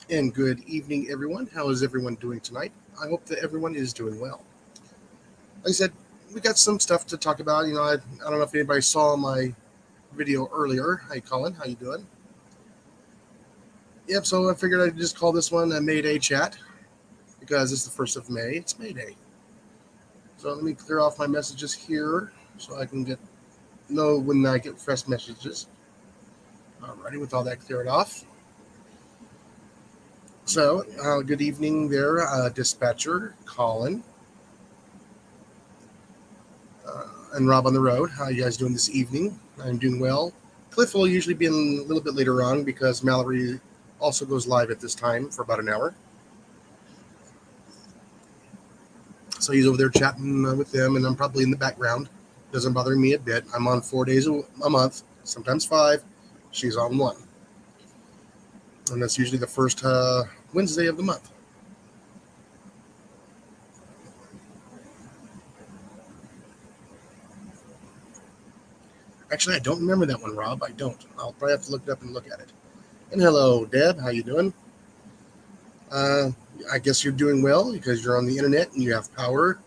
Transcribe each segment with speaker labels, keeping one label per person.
Speaker 1: And good evening, everyone. How is everyone doing tonight? I hope that everyone is doing well. Like I said, we got some stuff to talk about. I don't know if anybody saw my video earlier. Hi, Colin. How you doing? Yep. So I figured I'd just call this one a May Day chat because it's the 1st of May. It's May Day. So let me clear off my messages here so I can know when I get fresh messages. Alrighty, with all that cleared off. So, good evening there, dispatcher Colin and Rob on the road. How you guys doing this evening? I'm doing well. Cliff will usually be in a little bit later on because Mallory also goes live at this time for about an hour. So he's over there chatting with them, and I'm probably in the background. Doesn't bother me a bit. I'm on 4 days a month, sometimes 5. She's on 1. And that's usually the first Wednesday of the month. Actually, I don't remember that one, Rob. I don't. I'll probably have to look it up and look at it. And hello, Deb. How you doing? Uh, I guess you're doing well because you're on the internet and you have power.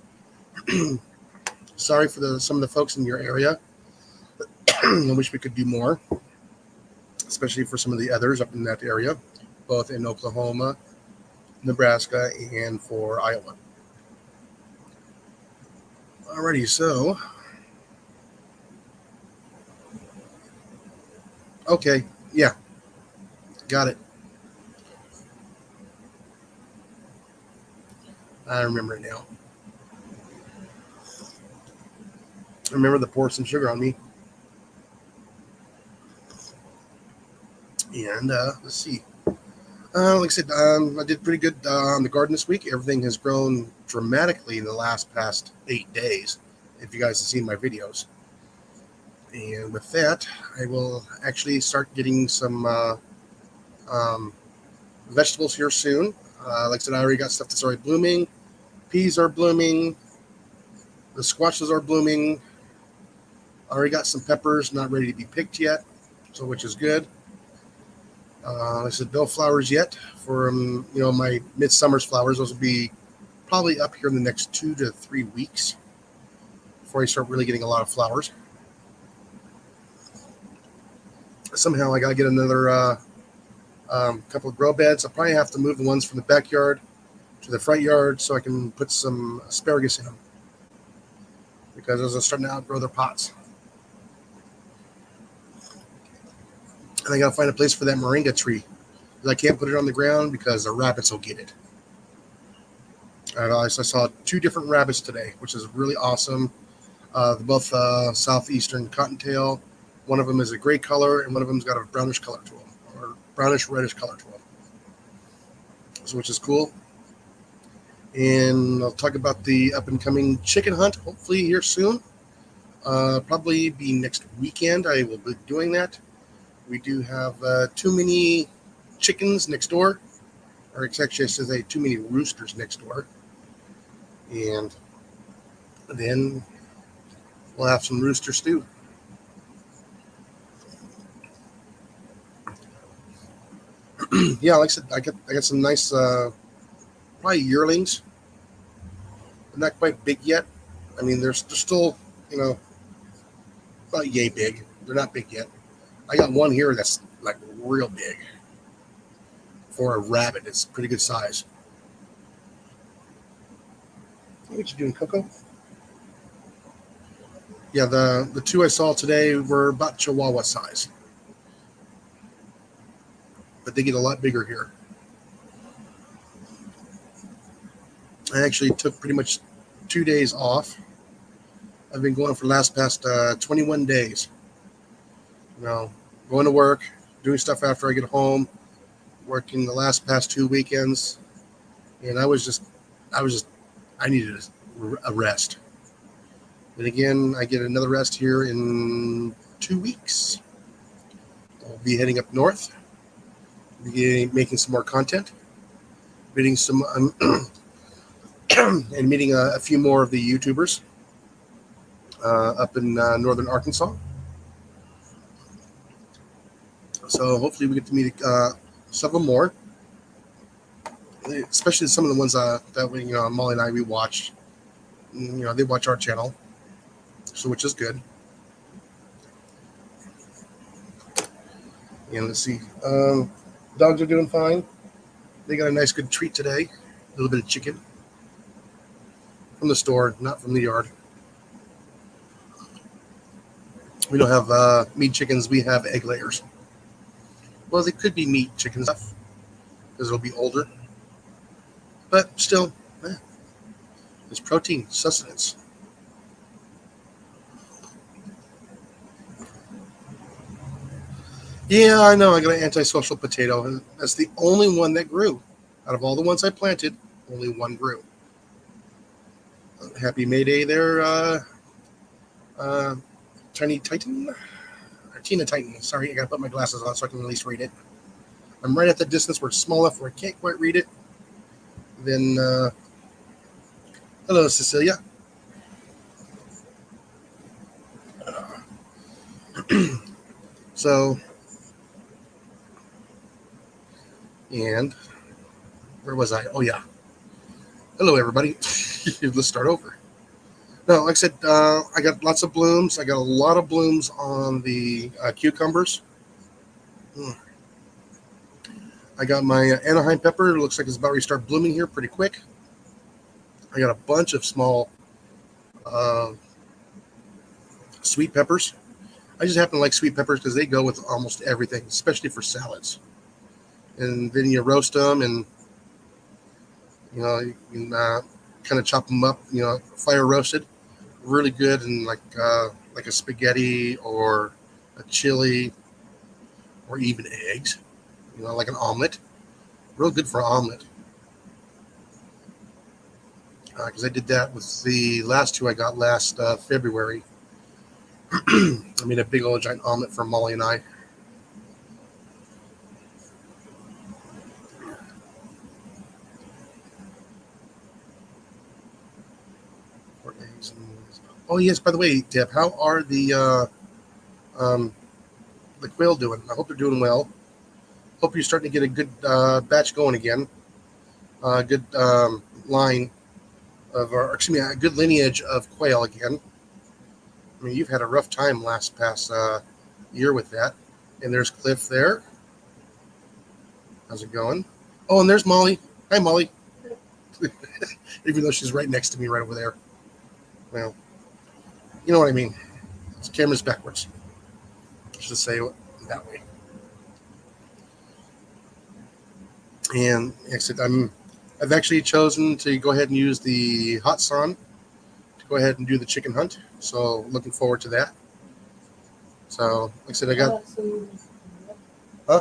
Speaker 1: Sorry for some of the folks in your area. I wish we could do more, especially for some of the others up in that area, both in Oklahoma, Nebraska, and for Iowa. Alrighty, so okay, yeah, got it. I remember it now. Remember to pour some sugar on me. And let's see. Like I said, I did pretty good on the garden this week. Everything has grown dramatically in the past 8 days, if you guys have seen my videos. And with that, I will actually start getting some vegetables here soon. Like I said, I already got stuff that's already blooming. Peas are blooming. The squashes are blooming. I already got some peppers, not ready to be picked yet, so which is good. Like I said, no flowers yet for my midsummer's flowers. Those will be probably up here in the next 2 to 3 weeks before I start really getting a lot of flowers. Somehow I gotta get another couple of grow beds. I'll probably have to move the ones from the backyard to the front yard so I can put some asparagus in them because those are starting to outgrow their pots. And I gotta find a place for that moringa tree. I can't put it on the ground because the rabbits will get it. I saw 2 different rabbits today, which is really awesome. They're both southeastern cottontail. One of them is a gray color, and one of them's got a brownish color to them, or brownish reddish color to them, so which is cool. And I'll talk about the up and coming chicken hunt, hopefully here soon. Probably be next weekend. I will be doing that. We do have too many chickens next door, or actually I should say too many roosters next door. And then we'll have some rooster stew. Yeah, like I said, I got some nice, probably yearlings. They're not quite big yet. I mean, they're still, about yay big. They're not big yet. I got one here that's like real big. For a rabbit, it's pretty good size. What you doing, Coco? Yeah, the 2 I saw today were about Chihuahua size, but they get a lot bigger here. I actually took pretty much 2 days off. I've been going for the past 21 days. Going to work, doing stuff after I get home, working the past 2 weekends, and I needed a rest. And again, I get another rest here in 2 weeks. I'll be heading up north, making some more content, meeting some and meeting a few more of the YouTubers up in northern Arkansas. So hopefully we get to meet several more. especially some of the ones that we, Molly and I, we watch. They watch our channel, so which is good. And let's see, dogs are doing fine. They got a nice good treat today. A little bit of chicken from the store, not from the yard. We don't have meat chickens. We have egg layers. Well, they could be meat chicken stuff because it'll be older. But still, it's protein, sustenance. Yeah, I know. I got an antisocial potato, and that's the only one that grew. Out of all the ones I planted, only one grew. Happy May Day there, Tiny Titan. Or Tina Titan. Sorry, I got to put my glasses on so I can at least read it. I'm right at the distance where it's small enough where I can't quite read it. Then, hello, Cecilia. So, and where was I? Oh, yeah. Hello, everybody. Let's start over. No, like I said, I got lots of blooms. I got a lot of blooms on the cucumbers. I got my Anaheim pepper. It looks like it's about to start blooming here pretty quick. I got a bunch of small sweet peppers. I just happen to like sweet peppers because they go with almost everything, especially for salads. And then you roast them, and you can kind of chop them up. Fire roasted, really good, and like a spaghetti or a chili, or even eggs. Like an omelet. Real good for an omelet. Because I did that with the last two I got last February. I made a big old giant omelet for Molly and I. Oh yes, by the way, Deb, how are the quail doing? I hope they're doing well. Hope you're starting to get a good batch going again. A good line of, or excuse me, a good lineage of quail again. I mean, you've had a rough time past year with that. And there's Cliff there. How's it going? Oh, and there's Molly. Hi, Molly. Even though she's right next to me right over there. Well, you know what I mean. The camera's backwards. Just say it that way. And like I said, I've actually chosen to go ahead and use the hot sun to go ahead and do the chicken hunt. So looking forward to that. So like I said, I got. Huh?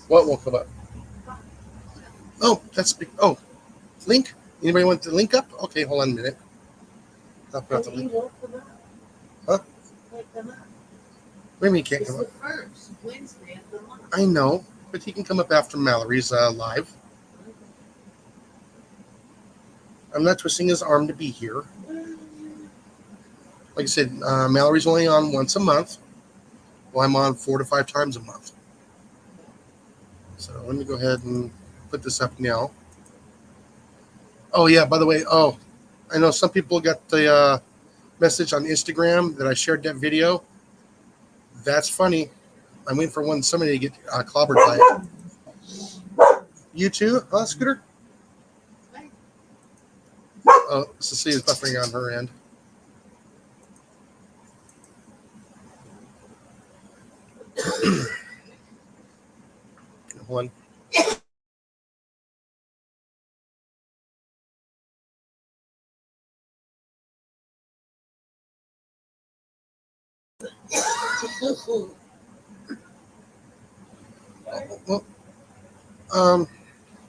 Speaker 1: What won't come up? Oh, that's big. Oh, link. Anybody want the link up? Okay, hold on a minute. I'll put out the link. Huh? What do you mean can't come up? It's the first Wednesday of the month. I know, but he can come up after Mallory's live. I'm not twisting his arm to be here. Like I said, Mallory's only on once a month, while I'm on 4 to 5 times a month. So let me go ahead and put this up now. Oh yeah, by the way, I know some people got the message on Instagram that I shared that video. That's funny. I'm waiting for somebody to get clobbered by it. You too, huh, Scooter? Oh, Cecilia's buffering on her end. Hold on. Well,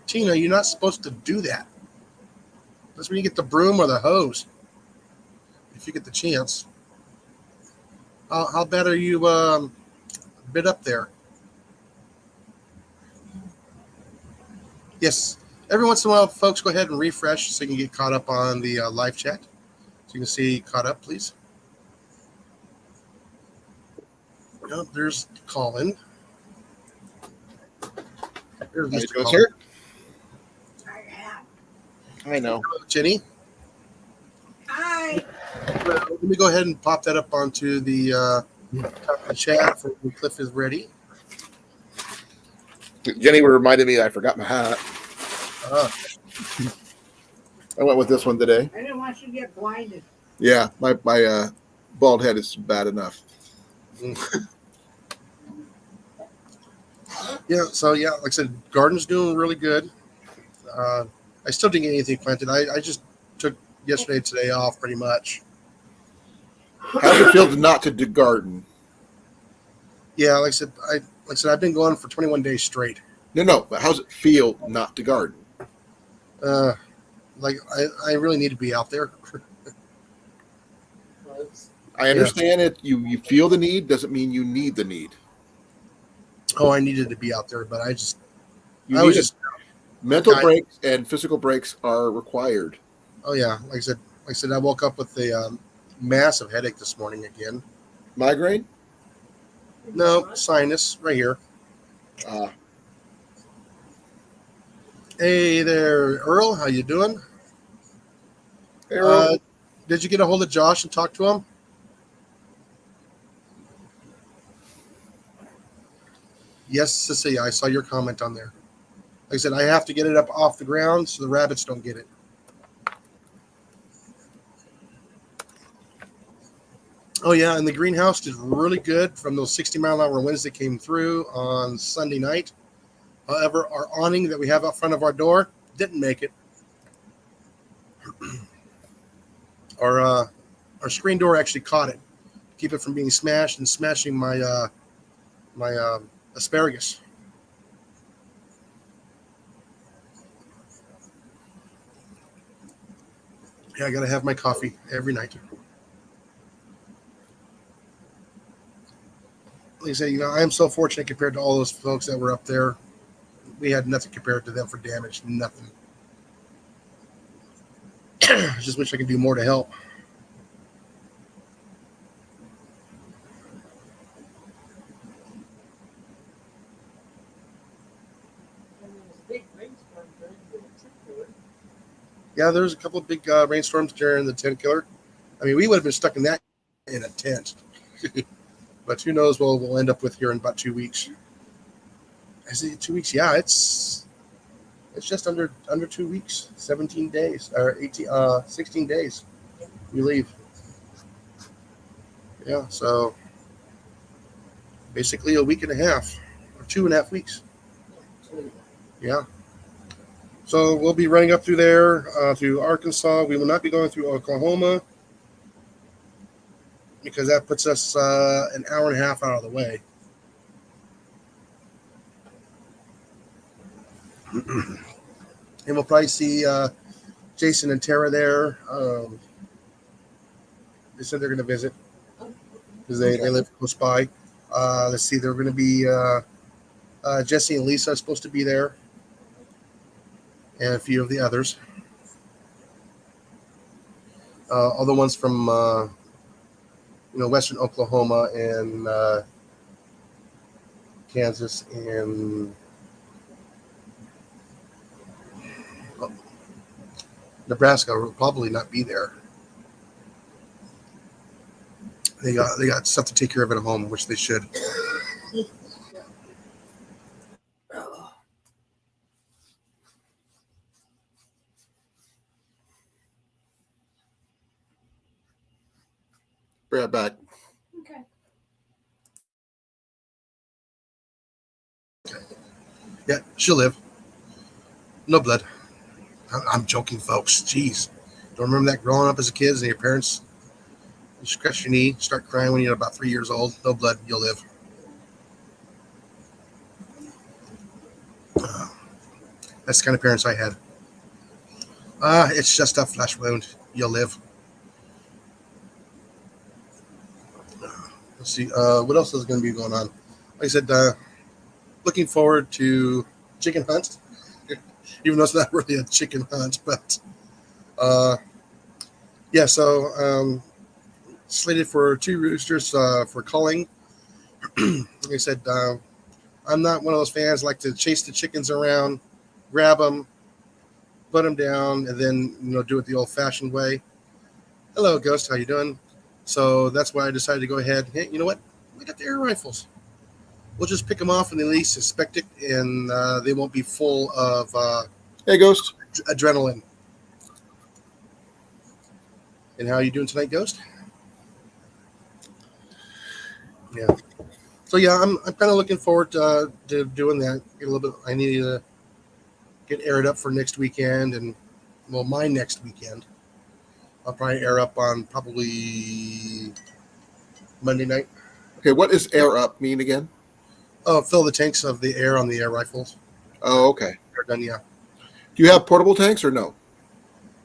Speaker 1: Tina, you're not supposed to do that. That's when you get the broom or the hose. If you get the chance. How bad are you bit up there? Yes. Every once in a while, folks, go ahead and refresh so you can get caught up on the live chat. So you can see caught up, please. Oh, there's Colin. There's
Speaker 2: How you
Speaker 1: Mr.
Speaker 2: doing,
Speaker 1: Colin.
Speaker 2: sir? I know.
Speaker 1: Hello, Jenny.
Speaker 3: Hi.
Speaker 1: Well, let me go ahead and pop that up onto the chat for when Cliff is ready.
Speaker 2: Jenny reminded me I forgot my hat.
Speaker 1: Uh,
Speaker 2: I went with this one today.
Speaker 3: I didn't want you to get blinded.
Speaker 2: Yeah, my bald head is bad enough.
Speaker 1: yeah, so yeah, like I said, garden's doing really good. I still didn't get anything planted. I just took yesterday and today off pretty much.
Speaker 2: How's it feel to not to do garden?
Speaker 1: Yeah, like I said, I've been going for 21 days straight.
Speaker 2: No, but how's it feel not to garden?
Speaker 1: Like I really need to be out there.
Speaker 2: I understand it. You feel the need doesn't mean you need the need.
Speaker 1: Oh, I needed to be out there, but I just
Speaker 2: You
Speaker 1: I
Speaker 2: need
Speaker 1: was
Speaker 2: it.
Speaker 1: just
Speaker 2: Mental breaks and physical breaks are required.
Speaker 1: oh yeah, like I said, I woke up with a massive headache this morning again.
Speaker 2: Migraine?
Speaker 1: No, sinus right here.
Speaker 2: Uh,
Speaker 1: Hey there, Earl. How you doing?
Speaker 2: Errol,
Speaker 1: Did you get a hold of Josh and talk to him? Yes, Cecilia. I saw your comment on there. Like I said, I have to get it up off the ground so the rabbits don't get it. Oh yeah, and the greenhouse did really good from those 60-mile-an-hour winds that came through on Sunday night. However, our awning that we have out front of our door didn't make it. Our screen door actually caught it, to keep it from being smashed and smashing my asparagus. Yeah, I gotta have my coffee every night. Like I say, I am so fortunate compared to all those folks that were up there. We had nothing compared to them for damage. Nothing. I just wish I could do more to help. Yeah, there was a couple of big rainstorms during the tent killer. I mean, we would have been stuck in that in a tent. But who knows what we'll end up with here in about 2 weeks. Is it 2 weeks? Yeah, it's just under 2 weeks, 17 days or 16 days. We leave. Yeah, so basically a week and a half or 2.5 weeks. Yeah. So we'll be running up through there through Arkansas. We will not be going through Oklahoma because that puts us an hour and a half out of the way. And we'll probably see Jason and Tara there. They said they're going to visit because they live close by. Let's see, they're going to be Jesse and Lisa are supposed to be there, and a few of the others. All the ones from western Oklahoma and Kansas and Nebraska will probably not be there. They got stuff to take care of at home, which they should.
Speaker 2: be right back.
Speaker 3: Okay.
Speaker 1: Yeah, she'll live. No blood. I'm joking, folks. Jeez. Don't remember that growing up as a kid and your parents, you scratch your knee, start crying when you're about 3 years old. No blood, you'll live. That's the kind of parents I had. It's just a flesh wound. You'll live. Let's see. What else is going to be going on? Like I said, looking forward to chicken hunt. Even though it's not really a chicken hunt, but yeah. So slated for 2 roosters for culling. Like I said, I'm not one of those fans like to chase the chickens around, grab them, put them down, and then do it the old-fashioned way. Hello, Ghost. How you doing? So that's why I decided to go ahead. Hey, you know what? We got the air rifles. We'll just pick them off and at least inspect it, and they won't be full of
Speaker 2: Hey, Ghost.
Speaker 1: adrenaline. And how are you doing tonight, Ghost? Yeah. So yeah, I'm kind of looking forward to doing that. Get a little bit. I need to get aired up for next weekend, and my next weekend. I'll probably air up on probably Monday night.
Speaker 2: Okay, what does air up mean again?
Speaker 1: Oh, fill the tanks of the air on the air rifles.
Speaker 2: Oh, okay.
Speaker 1: They're done, yeah.
Speaker 2: Do you have portable tanks or no?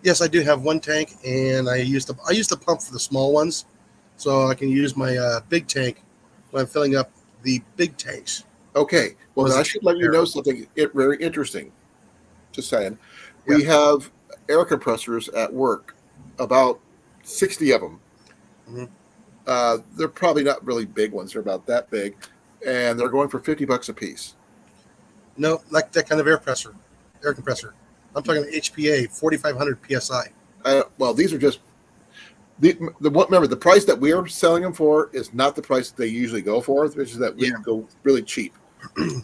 Speaker 1: Yes, I do have one tank, and I use the pump for the small ones, so I can use my big tank when I'm filling up the big tanks.
Speaker 2: Okay. Well, then I should let you know something very interesting. Just saying. We have air compressors at work, about 60 of them.
Speaker 1: Mhm.
Speaker 2: They're probably not really big ones. They're about that big, and they're going for $50 a piece.
Speaker 1: No, like that kind of air compressor. I'm talking HPA 4,500 psi.
Speaker 2: Well, these are just remember the price that we're selling them for is not the price that they usually go for, which is that we go really cheap.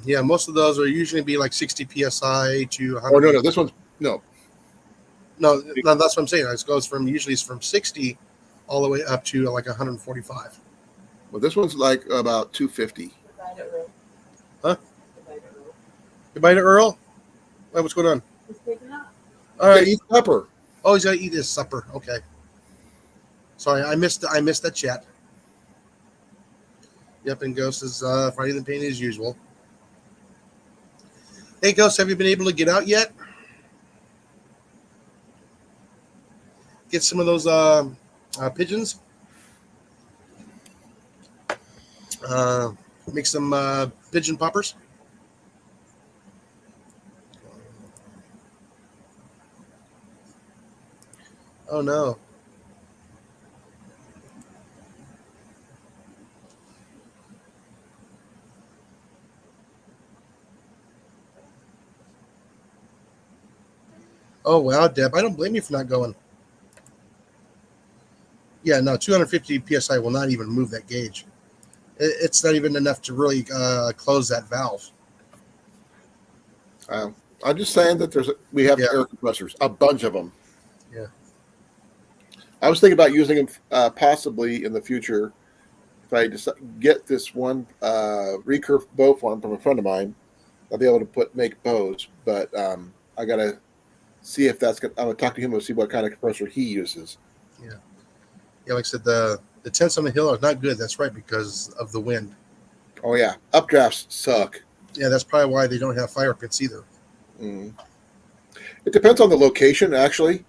Speaker 1: Yeah, most of those are usually be like 60 psi to 100.
Speaker 2: Oh no, this one's no.
Speaker 1: No, that's what I'm saying. It goes from usually it's from 60 all the way up to like 145.
Speaker 2: Well, this one's like about 250.
Speaker 1: Huh? Goodbye to Earl. Wait, what's going on?
Speaker 3: He's picking up.
Speaker 1: All right.
Speaker 2: Eat supper.
Speaker 1: Oh, he's gotta eat his supper. Okay. Sorry, I missed that chat. Yep, and Ghost is fighting the pain as usual. Hey, Ghost, have you been able to get out yet? Get some of those pigeons. Make some pigeon poppers. Oh no. Oh wow, Deb, I don't blame you for not going. Yeah, no, 250 psi will not even move that gauge. It's not even enough to really close that valve.
Speaker 2: I'm just saying that we have air compressors, a bunch of them.
Speaker 1: Yeah.
Speaker 2: I was thinking about using them possibly in the future. If I get this one recurve bow form from a friend of mine, I'll be able to make bows. But I gotta see if that's. I'm gonna talk to him and see what kind of compressor he uses.
Speaker 1: Yeah. Yeah, like I said, the tents on the hill are not good. That's right, because of the wind.
Speaker 2: Oh yeah, updrafts suck.
Speaker 1: Yeah, that's probably why they don't have fire pits either.
Speaker 2: Mm. It depends on the location, actually,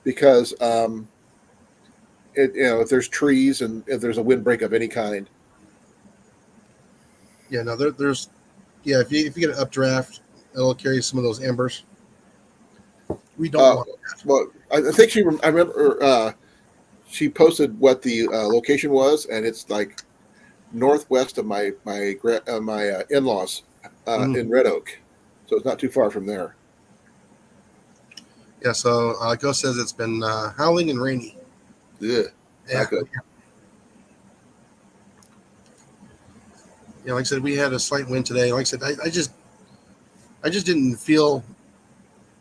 Speaker 2: because if there's trees and if there's a windbreak of any kind.
Speaker 1: Yeah, no, there's if you get an updraft, it'll carry some of those embers. We don't want that.
Speaker 2: Well, I think I remember she posted what the location was, and it's like northwest of my in-laws in Red Oak, so it's not too far from there.
Speaker 1: Yeah, so Ghost says it's been howling and rainy.
Speaker 2: Yeah, not good.
Speaker 1: Yeah, like I said, we had a slight wind today. Like I said, I just didn't feel,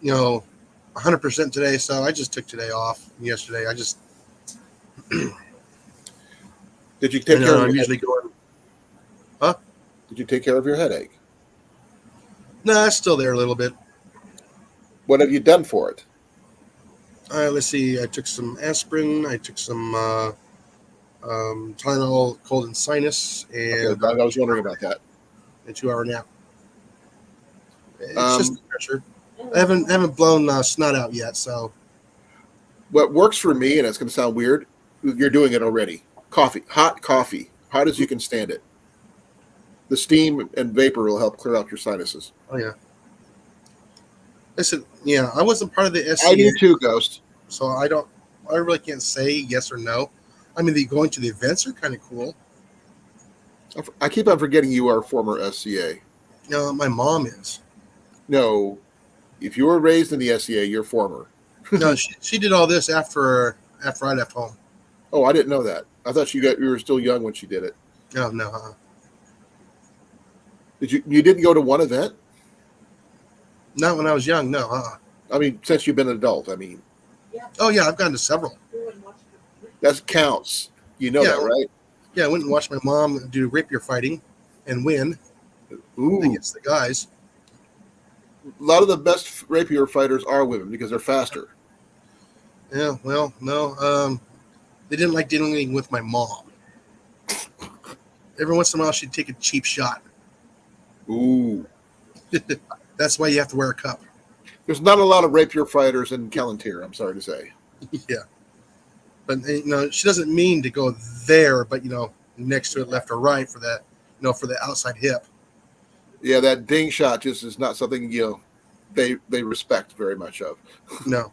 Speaker 1: 100% today, so I just took today off. Yesterday, I just.
Speaker 2: Did you take care of?
Speaker 1: I'm usually going. Huh?
Speaker 2: Did you take care of your headache?
Speaker 1: No, it's still there a little bit.
Speaker 2: What have you done for it?
Speaker 1: Let's see. I took some aspirin. I took some Tylenol, cold and sinus, and
Speaker 2: I was wondering about that.
Speaker 1: A 2-hour nap. It's just pressure. I haven't blown snot out yet, so.
Speaker 2: What works for me, and it's going to sound weird, you're doing it already. Hot coffee, hot as you can stand it. The steam and vapor will help clear out your sinuses.
Speaker 1: Oh yeah. Listen, yeah, I wasn't part of the SCA.
Speaker 2: I do too, Ghost.
Speaker 1: So I really can't say yes or no. I mean, going to the events are kind of cool.
Speaker 2: I keep on forgetting you are former SCA.
Speaker 1: My mom is.
Speaker 2: No, if you were raised in the SCA, you're former.
Speaker 1: No, she did all this after I left home.
Speaker 2: Oh, I didn't know that. I thought you were still young when she did it.
Speaker 1: No, no.
Speaker 2: You didn't go to one event?
Speaker 1: Not when I was young. No.
Speaker 2: I mean, since you've been an adult, I mean,
Speaker 1: Oh yeah, I've gone to several.
Speaker 2: that counts. You know
Speaker 1: Yeah.
Speaker 2: that, right?
Speaker 1: Yeah, I went and watched my mom do rapier fighting and win
Speaker 2: Ooh,
Speaker 1: against the guys.
Speaker 2: a lot of the best rapier fighters are women because they're faster.
Speaker 1: Yeah, well, no, they didn't like dealing with my mom. Every once in a while, she'd take a cheap shot.
Speaker 2: Ooh,
Speaker 1: That's why you have to wear a cup.
Speaker 2: there's not a lot of rapier fighters in Callantyre. I'm sorry to say.
Speaker 1: Yeah, but she doesn't mean to go there, but next to it, left or right for that, for the outside hip.
Speaker 2: Yeah, that ding shot just is not something they respect very much of.
Speaker 1: No,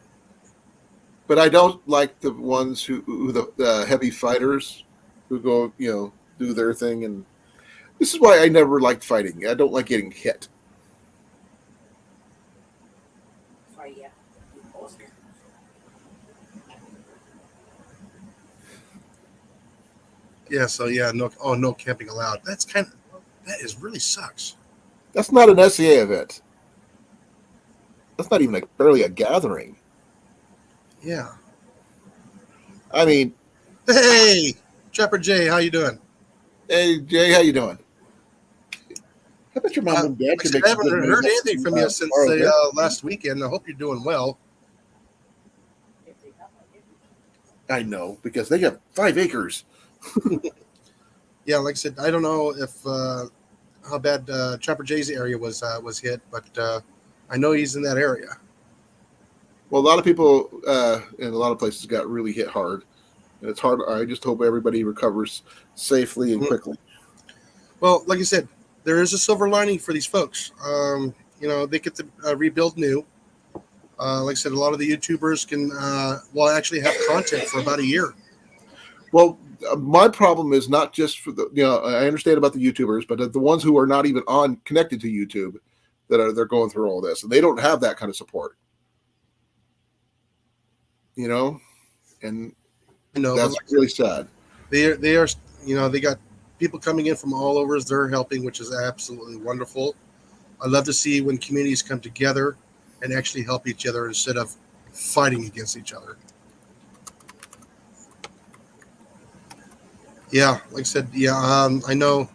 Speaker 2: But I don't like the ones who the heavy fighters who go do their thing, and this is why I never liked fighting. I don't like getting hit.
Speaker 1: yeah, so yeah, no, no camping allowed. That is really sucks.
Speaker 2: That's not an SCA event. That's not even barely a gathering.
Speaker 1: Yeah.
Speaker 2: I mean,
Speaker 1: Hey, Trapper Jay, how you doing?
Speaker 2: hey Jay, how you doing? How about your mom and dad
Speaker 1: Like I
Speaker 2: can
Speaker 1: said,
Speaker 2: make
Speaker 1: I
Speaker 2: some good
Speaker 1: haven't heard
Speaker 2: movies
Speaker 1: anything from you since
Speaker 2: tomorrow, okay?
Speaker 1: last weekend. I hope you're doing well.
Speaker 2: I know, because they have 5 acres.
Speaker 1: Yeah, like I said, I don't know if how bad Trapper Jay's area was hit, but I know he's in that area.
Speaker 2: Well, a lot of people in a lot of places got really hit hard. And it's hard. I just hope everybody recovers safely and quickly.
Speaker 1: Well, like I said, there is a silver lining for these folks. They get to rebuild new. Like I said, a lot of the YouTubers can actually have content for about a year.
Speaker 2: Well, my problem is not just for I understand about the YouTubers, but the ones who are not even connected to YouTube they're going through all this, and they don't have that kind of support. And that's really sad.
Speaker 1: They are, they got people coming in from all over. They're helping, which is absolutely wonderful. I love to see when communities come together and actually help each other instead of fighting against each other. Yeah, like I said, I know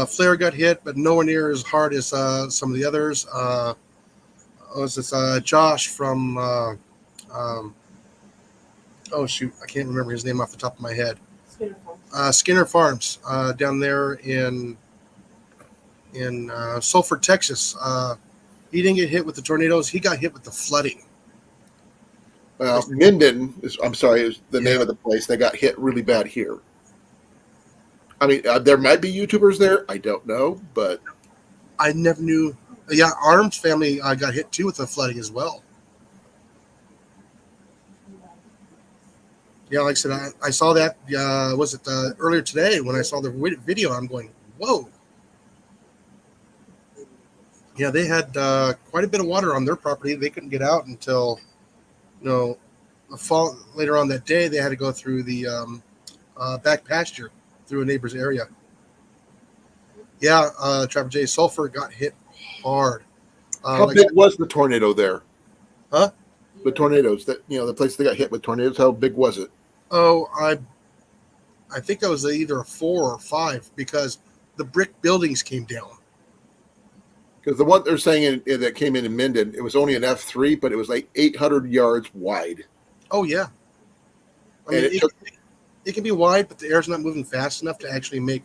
Speaker 1: Flair got hit, but nowhere near as hard as some of the others. Was this Josh from? Oh shoot, I can't remember his name off the top of my head. Skinner Farms down there in Sulphur, Texas. He didn't get hit with the tornadoes. He got hit with the flooding.
Speaker 2: Minden is the name of the place. They got hit really bad here. I mean, there might be YouTubers there. I don't know, but
Speaker 1: I never knew. Yeah, Arm's family got hit too with the flooding as well. Yeah, like I said, I saw that. Was it earlier today when I saw the video? I'm going, whoa. Yeah, they had quite a bit of water on their property. They couldn't get out until, the fall. Later on that day, they had to go through the back pasture through a neighbor's area. Yeah, Trapper J. Sulphur got hit hard.
Speaker 2: how big was the tornado there?
Speaker 1: Huh?
Speaker 2: The tornadoes the place they got hit with tornadoes. How big was it?
Speaker 1: Oh, I think that was either a 4 or 5 because the brick buildings came down.
Speaker 2: Because the one they're saying that came in Minden, it was only an F3, but it was like 800 yards wide.
Speaker 1: Oh yeah, I mean it can be wide, but the air's not moving fast enough to actually make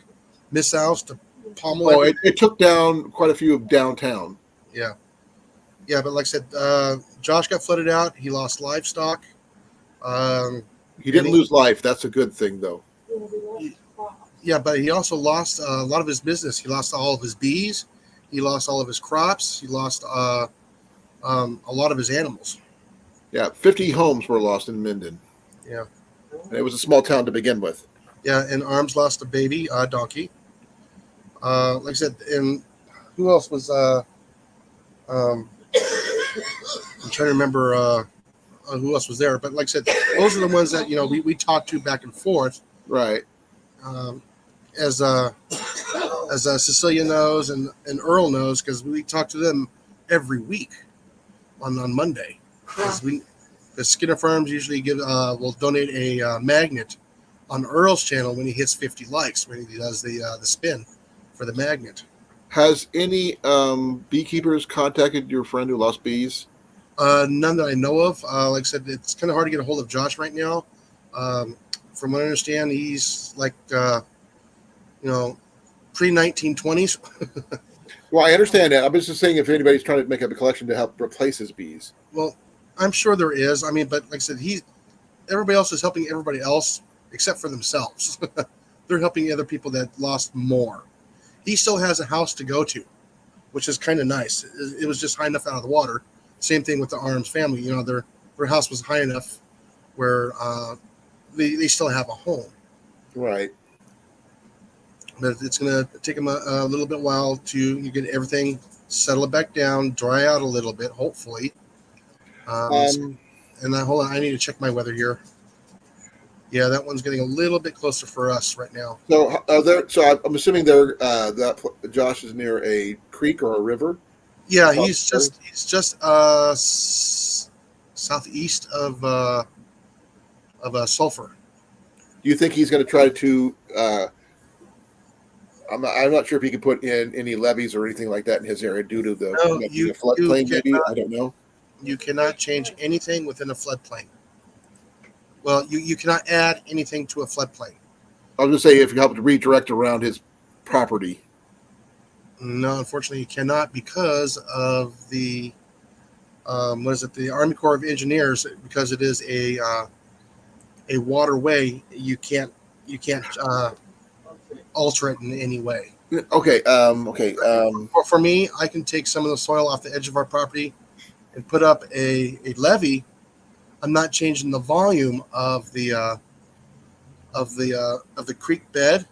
Speaker 1: missiles to pummel.
Speaker 2: Oh, it took down quite a few of downtown.
Speaker 1: Yeah, but like I said, Josh got flooded out. He lost livestock.
Speaker 2: He didn't lose life. That's a good thing, though.
Speaker 1: Yeah, but he also lost a lot of his business. He lost all of his bees. He lost all of his crops. He lost a lot of his animals.
Speaker 2: Yeah, 50 homes were lost in Minden.
Speaker 1: Yeah.
Speaker 2: And it was a small town to begin with.
Speaker 1: Yeah, and Arms lost a baby, donkey. Like I said, and who else was? I'm trying to remember who else was there. But like I said, those are the ones that we talked to back and forth.
Speaker 2: Right.
Speaker 1: Um, as Cecilia knows and Earl knows, because we talk to them every week on Monday. The Skinner Farms usually will donate a magnet on Earl's channel when he hits 50 likes, when he does the spin for the magnet.
Speaker 2: Has any beekeepers contacted your friend who lost bees?
Speaker 1: None that I know of. Like I said, it's kind of hard to get a hold of Josh right now. From what I understand, he's like pre-1920s.
Speaker 2: Well, I understand that. I'm just saying if anybody's trying to make up a collection to help replace his bees.
Speaker 1: Well, I'm sure there is. I mean, but like I said, everybody else is helping everybody else except for themselves. They're helping other people that lost more. He still has a house to go to, which is kind of nice. It was just high enough out of the water. Same thing with the Arms family. Their house was high enough where they still have a home.
Speaker 2: Right.
Speaker 1: But it's going to take them a little bit while to get everything settled back down, dry out a little bit, hopefully. And then hold on, I need to check my weather here. Yeah, that one's getting a little bit closer for us right now.
Speaker 2: So, I'm assuming that Josh is near a creek or a river.
Speaker 1: Yeah, he's just southeast of Sulphur.
Speaker 2: Do you think he's going to try to? I'm not sure if he can put in any levees or anything like that in his area due to the floodplain. Maybe I don't know.
Speaker 1: You cannot change anything within a floodplain. Well, you cannot add anything to a floodplain.
Speaker 2: I was going to say if you help to redirect around his property.
Speaker 1: No, unfortunately, you cannot because of the the Army Corps of Engineers. Because it is a waterway, you can't alter it in any way.
Speaker 2: Okay.
Speaker 1: For me, I can take some of the soil off the edge of our property and put up a levee. I'm not changing the volume of the creek bed,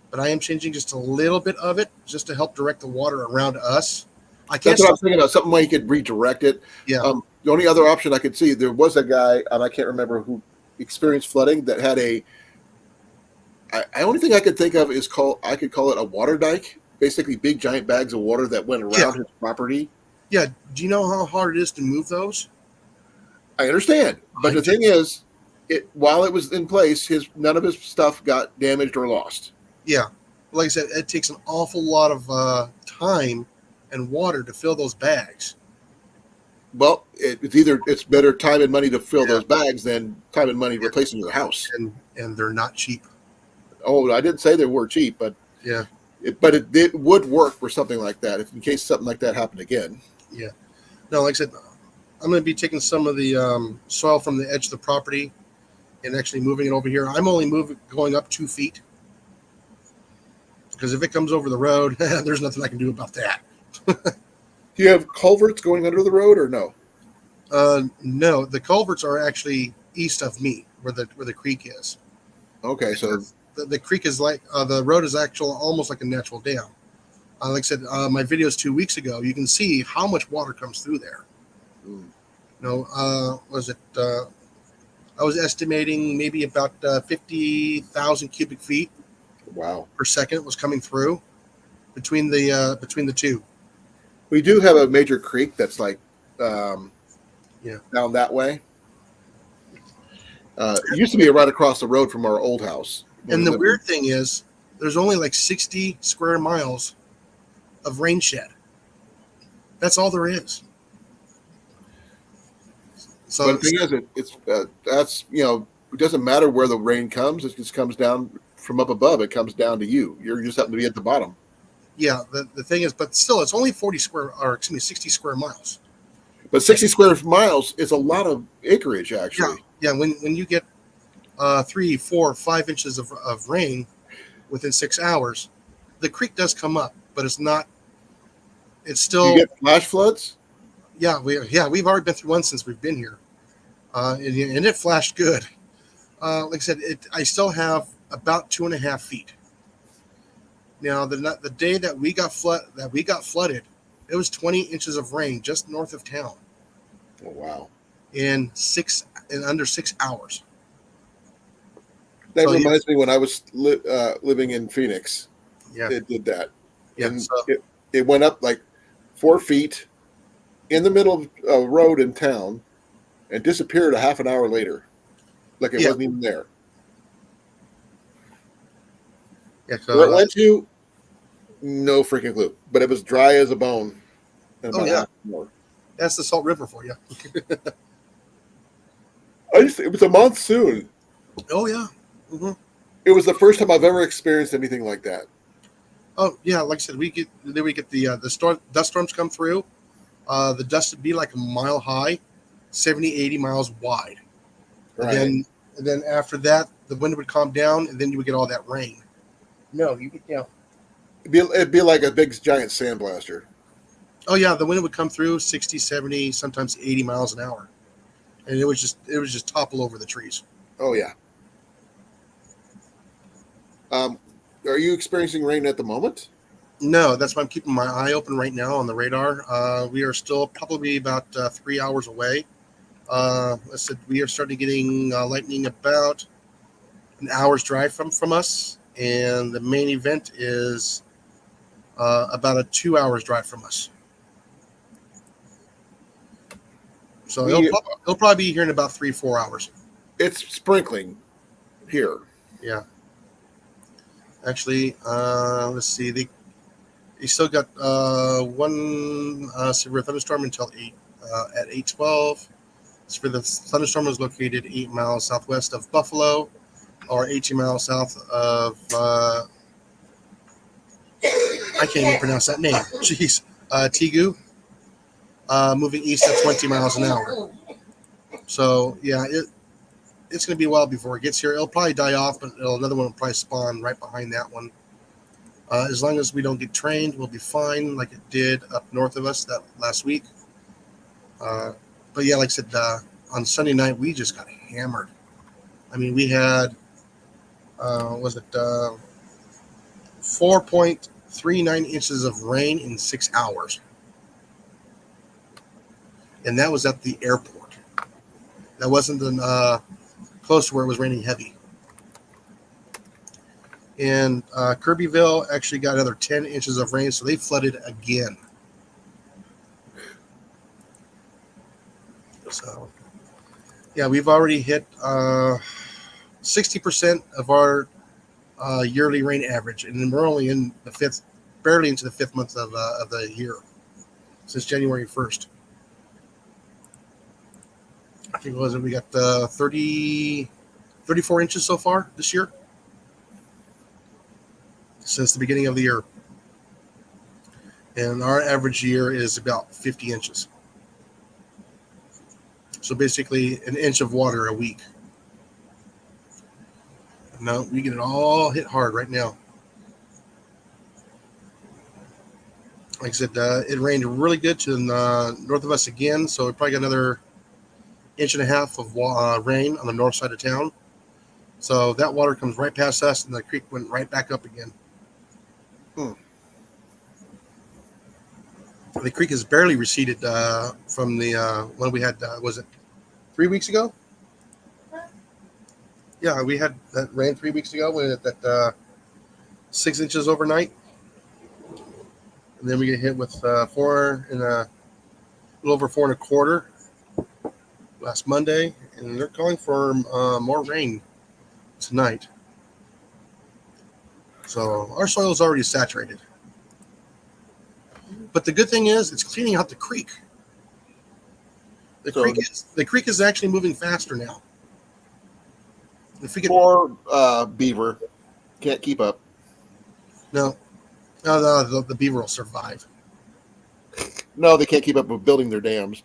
Speaker 1: but I am changing just a little bit of it just to help direct the water around us.
Speaker 2: That's what I was thinking about. Something where you could redirect it.
Speaker 1: Yeah.
Speaker 2: The only other option I could see, there was a guy, and I can't remember who experienced flooding that had I only thing I could think of is I could call it a water dike. Basically, big giant bags of water that went around his property.
Speaker 1: Yeah. Do you know how hard it is to move those?
Speaker 2: I understand, but the thing is, while it was in place, none of his stuff got damaged or lost.
Speaker 1: Yeah, like I said, it takes an awful lot of time and water to fill those bags.
Speaker 2: Well, it's better time and money to fill those bags than time and money replacing your house.
Speaker 1: And they're not cheap.
Speaker 2: Oh, I didn't say they were cheap, but
Speaker 1: yeah,
Speaker 2: it would work for something like that in case something like that happened again.
Speaker 1: Yeah, no, like I said, I'm going to be taking some of the soil from the edge of the property and actually moving it over here. I'm only going up 2 feet because if it comes over the road, there's nothing I can do about that.
Speaker 2: Do you have culverts going under the road or no?
Speaker 1: No, the culverts are actually east of me, where the creek is.
Speaker 2: Okay, so
Speaker 1: the creek is like the road is actually almost like a natural dam. Like I said, my videos 2 weeks ago, you can see how much water comes through there. Was it? I was estimating maybe about 50,000 cubic feet.
Speaker 2: Wow.
Speaker 1: Per second was coming through between the two.
Speaker 2: We do have a major creek that's like down that way. It used to be right across the road from our old house.
Speaker 1: And the weird thing is, there's only like 60 square miles of rain shed. That's all there is. So
Speaker 2: but the thing is, it doesn't matter where the rain comes. It just comes down from up above. It comes down to you. You're just happen to be at the bottom.
Speaker 1: Yeah, the thing is, but still, it's only 60 square miles.
Speaker 2: But 60 square miles is a lot of acreage, actually.
Speaker 1: Yeah. When you get 3, 4, 5 inches of rain within 6 hours, the creek does come up, but it's not. It's still.
Speaker 2: You get flash floods.
Speaker 1: Yeah, we've already been through one since we've been here, and it flashed good. Like I said, I still have about 2.5 feet. Now the day that we got flooded, it was 20 inches of rain just north of town
Speaker 2: Oh wow.
Speaker 1: in under 6 hours.
Speaker 2: That
Speaker 1: So yes,
Speaker 2: reminds me when I was living in Phoenix.
Speaker 1: yeah,
Speaker 2: It did that,
Speaker 1: yeah.
Speaker 2: and
Speaker 1: So
Speaker 2: it went up like 4 feet in the middle of a road in town, and disappeared a half an hour later, like it
Speaker 1: yeah,
Speaker 2: wasn't even there.
Speaker 1: yeah.
Speaker 2: Where it
Speaker 1: So
Speaker 2: went to, no freaking clue. But it was dry as a bone in
Speaker 1: oh
Speaker 2: about
Speaker 1: yeah,
Speaker 2: half an hour.
Speaker 1: that's the Salt River for you.
Speaker 2: It was a monsoon.
Speaker 1: Oh yeah. Hmm.
Speaker 2: It was the first time I've ever experienced anything like that.
Speaker 1: Oh yeah. Like I said, we get the dust storms come through. The dust would be like a mile high, 70, 80 miles wide. And
Speaker 2: Right.
Speaker 1: then after that, the wind would calm down, and then you would get all that rain. No, you get yeah.
Speaker 2: It'd be like a big giant sandblaster.
Speaker 1: Oh yeah, the wind would come through 60, 70, sometimes 80 miles an hour, and it would just topple over the trees.
Speaker 2: Oh yeah. Um, are you experiencing rain at the moment?
Speaker 1: No, that's why I'm keeping my eye open right now on the radar. We are still probably about 3 hours away. I said we are starting getting lightning about an hour's drive from us, and the main event is about a 2 hours drive from us. So
Speaker 2: We
Speaker 1: it'll probably be here in about 3 4 hours.
Speaker 2: It's sprinkling here.
Speaker 1: Yeah, actually, let's see. They still got one severe thunderstorm until 8 at 8:12. So the thunderstorm is located 8 miles southwest of Buffalo, or 18 miles south of I can't even pronounce that name. Jeez, Tigu, moving east at 20 miles an hour. So yeah, it's going to be a while before it gets here. It'll probably die off, but another one will probably spawn right behind that one. As long as we don't get trained, we'll be fine, like it did up north of us that last week. But yeah, like I said, on Sunday night we just got hammered. I mean, we had was it 4.39 inches of rain in 6 hours, and that was at the airport. That wasn't close to where it was raining heavy. And Kirbyville actually got another 10 inches of rain, so they flooded again. So, yeah, we've already hit 60% of our yearly rain average, and then we're only in the fifth, barely into the 5th month of the year, since January 1st. I think it was we got 34 inches so far this year since the beginning of the year, and our average year is about 50 inches. So basically, an inch of water a week. No, we get it all hit hard right now. Like I said, it rained really good to the north of us again, so we probably got another inch and a half of rain on the north side of town. So that water comes right past us, and the creek went right back up again.
Speaker 2: Hmm.
Speaker 1: The creek has barely receded from the one we had. Was it 3 weeks ago? Yeah, we had that rain 3 weeks ago. We had that 6 inches overnight, and then we get hit with 4 and a little over 4 1/4 last Monday, and they're calling for more rain tonight. So our soil is already saturated. But the good thing is, it's cleaning out the creek. The
Speaker 2: So
Speaker 1: creek is actually moving faster now. If we get
Speaker 2: poor beaver can't keep up.
Speaker 1: no, the beaver will survive.
Speaker 2: No, they can't keep up with building their dams.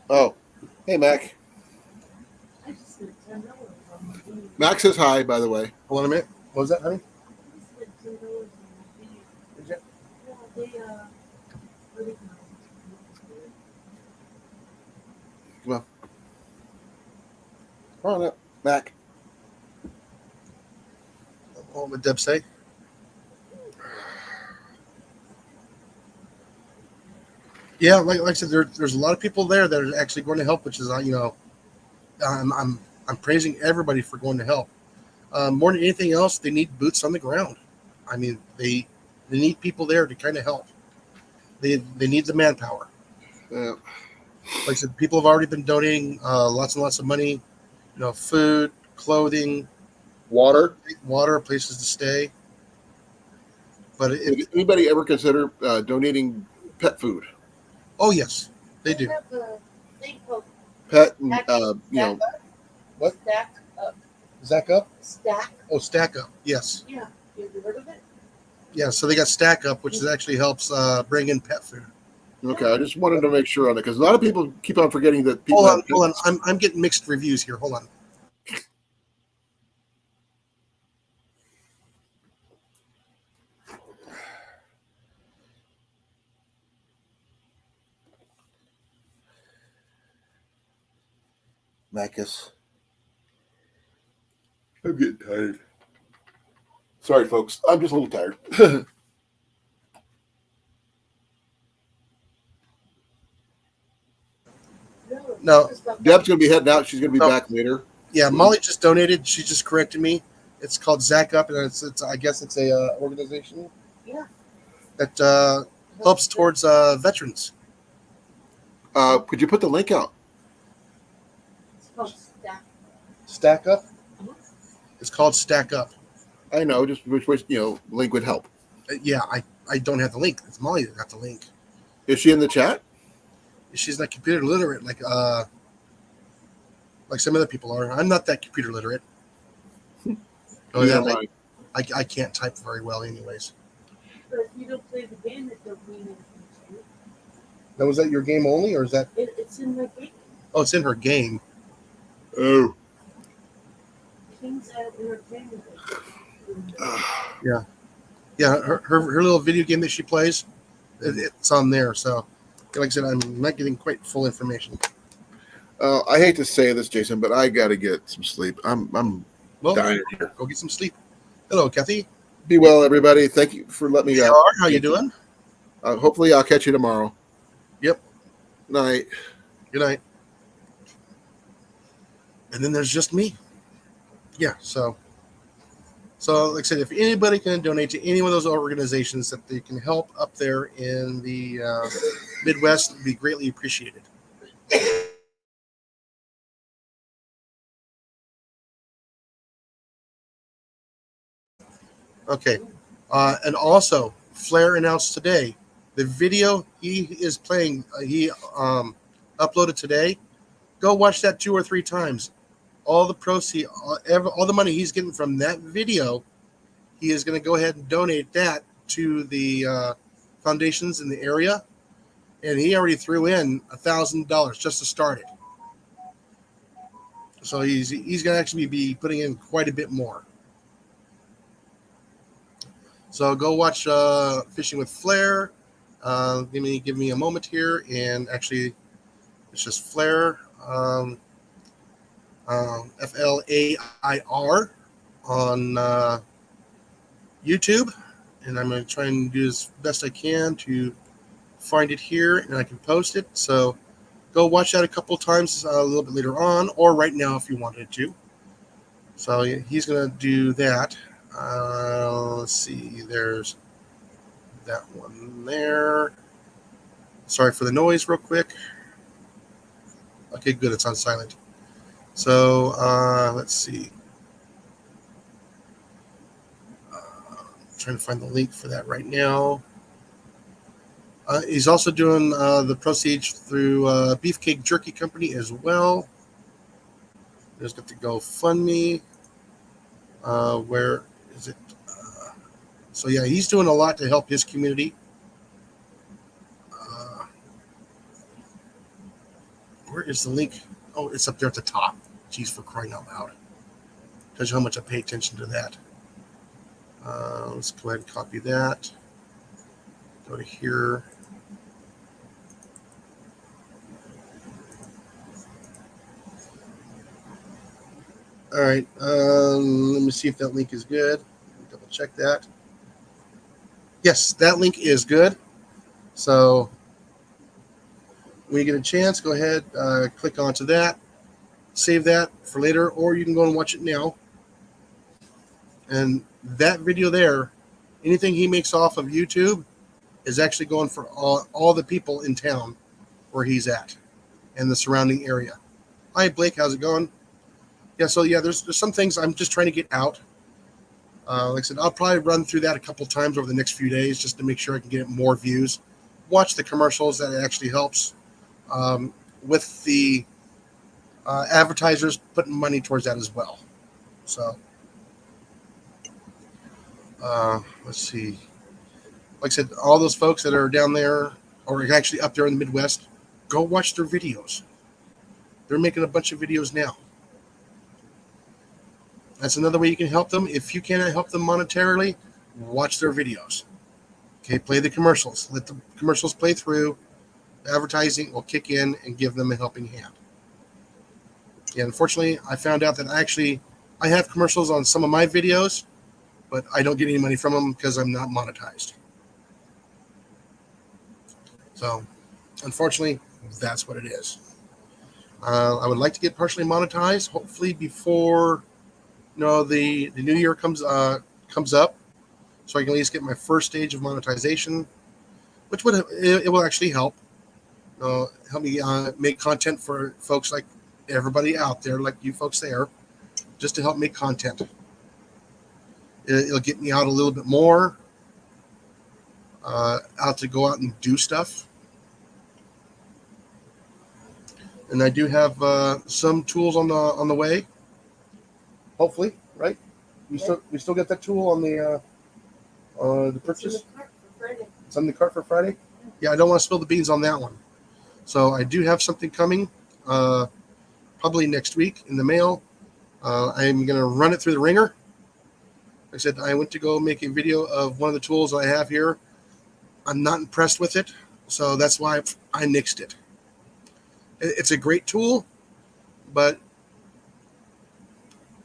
Speaker 2: Oh, hey Mac.
Speaker 3: I just spent $10 on my beef.
Speaker 2: Mac says hi, by the way.
Speaker 1: Hold on a minute. What was that, honey?
Speaker 3: I spent $10 on my beef.
Speaker 1: Did you?
Speaker 3: Yeah, they what do you call
Speaker 2: Come on up, Mac.
Speaker 1: What would Deb say? Yeah, like I said, there's a lot of people there that are actually going to help, which is I'm I'm I'm praising everybody for going to help. More than anything else, they need boots on the ground. I mean, they need people there to kind of help. They need the manpower.
Speaker 2: Yeah.
Speaker 1: Like I said, people have already been donating lots and lots of money, food, clothing,
Speaker 2: Water.
Speaker 1: water, places to stay. But
Speaker 2: Did anybody ever consider donating pet food?
Speaker 1: oh yes, they do.
Speaker 3: have a thing called
Speaker 2: Pet, and,
Speaker 3: Stack
Speaker 1: What?
Speaker 3: Stack Up.
Speaker 1: Stack up?
Speaker 3: Stack.
Speaker 1: Oh, Stack Up. Yes.
Speaker 3: Yeah. Have you heard of it?
Speaker 1: Yeah. So they got Stack Up, which is actually helps bring in pet food.
Speaker 2: Okay, I just wanted to make sure on it because a lot of people keep on forgetting that people.
Speaker 1: Hold on. I'm getting mixed reviews here. Hold on.
Speaker 2: Macus. I'm getting tired. Sorry, folks. I'm just a little tired.
Speaker 1: No.
Speaker 3: It's about
Speaker 2: Deb's going to be heading out. She's going to be
Speaker 1: No.
Speaker 2: back later.
Speaker 1: Yeah, Molly just donated. She just corrected me. It's called Zack Up, and it's I guess it's a organization.
Speaker 3: Yeah.
Speaker 1: That helps towards veterans.
Speaker 2: Could you put the link out?
Speaker 3: It's called Stack.
Speaker 1: Stack Up.
Speaker 3: Mhm.
Speaker 1: It's called Stack Up.
Speaker 2: I know, just which link would help.
Speaker 1: Yeah, I don't have the link. It's Molly that got the link.
Speaker 2: Is she in the chat?
Speaker 1: She's not computer literate like some other people are. I'm not that computer literate. Oh,
Speaker 2: You
Speaker 1: yeah,
Speaker 2: don't mind.
Speaker 1: I can't type very well, anyways.
Speaker 3: But if you don't play the game, it don't mean anything to you.
Speaker 1: Now, was that your game only, or is that?
Speaker 3: It's in the game.
Speaker 1: Oh, it's in her game.
Speaker 2: Oh.
Speaker 3: King's out entertainment.
Speaker 1: Yeah, her little video game that she plays, it's on there. So, like I said, I'm not getting quite full information.
Speaker 2: I hate to say this, Jason, but I got to get some sleep. I'm
Speaker 1: Well,
Speaker 2: dying here.
Speaker 1: go get some sleep. Hello, Kathy.
Speaker 2: Be well, everybody. Thank you for letting me.
Speaker 1: How you doing?
Speaker 2: Hopefully, I'll catch you tomorrow.
Speaker 1: Yep.
Speaker 2: Night.
Speaker 1: Good night. And then there's just me. Yeah. So like I said, if anybody can donate to any one of those organizations that they can help up there in the Midwest, it'd be greatly appreciated. Okay. And also, Flair announced today the video he is playing, he uploaded today. Go watch that 2 or 3 times. All the proceeds, all the money he's getting from that video, he is going to go ahead and donate that to the foundations in the area. And he already threw in $1,000 just to start it. So he's going to actually be putting in quite a bit more. So go watch Fishing with Flair. Give me a moment here, and actually, it's just Flair, FLAIR on YouTube, and I'm going to try and do as best I can to find it here, and I can post it. So go watch that a couple times a little bit later on, or right now if you wanted to. So he's going to do that. Let's see, there's that one there. Sorry for the noise real quick. Okay, good, it's on silent. So let's see. Trying to find the link for that right now. He's also doing the proceeds through Beefcake Jerky Company as well. There's got the GoFundMe. Where is it? So yeah, he's doing a lot to help his community. Where is the link? Oh, it's up there at the top. Jeez, for crying out loud. Tells you how much I pay attention to that. Let's go ahead and copy that. Go to here. All right. Let me see if that link is good. check that. Yes, that link is good. So when you get a chance, go ahead, click onto that, save that for later, or you can go and watch it now. And that video there, anything he makes off of YouTube is actually going for all the people in town where he's at and the surrounding area. Hi, Blake. How's it going? Yeah, so yeah, there's some things I'm just trying to get out. Like I said, I'll probably run through that a couple times over the next few days just to make sure I can get more views. Watch the commercials. That actually helps with the advertisers putting money towards that as well. So let's see. Like I said, all those folks that are down there or actually up there in the Midwest, go watch their videos. They're making a bunch of videos now. That's another way you can help them. If you cannot help them monetarily, watch their videos. Okay, play the commercials. Let the commercials play through. Advertising will kick in and give them a helping hand. Yeah, unfortunately, I found out that I have commercials on some of my videos, but I don't get any money from them because I'm not monetized. So, unfortunately, that's what it is. I would like to get partially monetized, hopefully before the new year comes up, so I can at least get my first stage of monetization, which it will actually help me make content for folks like everybody out there, like you folks there, just to help make content. It'll get me out a little bit more, out to go out and do stuff. And I do have some tools on the way. Hopefully, right? We still get that tool on the purchase. It's on the cart for Friday. Yeah, I don't want to spill the beans on that one. So I do have something coming, probably next week in the mail. I'm gonna run it through the ringer. Like I said, I went to go make a video of one of the tools I have here. I'm not impressed with it, so that's why I nixed it. It's a great tool, but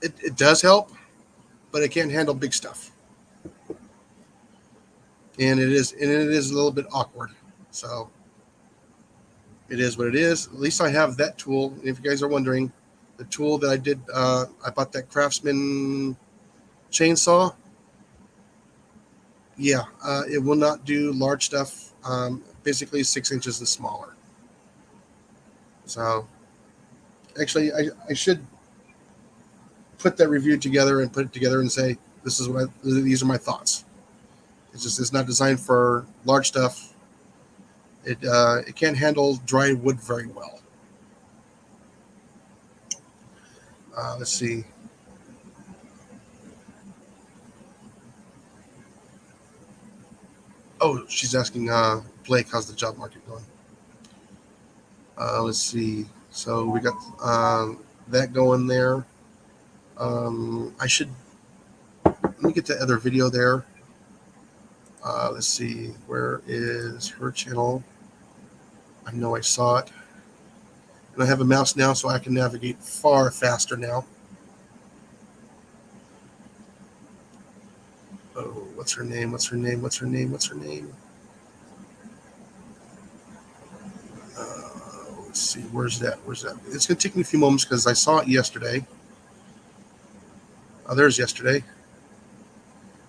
Speaker 1: it does help, but it can't handle big stuff. And it is a little bit awkward. So it is what it is. At least I have that tool. If you guys are wondering, the tool that I did, I bought that Craftsman chainsaw. Yeah, it will not do large stuff. Basically 6 inches and smaller. So actually, I should put that review together and put it together and say, these are my thoughts. It's not designed for large stuff. It can't handle dry wood very well. Let's see. Oh, she's asking Blake, how's the job market going? Let's see. So we got that going there. Let me get the other video there. Let's see. Where is her channel? I know I saw it. And I have a mouse now, so I can navigate far faster now. Oh, what's her name? Let's see. Where's that? It's going to take me a few moments because I saw it yesterday. Oh, there's yesterday.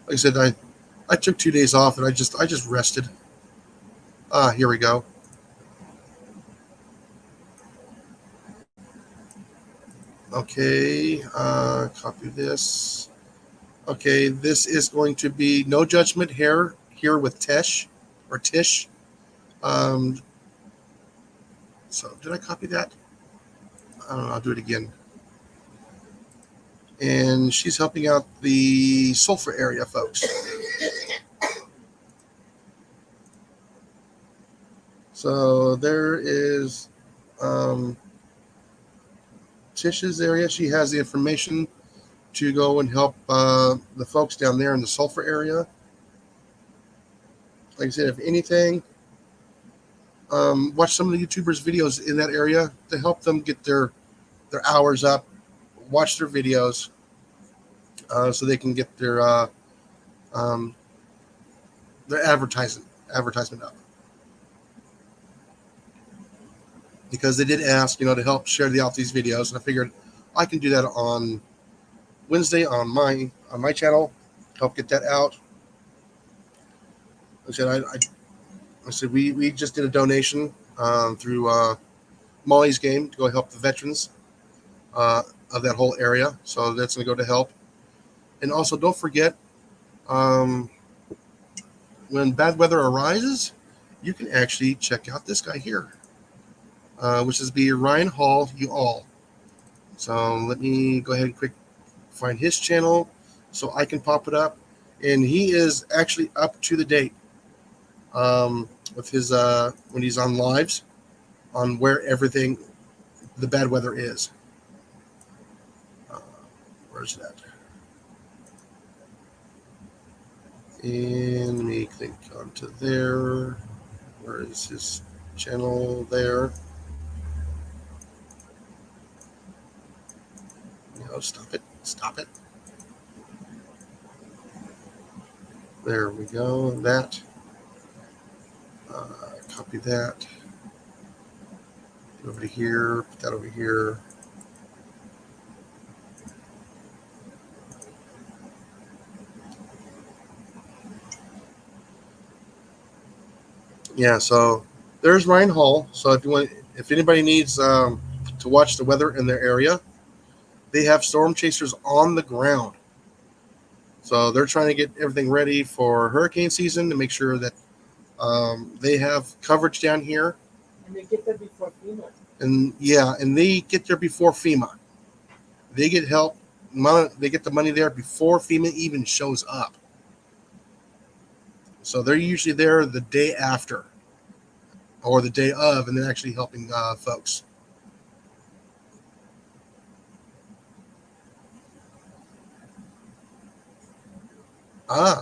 Speaker 1: Like I said, I took 2 days off and I just rested. Here we go. Okay, copy this. Okay, this is going to be No Judgment here with Tish. So did I copy that? I don't know. I'll do it again. And she's helping out the Sulphur area folks. So there is Tish's area. She has the information to go and help the folks down there in the Sulphur area. Like I said, if anything, watch some of the YouTubers' videos in that area to help them get their hours up. Watch their videos so they can get their their advertisement up, because they did ask, to help share out these videos, and I figured I can do that on Wednesday on my channel, help get that out. I said we just did a donation through Molly's Game to go help the veterans of that whole area, so that's going to go to help. And also, don't forget, when bad weather arises, you can actually check out this guy here, which is Ryan Hall, you all. So let me go ahead and quick find his channel so I can pop it up. And he is actually up to the date with his when he's on lives on where everything, the bad weather is. Where's that? And let me click onto there. Where is his channel there? No, stop it. Stop it. There we go. That. Copy that. Put over to here. Put that over here. Yeah, so there's Ryan Hall. So if anybody needs to watch the weather in their area, they have storm chasers on the ground. So they're trying to get everything ready for hurricane season to make sure that they have coverage down here.
Speaker 3: And they get there before FEMA.
Speaker 1: And they get there before FEMA. They get help. They get the money there before FEMA even shows up. So they're usually there the day after or the day of, and they're actually helping folks.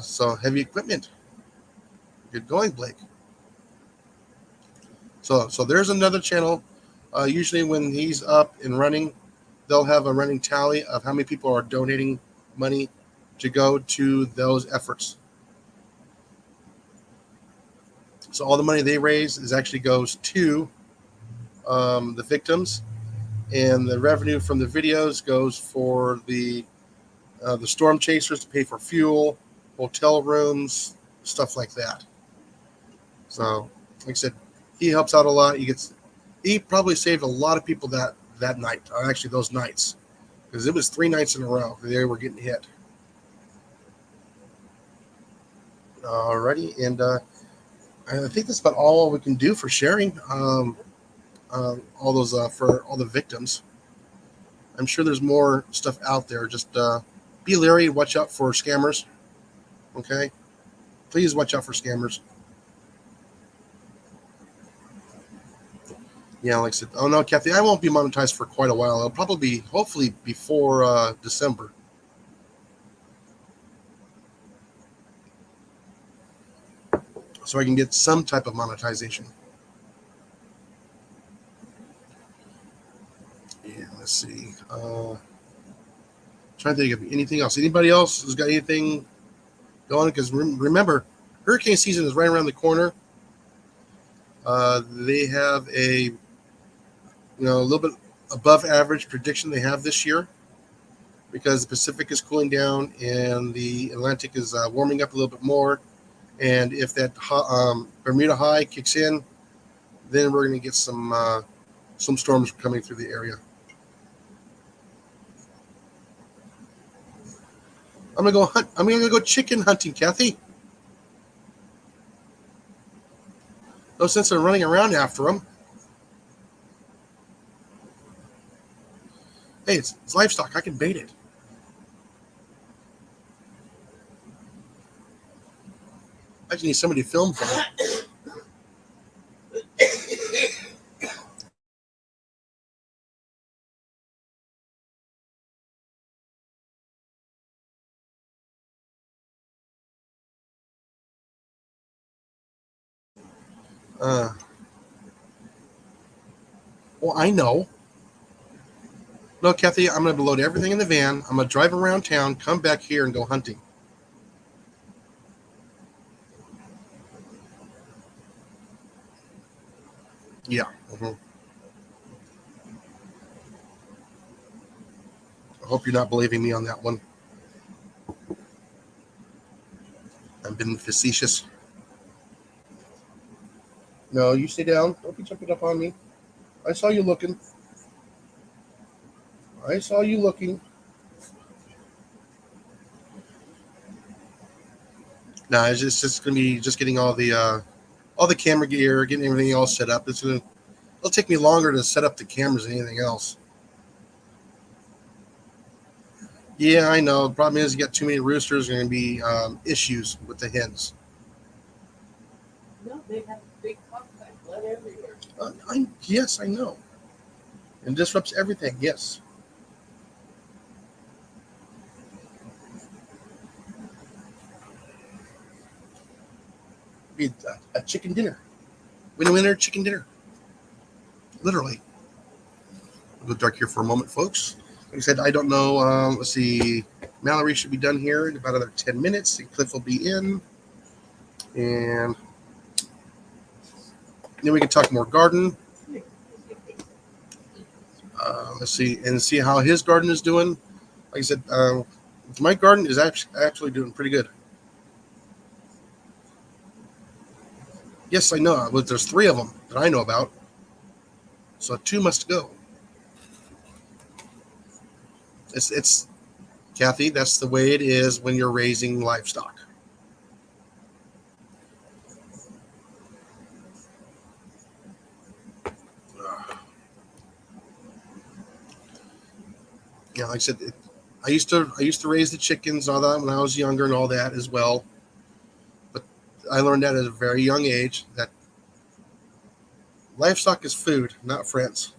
Speaker 1: So heavy equipment. Good going, Blake. So there's another channel. Usually when he's up and running, they'll have a running tally of how many people are donating money to go to those efforts. So all the money they raise actually goes to the victims, and the revenue from the videos goes for the storm chasers to pay for fuel, hotel rooms, stuff like that. So, like I said, he helps out a lot. He probably saved a lot of people that night, or actually those nights, because it was 3 nights in a row they were getting hit. Alrighty, and I think that's about all we can do for sharing all those for all the victims. I'm sure there's more stuff out there. Just be leery, watch out for scammers. Okay, please watch out for scammers. Yeah, like I said, oh no, Kathy, I won't be monetized for quite a while. It'll probably be, hopefully, before December. So I can get some type of monetization. Yeah, let's see. Trying to think of anything else. Anybody else has got anything going? Because remember, hurricane season is right around the corner. They have a little bit above average prediction they have this year, because the Pacific is cooling down and the Atlantic is warming up a little bit more. And if that Bermuda high kicks in, then we're going to get some storms coming through the area. I'm going to go hunt. I'm going to go chicken hunting, Kathy. No sense in running around after them. Hey, it's livestock. I can bait it. I just need somebody to film for it. Well, I know. No, Kathy, I'm going to load everything in the van. I'm going to drive around town, come back here, and go hunting. Yeah. Mhm. I hope you're not believing me on that one. I've been facetious. No, you stay down. Don't be jumping up on me. I saw you looking. I saw you looking. No, it's just gonna be just getting all the camera gear, getting everything all set up. It'll take me longer to set up the cameras than anything else. Yeah, I know. The problem is you got too many roosters. There are gonna be issues with the hens.
Speaker 3: No, they have big cockfight blood everywhere.
Speaker 1: Yes, I know. And disrupts everything. Yes. Be a chicken dinner. Winner chicken dinner. Literally. I'll go dark here for a moment, folks. Like I said, I don't know. Let's see. Mallory should be done here in about another 10 minutes. And Cliff will be in. And then we can talk more garden. Let's see. And see how his garden is doing. Like I said, my garden is actually doing pretty good. Yes, I know. But there's 3 of them that I know about. So 2 must go. It's Kathy, that's the way it is when you're raising livestock. Yeah, like I said, I used to raise the chickens and all that when I was younger and all that as well. But I learned that at a very young age that livestock is food, not friends.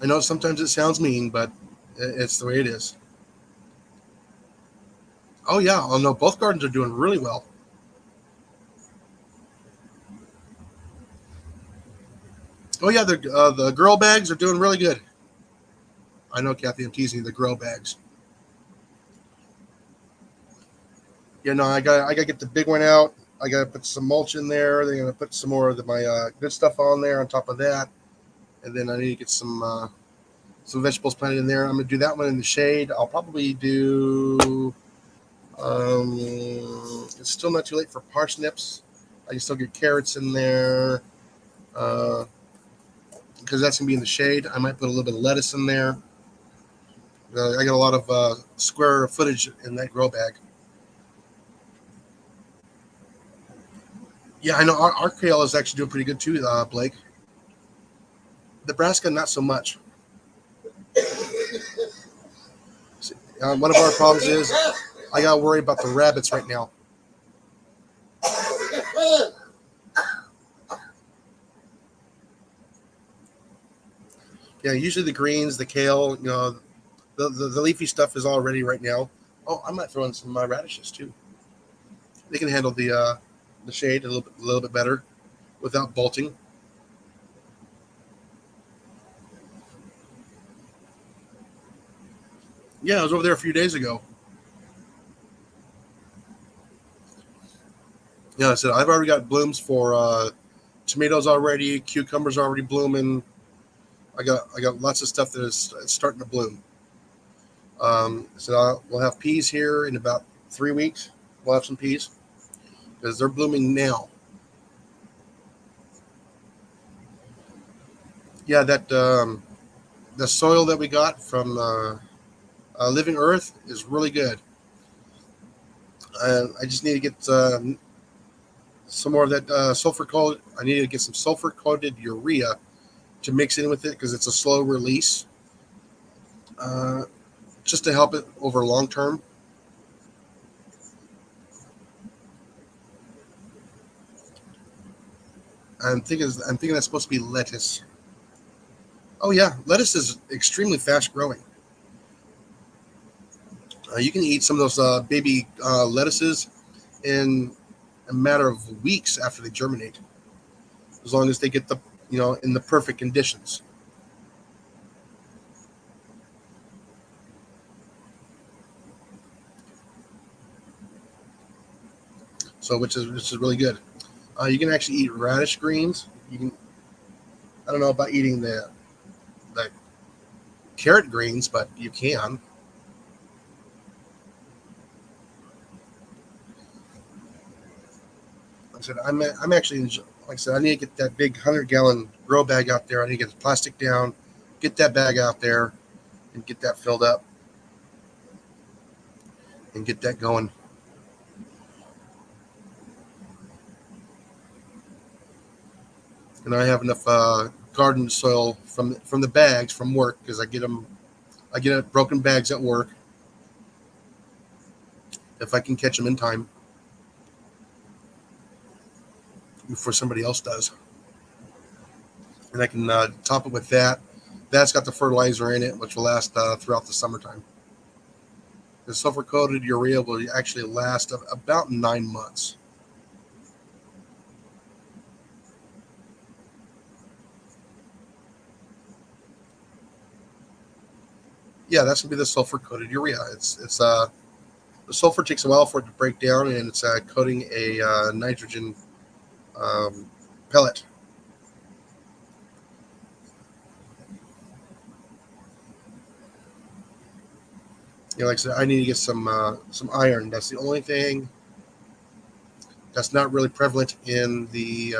Speaker 1: I know sometimes it sounds mean, but it's the way it is. Oh yeah, oh no, both gardens are doing really well. Oh yeah, the grow bags are doing really good. I know, Kathy, I'm teasing you, the grow bags. Yeah, no, I got to get the big one out. I got to put some mulch in there. They're gonna put some more of my good stuff on there on top of that, and then I need to get some vegetables planted in there. I'm gonna do that one in the shade. I'll probably do. It's still not too late for parsnips. I can still get carrots in there because that's gonna be in the shade. I might put a little bit of lettuce in there. I got a lot of square footage in that grow bag. Yeah, I know our kale is actually doing pretty good too, Blake. Nebraska, not so much. One of our problems is I got to worry about the rabbits right now. Yeah, usually the greens, the kale, the leafy stuff is all ready right now. Oh, I might throw in some radishes too. They can handle the shade a little bit better without bolting. Yeah, I was over there a few days ago. Yeah, I said I've already got blooms for tomatoes already, cucumbers already blooming. I got lots of stuff that is starting to bloom. So we'll have peas here in about 3 weeks. We'll have some peas because they're blooming now. Yeah, that the soil that we got from Living Earth is really good. I just need to get some more of that sulfur coated. I need to get some sulfur coated urea to mix in with it because it's a slow release, uh, just to help it over long term. I'm thinking that's supposed to be lettuce. Oh yeah, lettuce is extremely fast growing. You can eat some of those baby lettuces in a matter of weeks after they germinate, as long as they get in the perfect conditions. So which is really good. You can actually eat radish greens. You can. I don't know about eating the carrot greens, but you can. Like I said, I'm actually like I said, I need to get that big 100-gallon grow bag out there. I need to get the plastic down, get that bag out there, and get that filled up, and get that going. And I have enough garden soil from the bags from work because I get broken bags at work if I can catch them in time before somebody else does. And I can top it with that. That's got the fertilizer in it, which will last throughout the summertime. The sulfur-coated urea will actually last about 9 months. Yeah, that's gonna be the sulfur-coated urea. It's the sulfur takes a while for it to break down, and it's coating a nitrogen pellet. Like I said, I need to get some iron. That's the only thing that's not really prevalent in the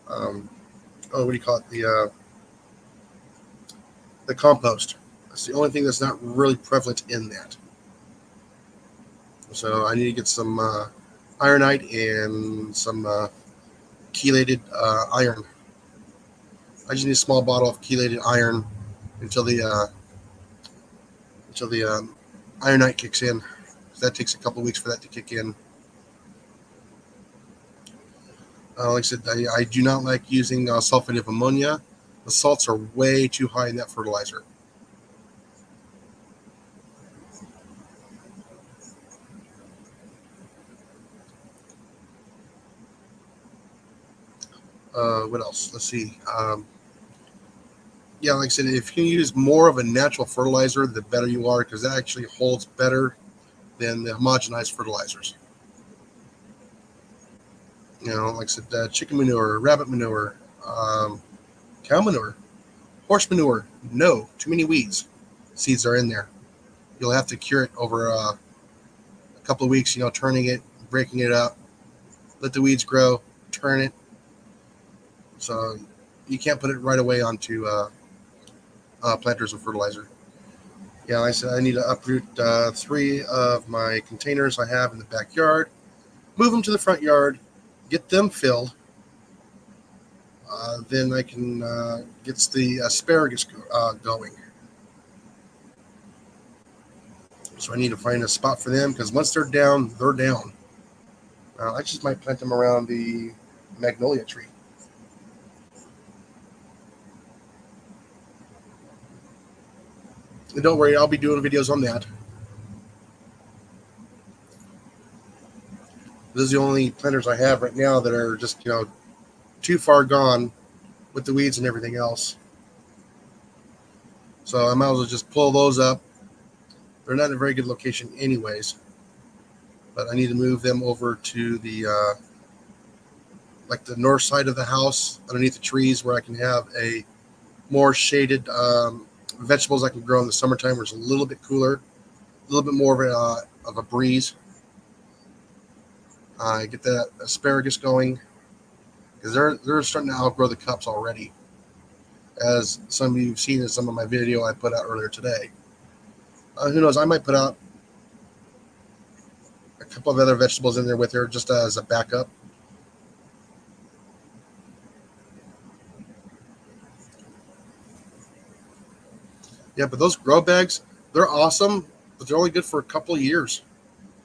Speaker 1: what do you call it? The compost. That's the only thing that's not really prevalent in that. So I need to get some ironite and some chelated iron. I just need a small bottle of chelated iron until the ironite kicks in. So that takes a couple of weeks for that to kick in. Like I said, I do not like using sulfate of ammonia. The salts are way too high in that fertilizer. What else? Let's see. Yeah, like I said, if you use more of a natural fertilizer, the better you are, because that actually holds better than the homogenized fertilizers. Like I said, chicken manure, rabbit manure, cow manure, horse manure. No, too many weeds. Seeds are in there. You'll have to cure it over a couple of weeks, turning it, breaking it up, let the weeds grow, turn it. So you can't put it right away onto planters of fertilizer. Yeah, like I said, I need to uproot 3 of my containers I have in the backyard, move them to the front yard, get them filled. Then I can get the asparagus going. So I need to find a spot for them because once they're down, they're down. I just might plant them around the magnolia tree. And don't worry, I'll be doing videos on that. Those are the only planters I have right now that are just, too far gone with the weeds and everything else. So I might as well just pull those up. They're not in a very good location anyways. But I need to move them over to the the north side of the house, underneath the trees, where I can have a more shaded vegetables I can grow in the summertime, where it's a little bit cooler, a little bit more of a breeze. Get that asparagus going because they're starting to outgrow the cups already, as some of you have seen in some of my video I put out earlier today. Who knows? I might put out a couple of other vegetables in there with her just as a backup. Yeah, but those grow bags, they're awesome, but they're only good for a couple of years.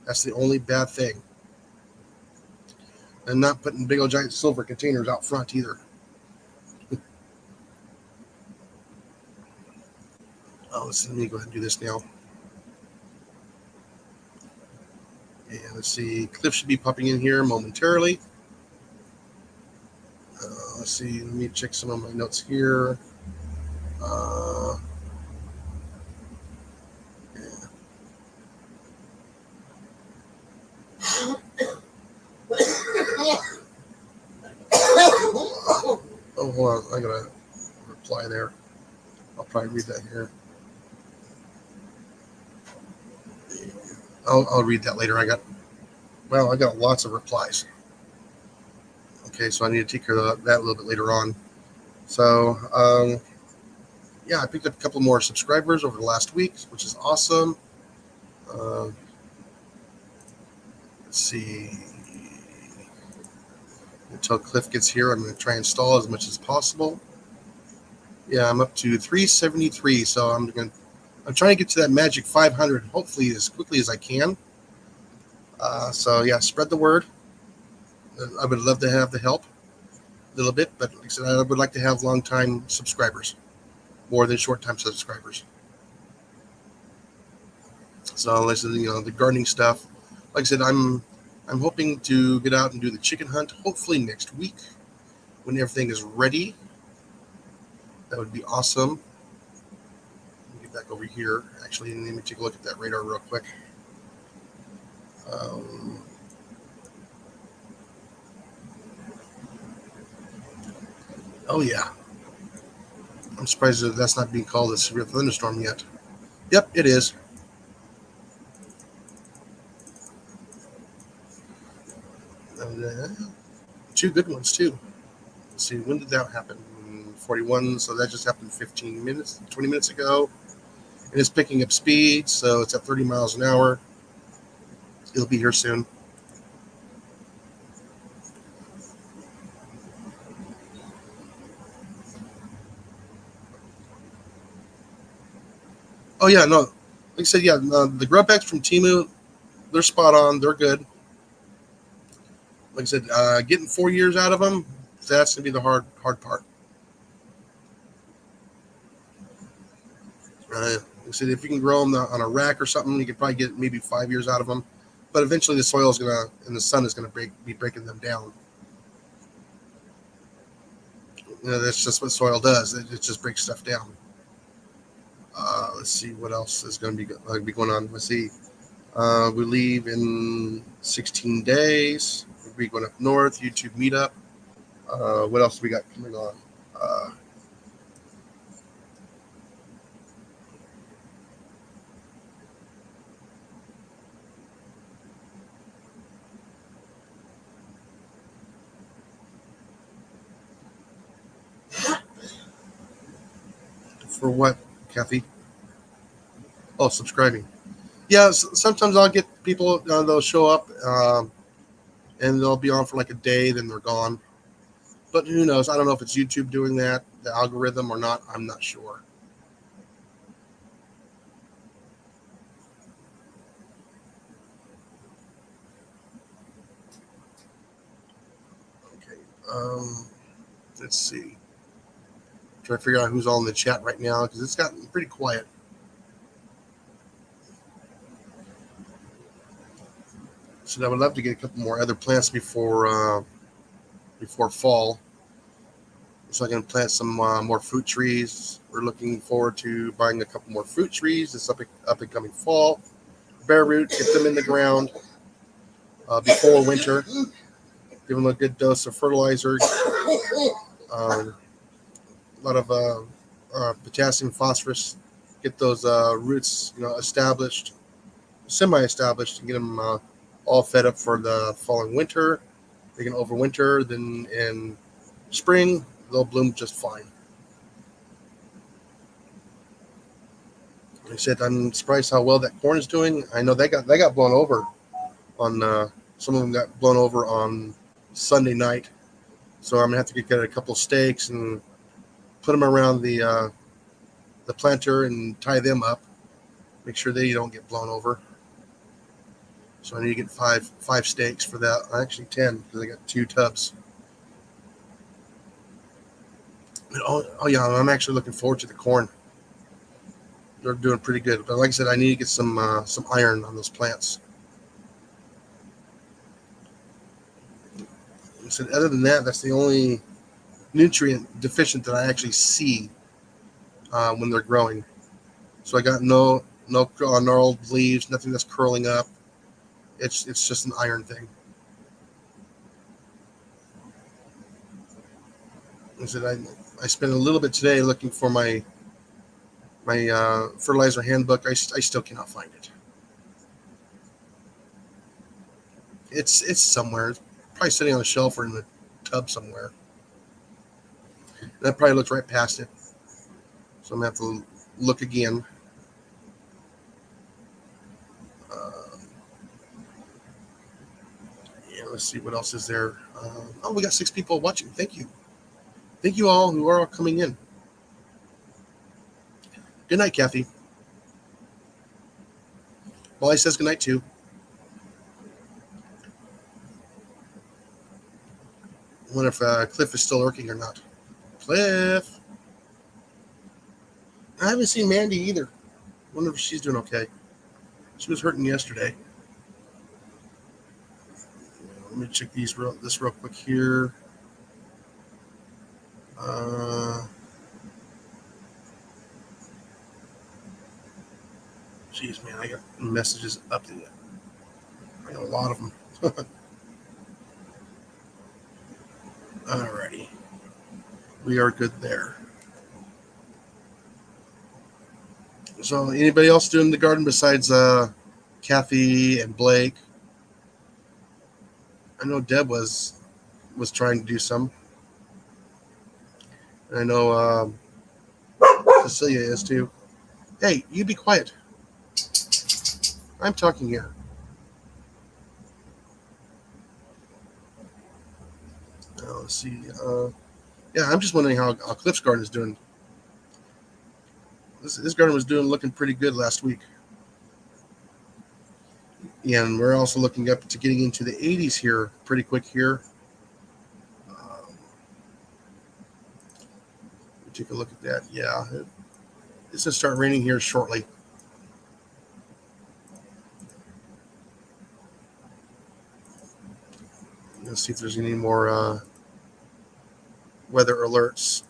Speaker 1: That's the only bad thing. And not putting big old giant silver containers out front either. Let me go ahead and do this now. And let's see, Cliff should be popping in here momentarily. Let's see, let me check some of my notes here. hold on. I got a reply there. I'll probably read that here. I'll read that later. I got lots of replies. Okay, so I need to take care of that a little bit later on. So, yeah, I picked up a couple more subscribers over the last week, which is awesome. Let's see. Until Cliff gets here, I'm going to try and install as much as possible. Yeah, I'm up to 373, so I'm trying to get to that magic 500, hopefully as quickly as I can. So yeah, spread the word. I would love to have the help a little bit, but like I said, I would like to have long-time subscribers more than short-time subscribers. So, like I said, the gardening stuff. Like I said, I'm hoping to get out and do the chicken hunt, hopefully next week when everything is ready. That would be awesome. Let me get back over here. Actually, let me take a look at that radar real quick. Oh yeah. I'm surprised that that's not being called a severe thunderstorm yet. Yep, it is. And, two good ones too. Let's see, when did that happen? 41, so that just happened 20 minutes ago. And it's picking up speed, so it's at 30 miles an hour. It'll be here soon. Oh yeah, no, like I said, yeah, the grub bags from Temu, they're spot on. They're good. Like I said, getting 4 years out of them, that's gonna be the hard part. Like I said, if you can grow them on a rack or something, you could probably get maybe 5 years out of them. But eventually, the soil is and the sun is gonna be breaking them down. That's just what soil does. It just breaks stuff down. Let's see what else is going to be going on. Let's see. We leave in 16 days. We'll be going up north. YouTube meetup. What else do we got coming on? For what, Kathy? Oh, subscribing. Yeah, sometimes I'll get people, they'll show up and they'll be on for like a day, then they're gone. But who knows? I don't know if it's YouTube doing that, the algorithm or not. I'm not sure. Okay. Let's see. Try to figure out who's all in the chat right now because it's gotten pretty quiet. So I would love to get a couple more other plants before fall, so I can plant some more fruit trees. We're looking forward to buying a couple more fruit trees this up and coming fall. Bare root, get them in the ground before winter. Give them a good dose of fertilizer. A lot of potassium, phosphorus. Get those roots, established, semi-established, and get them all fed up for the following winter. They can overwinter. Then in spring, they'll bloom just fine. Like I said, I'm surprised how well that corn is doing. I know they got blown over on some of them got blown over on Sunday night. So I'm gonna have to get a couple of stakes and put them around the planter and tie them up. Make sure they don't get blown over. So I need to get five stakes for that. Actually 10 because I got 2 tubs. Oh yeah, I'm actually looking forward to the corn. They're doing pretty good. But like I said, I need to get some iron on those plants. So other than that, that's the only nutrient deficient that I actually see when they're growing. So I got no gnarled leaves, nothing that's curling up. It's just an iron thing. I said I spent a little bit today looking for my fertilizer handbook. I still cannot find it. It's somewhere. It's probably sitting on a shelf or in the tub somewhere. And I probably looked right past it. So I'm gonna have to look again. Uh, yeah, let's see what else is there. Oh, we got 6 people watching. Thank you all who are all coming in. Good night, Kathy. Molly says good night too. I wonder if Cliff is still lurking or not. Cliff. I haven't seen Mandy either. Wonder if she's doing okay. She was hurting yesterday. Let me check this real quick here. Jeez, man, I got messages up to you. I got a lot of them. Alrighty. We are good there. So, anybody else doing the garden besides Kathy and Blake? I know Deb was trying to do some. And I know Cecilia is too. Hey, you be quiet. I'm talking here. Let's see. Yeah, I'm just wondering how Cliff's garden is doing. This garden was looking pretty good last week. And we're also looking up to getting into the 80s here pretty quick here. Take a look at that. Yeah, it's going to start raining here shortly. Let's see if there's any more weather alerts.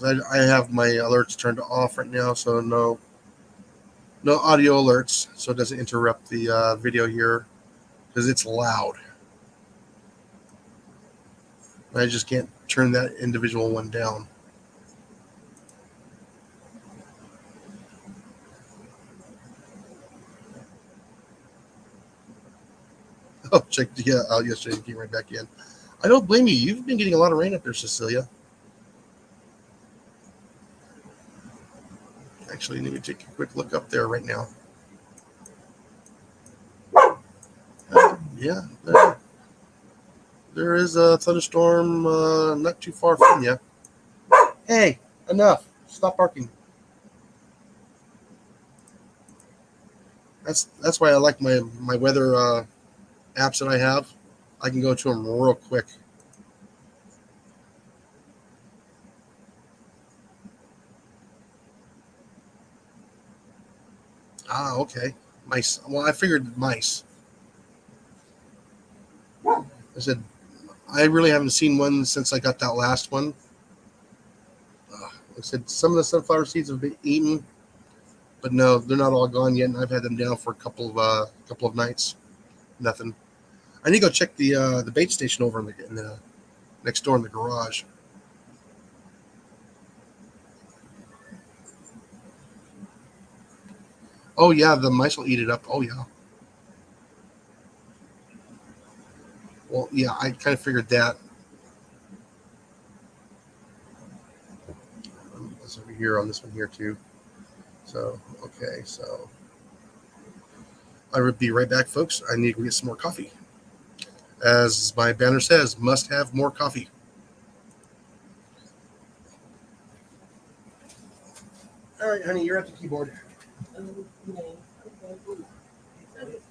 Speaker 1: I have my alerts turned off right now, so no audio alerts, so it doesn't interrupt the video here because it's loud. I just can't turn that individual one down. Oh, check out yesterday and came right back in. I don't blame you. You've been getting a lot of rain up there, Cecilia. Actually, let me take a quick look up there right now. Yeah, there is a thunderstorm not too far from you. Hey, enough. Stop barking. That's why I like my weather apps that I have. I can go to them real quick. Ah, okay. Mice. Well, I figured mice. I said, I really haven't seen one since I got that last one. I said, some of the sunflower seeds have been eaten, but no, they're not all gone yet, and I've had them down for a couple of nights. Nothing. I need to go check the bait station over in the next door in the garage. Oh yeah, the mice will eat it up. Oh yeah. Well, yeah, I kind of figured that. It's over here on this one here too. So okay, so I will be right back, folks. I need to get some more coffee. As my banner says, must have more coffee. All right, honey, you're at the keyboard.
Speaker 3: Okay. Ooh. Is that it?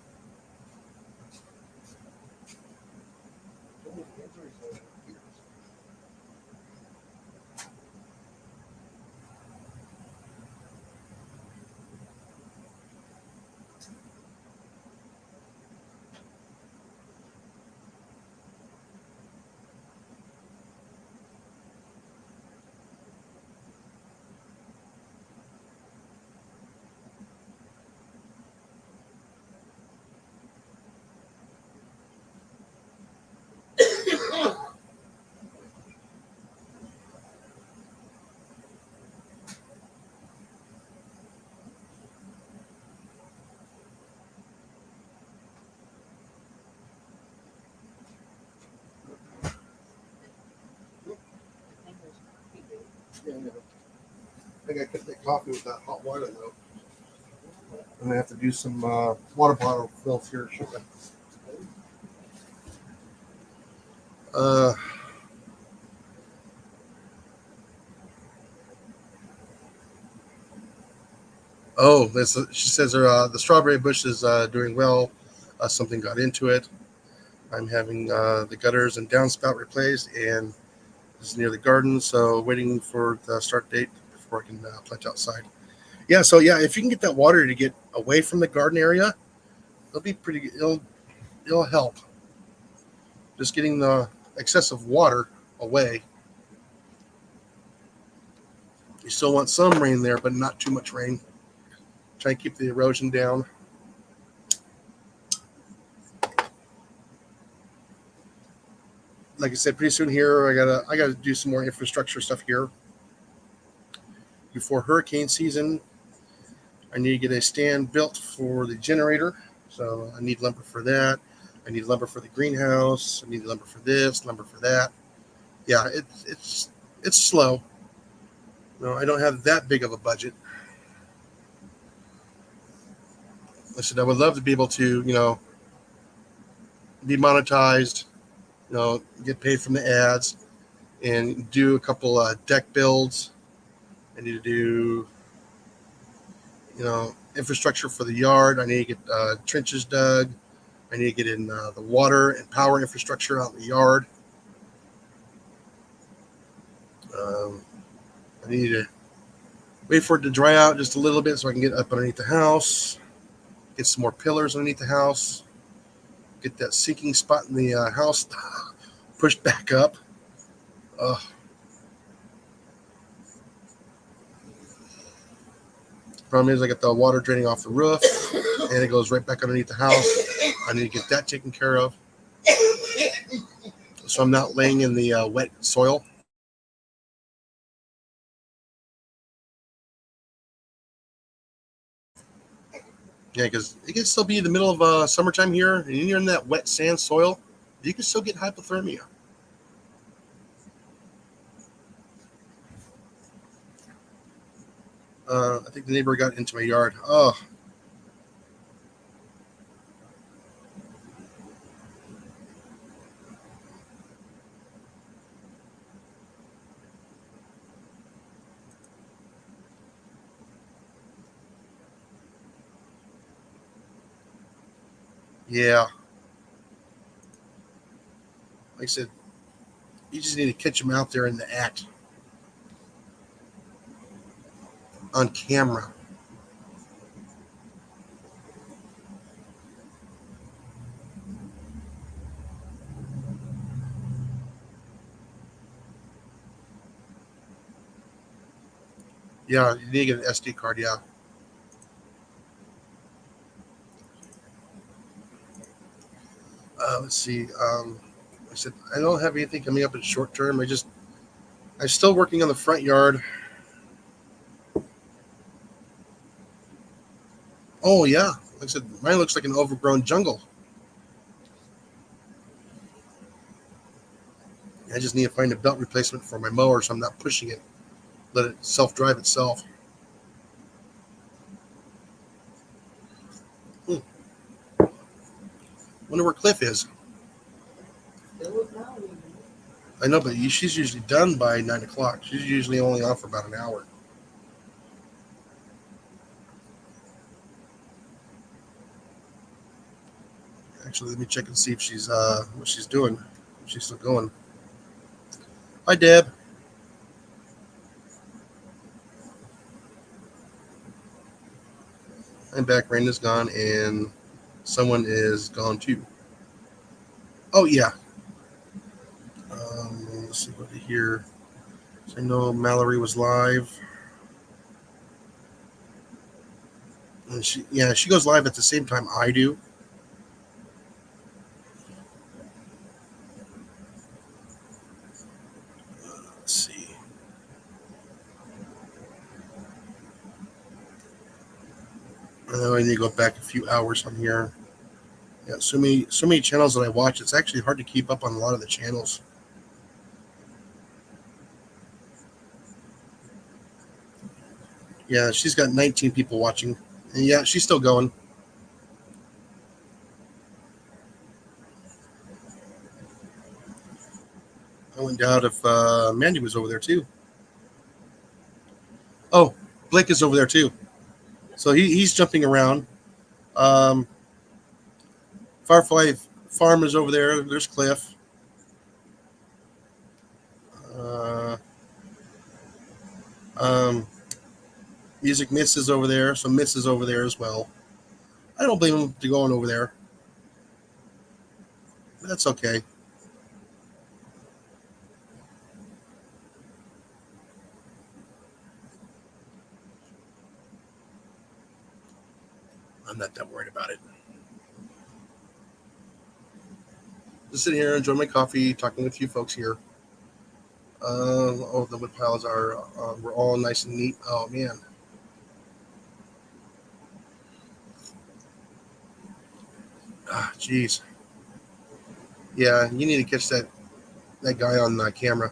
Speaker 1: Yeah, yeah. I think I could make coffee with that hot water though. I'm gonna have to do some water bottle fills here shortly. Uh, oh, she says the strawberry bush is doing well. Something got into it. I'm having the gutters and downspout replaced, and this is near the garden, so waiting for the start date before I can plant outside. Yeah, so yeah, if you can get that water to get away from the garden area, it'll be pretty. It'll help. Just getting the excessive water away. You still want some rain there, but not too much rain. Try and keep the erosion down. Like I said, pretty soon here, I gotta do some more infrastructure stuff here before hurricane season. I need to get a stand built for the generator, so I need lumber for that. I need lumber for the greenhouse. I need lumber for this, lumber for that. Yeah, it's slow. No, I don't have that big of a budget. I said I would love to be able to, be monetized, get paid from the ads, and do a couple deck builds. I need to do, infrastructure for the yard. I need to get trenches dug. I need to get in the water and power infrastructure out in the yard. I need to wait for it to dry out just a little bit so I can get up underneath the house, get some more pillars underneath the house, get that sinking spot in the house pushed back up. Problem is, I got the water draining off the roof, and it goes right back underneath the house. I need to get that taken care of, so I'm not laying in the wet soil. Yeah, because it can still be the middle of summertime here, and you're in that wet sand soil. You can still get hypothermia. I think the neighbor got into my yard. Oh, yeah. Like I said, you just need to catch them out there in the act on camera. Yeah, you need to get an SD card. Yeah. Let's see. I said I don't have anything coming up in short term. I'm still working on the front yard. Oh yeah, like I said, mine looks like an overgrown jungle. I just need to find a belt replacement for my mower so I'm not pushing it. Let it self-drive itself. Wonder where Cliff is. I know, but she's usually done by 9 o'clock. She's usually only on for about an hour. Actually, let me check and see if she's what she's doing. If she's still going. Hi, Deb. I'm back. Rain is gone, and someone is gone too. Oh yeah. Let's see what to hear. So I know Mallory was live. And she goes live at the same time I do. Let's see. I know I need to go back a few hours on here. Yeah, so many channels that I watch. It's actually hard to keep up on a lot of the channels. Yeah, she's got 19 people watching. And yeah, she's still going. I wouldn't doubt if Mandy was over there too. Oh, Blake is over there too. So he's jumping around. Um, Firefly Farm is over there. There's Cliff. Uh, um, Music Miss is over there. So Miss is over there as well. I don't blame him to going over there. That's okay. I'm not that worried about it. Just sitting here, enjoying my coffee, talking with you folks here. The wood piles we're all nice and neat. Oh man. Ah, jeez. Yeah, you need to catch that guy on camera.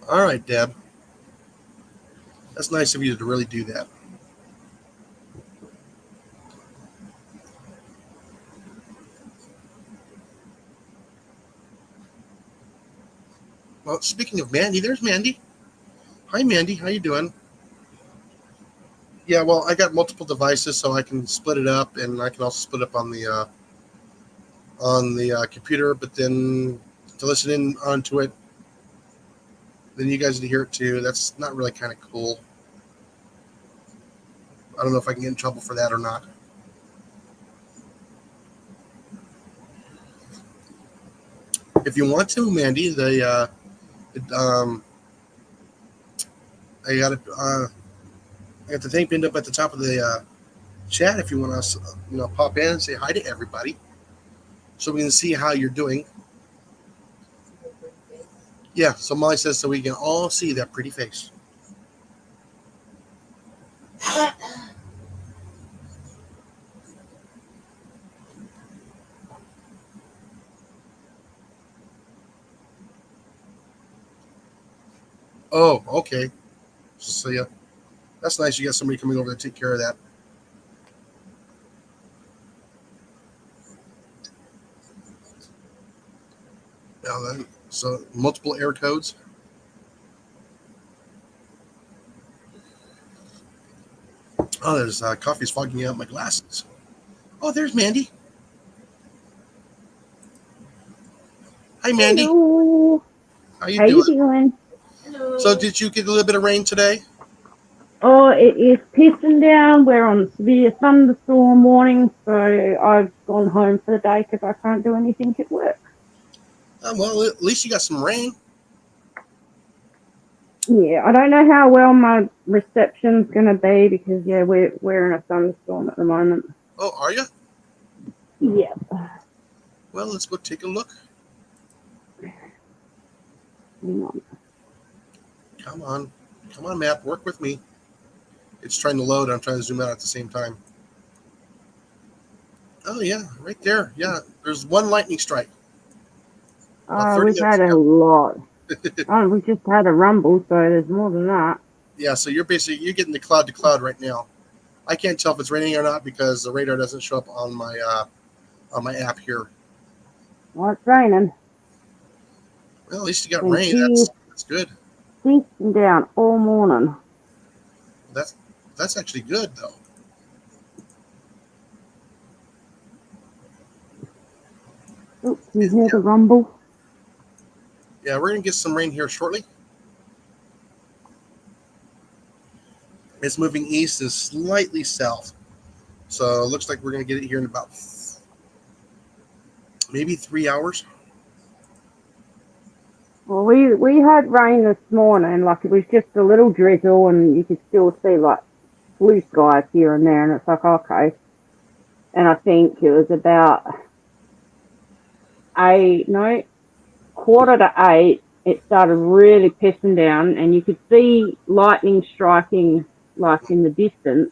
Speaker 1: All right, Deb. That's nice of you to really do that. Well, speaking of Mandy, there's Mandy. Hi, Mandy. How you doing? Yeah, well, I got multiple devices, so I can split it up, and I can also split up on the computer. But then to listen in onto it, then you guys to hear it too. That's not really kind of cool. I don't know if I can get in trouble for that or not. If you want to, Mandy, I got it. I got the thing pinned up at the top of the chat. If you want to, pop in and say hi to everybody, so we can see how you're doing. Yeah. So Molly says so we can all see that pretty face. Oh, okay. So yeah, that's nice. You got somebody coming over to take care of that. Now then, so multiple air codes. Oh, there's coffee's fogging out my glasses. Oh, there's Mandy. Hi, Mandy.
Speaker 4: Hello.
Speaker 1: How you
Speaker 4: How
Speaker 1: doing?
Speaker 4: you doing?
Speaker 3: Hello.
Speaker 1: So, did you get a little bit of rain today?
Speaker 4: Oh, it is pissing down. We're on severe thunderstorm warning, so I've gone home for the day because I can't do anything at work.
Speaker 1: Well, at least you got some rain.
Speaker 4: Yeah, I don't know how well my reception's gonna be because we're in a thunderstorm at the moment.
Speaker 1: Oh, are you?
Speaker 4: Yeah.
Speaker 1: Well, let's go take a look.
Speaker 4: Hang on.
Speaker 1: Come on, map. Work with me. It's trying to load. I'm trying to zoom out at the same time. Oh yeah, right there. Yeah, there's one lightning strike.
Speaker 4: We've had a lot. We just had a rumble, so there's more than that.
Speaker 1: Yeah, so you're getting the cloud to cloud right now. I can't tell if it's raining or not because the radar doesn't show up on my app here.
Speaker 4: Well, it's raining.
Speaker 1: Well, at least you got
Speaker 4: Thank
Speaker 1: rain.
Speaker 4: you.
Speaker 1: That's good.
Speaker 4: Pissing down all morning.
Speaker 1: That's actually good though.
Speaker 4: Oops, you hear the rumble?
Speaker 1: Yeah, we're gonna get some rain here shortly. It's moving east and slightly south, so it looks like we're gonna get it here in about maybe 3 hours.
Speaker 4: Well, we had rain this morning, like it was just a little drizzle, and you could still see like blue skies here and there, and it's like okay. And I think it was about 7:45. It started really pissing down, and you could see lightning striking like in the distance.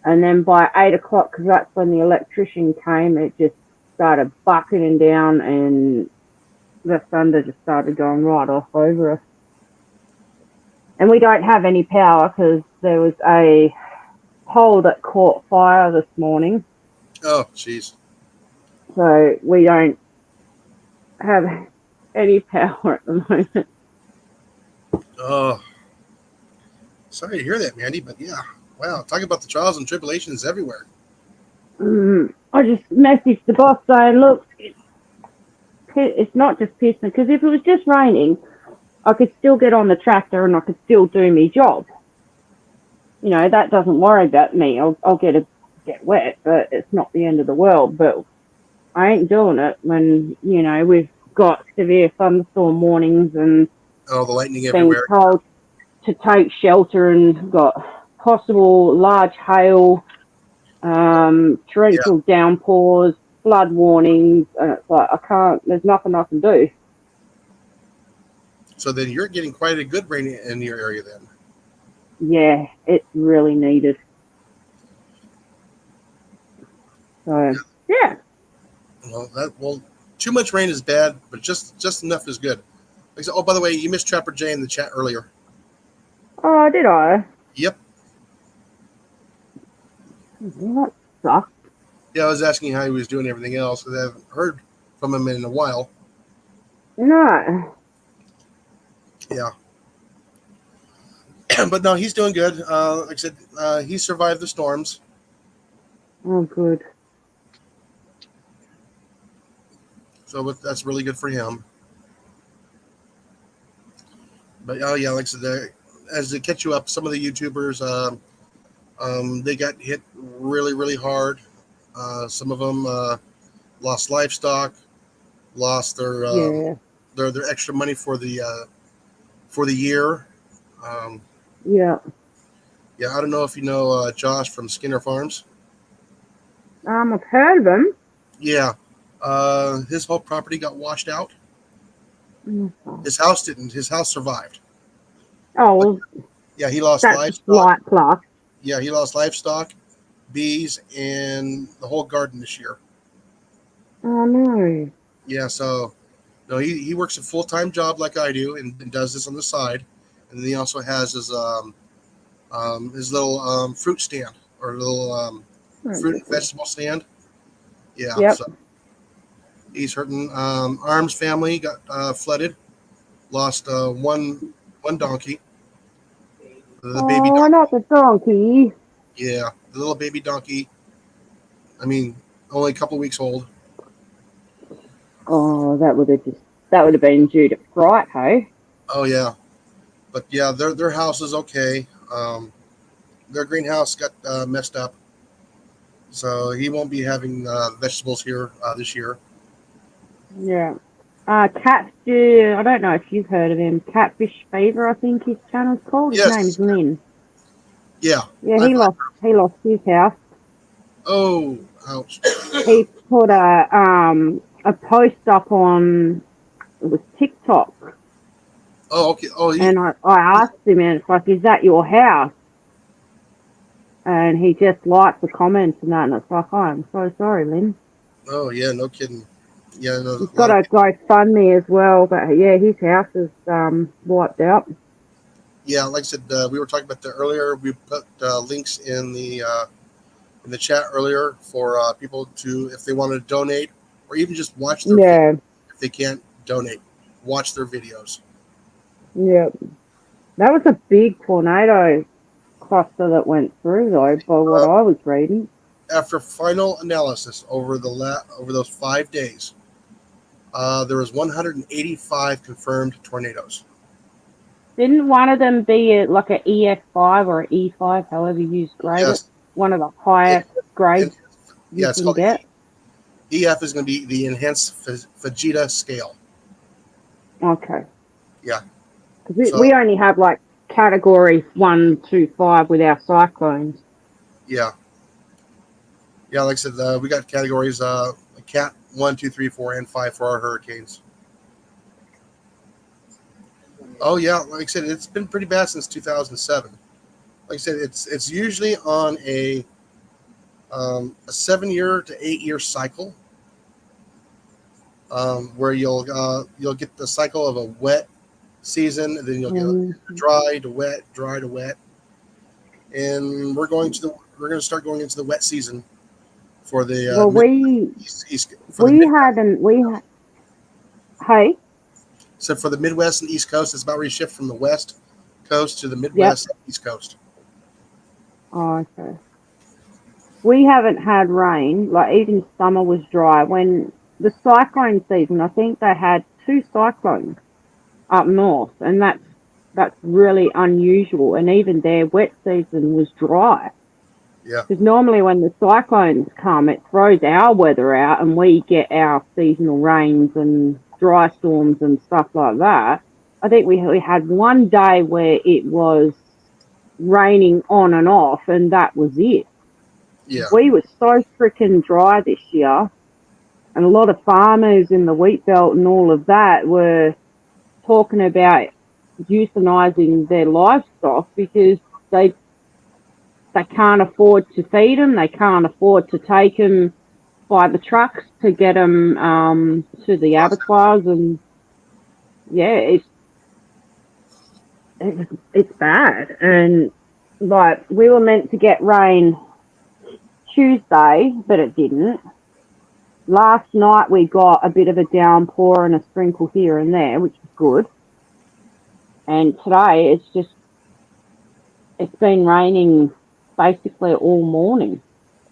Speaker 4: And then by 8 o'clock, because that's when the electrician came, it just started bucketing down, and the thunder just started going right off over us. And we don't have any power because there was a pole that caught fire this morning.
Speaker 1: Oh, jeez.
Speaker 4: So we don't have any power at the moment.
Speaker 1: Oh, sorry to hear that, Mandy. But yeah, wow, talking about the trials and tribulations everywhere.
Speaker 4: I just messaged the boss saying, look, it's not just pissing, because if it was just raining, I could still get on the tractor and I could still do my job. You know, that doesn't worry about me. I'll get wet, but it's not the end of the world. But I ain't doing it when, you know, we've got severe thunderstorm warnings and
Speaker 1: Oh, the lightning
Speaker 4: being
Speaker 1: everywhere.
Speaker 4: told to take shelter, and got possible large hail, torrential downpours, flood warnings, and it's like, there's nothing I can do.
Speaker 1: So then you're getting quite a good rain in your area then.
Speaker 4: Yeah, it's really needed. So, yeah.
Speaker 1: Well, too much rain is bad, but just enough is good. Like I said, oh, by the way, you missed Trapper Jay in the chat earlier.
Speaker 4: Oh, did I?
Speaker 1: Yep.
Speaker 4: That sucks.
Speaker 1: Yeah, I was asking how he was doing everything else because I haven't heard from him in a while.
Speaker 4: No.
Speaker 1: Yeah. But no, he's doing good. Like I said, he survived the storms.
Speaker 4: Oh, good.
Speaker 1: So that's really good for him. But oh yeah, like I said, as to catch you up, some of the YouTubers, they got hit really, really hard. Some of them lost livestock, lost their their extra money for the year.
Speaker 4: Yeah.
Speaker 1: Yeah, I don't know if you know Josh from Skinner Farms.
Speaker 4: I've heard of him.
Speaker 1: Yeah, his whole property got washed out.
Speaker 4: Oh,
Speaker 1: His house didn't. His house survived.
Speaker 4: well,
Speaker 1: Yeah, he lost
Speaker 4: that's a
Speaker 1: livestock.
Speaker 4: slight plus.
Speaker 1: Yeah, he lost livestock, bees, and the whole garden this year.
Speaker 4: Oh, no.
Speaker 1: Yeah, so no, he works a full-time job like I do and does this on the side, and then he also has his little fruit stand or little fruit and vegetable stand. Yeah,
Speaker 4: Yep.
Speaker 1: so he's hurting. Arm's family got flooded, lost one donkey, the baby
Speaker 4: Oh,
Speaker 1: donkey.
Speaker 4: not the donkey.
Speaker 1: Yeah, the little baby donkey. I mean, only a couple weeks old.
Speaker 4: Oh, that would have been due to fright, hey?
Speaker 1: Oh yeah, but yeah, their house is okay. Their greenhouse got messed up, so he won't be having vegetables here this year.
Speaker 4: Yeah. Catfish, I don't know if you've heard of him. Catfish Fever, I think his channel's called. His
Speaker 1: Yes.
Speaker 4: name's Lynn.
Speaker 1: Yeah.
Speaker 4: Yeah, he lost his house.
Speaker 1: Oh, ouch.
Speaker 4: He put a post up on, it was TikTok,
Speaker 1: Oh, okay. Oh,
Speaker 4: and I asked him, and it's like, is that your house? And he just liked the comments and that, and it's like, oh, I'm so sorry, Lynn.
Speaker 1: oh yeah, no kidding. Yeah, no.
Speaker 4: He's got a GoFundMe as well, but yeah, his house is wiped out.
Speaker 1: Yeah, like I said, we were talking about that earlier. We put links in the chat earlier for people to, if they want to donate or even just watch their
Speaker 4: Yeah,
Speaker 1: if they can't donate, watch their videos.
Speaker 4: yeah. That was a big tornado cluster that went through, though, by what I was reading.
Speaker 1: After final analysis over over those 5 days, there was 185 confirmed tornadoes.
Speaker 4: Didn't one of them be like an EF5 or an E5, however you grade
Speaker 1: Yes.
Speaker 4: it? One of the highest grades
Speaker 1: Yeah,
Speaker 4: you
Speaker 1: it's
Speaker 4: can
Speaker 1: called
Speaker 4: get?
Speaker 1: EF is going to be the enhanced Fujita scale.
Speaker 4: Okay.
Speaker 1: Yeah.
Speaker 4: Because we only have like category 1, 2, 5 with our cyclones.
Speaker 1: Yeah. Yeah, like I said, we got categories Cat 1, 2, 3, 4, and 5 for our hurricanes. Oh yeah, like I said, it's been pretty bad since 2007. Like I said, it's usually on a 7-year to 8-year cycle. where you'll get the cycle of a wet season, and then you'll get
Speaker 4: Mm.
Speaker 1: dry to wet, dry to wet, and we're going to start going into the wet season for the
Speaker 4: Well,
Speaker 1: for the
Speaker 4: we hadn't we ha- hey
Speaker 1: so for the Midwest and East Coast, it's about ready to shift from the West Coast to the
Speaker 4: yep.
Speaker 1: Midwest and East Coast.
Speaker 4: Oh, okay. We haven't had rain. Like even summer was dry. When the cyclone season, I think they had 2 cyclones up north, and that's really unusual. And even their wet season was dry.
Speaker 1: Yeah,
Speaker 4: Because normally when the cyclones come, it throws our weather out, and we get our seasonal rains and dry storms and stuff like that. I think we had one day where it was raining on and off, and that was it.
Speaker 1: yeah,
Speaker 4: We were so freaking dry this year, and a lot of farmers in the wheat belt and all of that were talking about euthanizing their livestock because they can't afford to feed them, they can't afford to take them by the trucks to get them to the abattoirs, and yeah, it's bad. And like we were meant to get rain Tuesday, but it didn't. Last night we got a bit of a downpour and a sprinkle here and there, which was good. And today it's been raining basically all morning,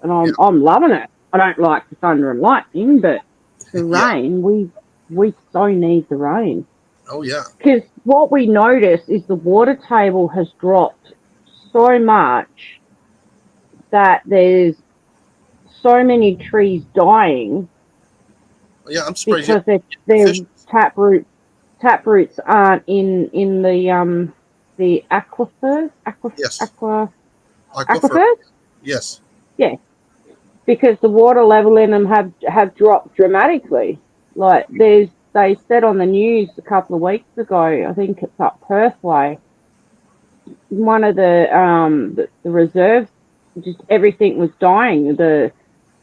Speaker 4: and I'm loving it. I don't like the thunder and lightning, but the
Speaker 1: yeah.
Speaker 4: rain, we so need the rain.
Speaker 1: Oh yeah,
Speaker 4: Because what we notice is the water table has dropped so much that there's so many trees dying
Speaker 1: yeah. I'm surprised. You
Speaker 4: because their tap roots aren't in the aquifers
Speaker 1: yes,
Speaker 4: aquifers.
Speaker 1: aquifer. Yes,
Speaker 4: Yeah, because the water level in them have dropped dramatically. Like they said on the news a couple of weeks ago, I think it's up Perth way, one of the reserves, just everything was dying.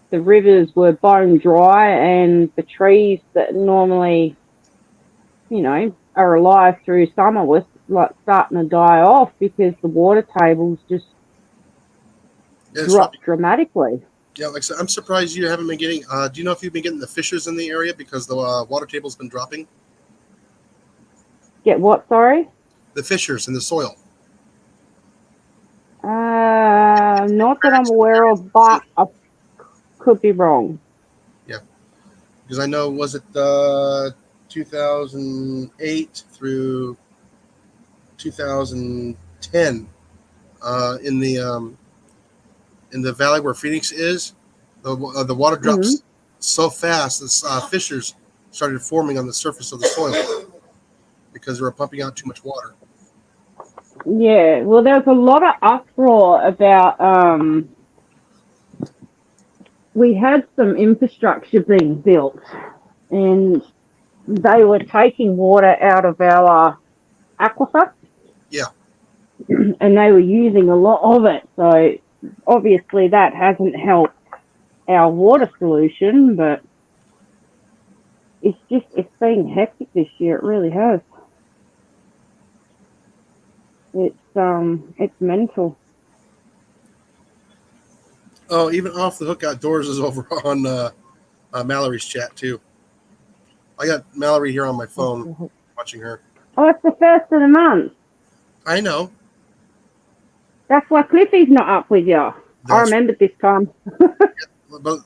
Speaker 4: The rivers were bone dry, and the trees that normally, are alive through summer was like starting to die off because the water tables just
Speaker 1: yeah,
Speaker 4: dropped dramatically.
Speaker 1: yeah. Like I said, I'm surprised you haven't been getting. Do you know if you've been getting the fissures in the area because the water table's been dropping?
Speaker 4: Get what? Sorry.
Speaker 1: The fissures in the soil.
Speaker 4: Not that I'm aware of, but I could be wrong.
Speaker 1: Yeah, because I know was it 2008 through 2010 in the valley where Phoenix is, the water drops so fast that fissures started forming on the surface of the soil because they were pumping out too much water.
Speaker 4: Yeah, well, there was a lot of uproar about. We had some infrastructure being built, and they were taking water out of our aquifer.
Speaker 1: Yeah.
Speaker 4: And they were using a lot of it, so obviously that hasn't helped our water solution, but it's been hectic this year. It really has. It's mental.
Speaker 1: Oh, even Off the Hook Outdoors is over on Mallory's chat too. I got Mallory here on my phone watching her.
Speaker 4: Oh, it's the first of the month.
Speaker 1: I know.
Speaker 4: That's why Cliffy's not up with you. I remembered this time.
Speaker 1: but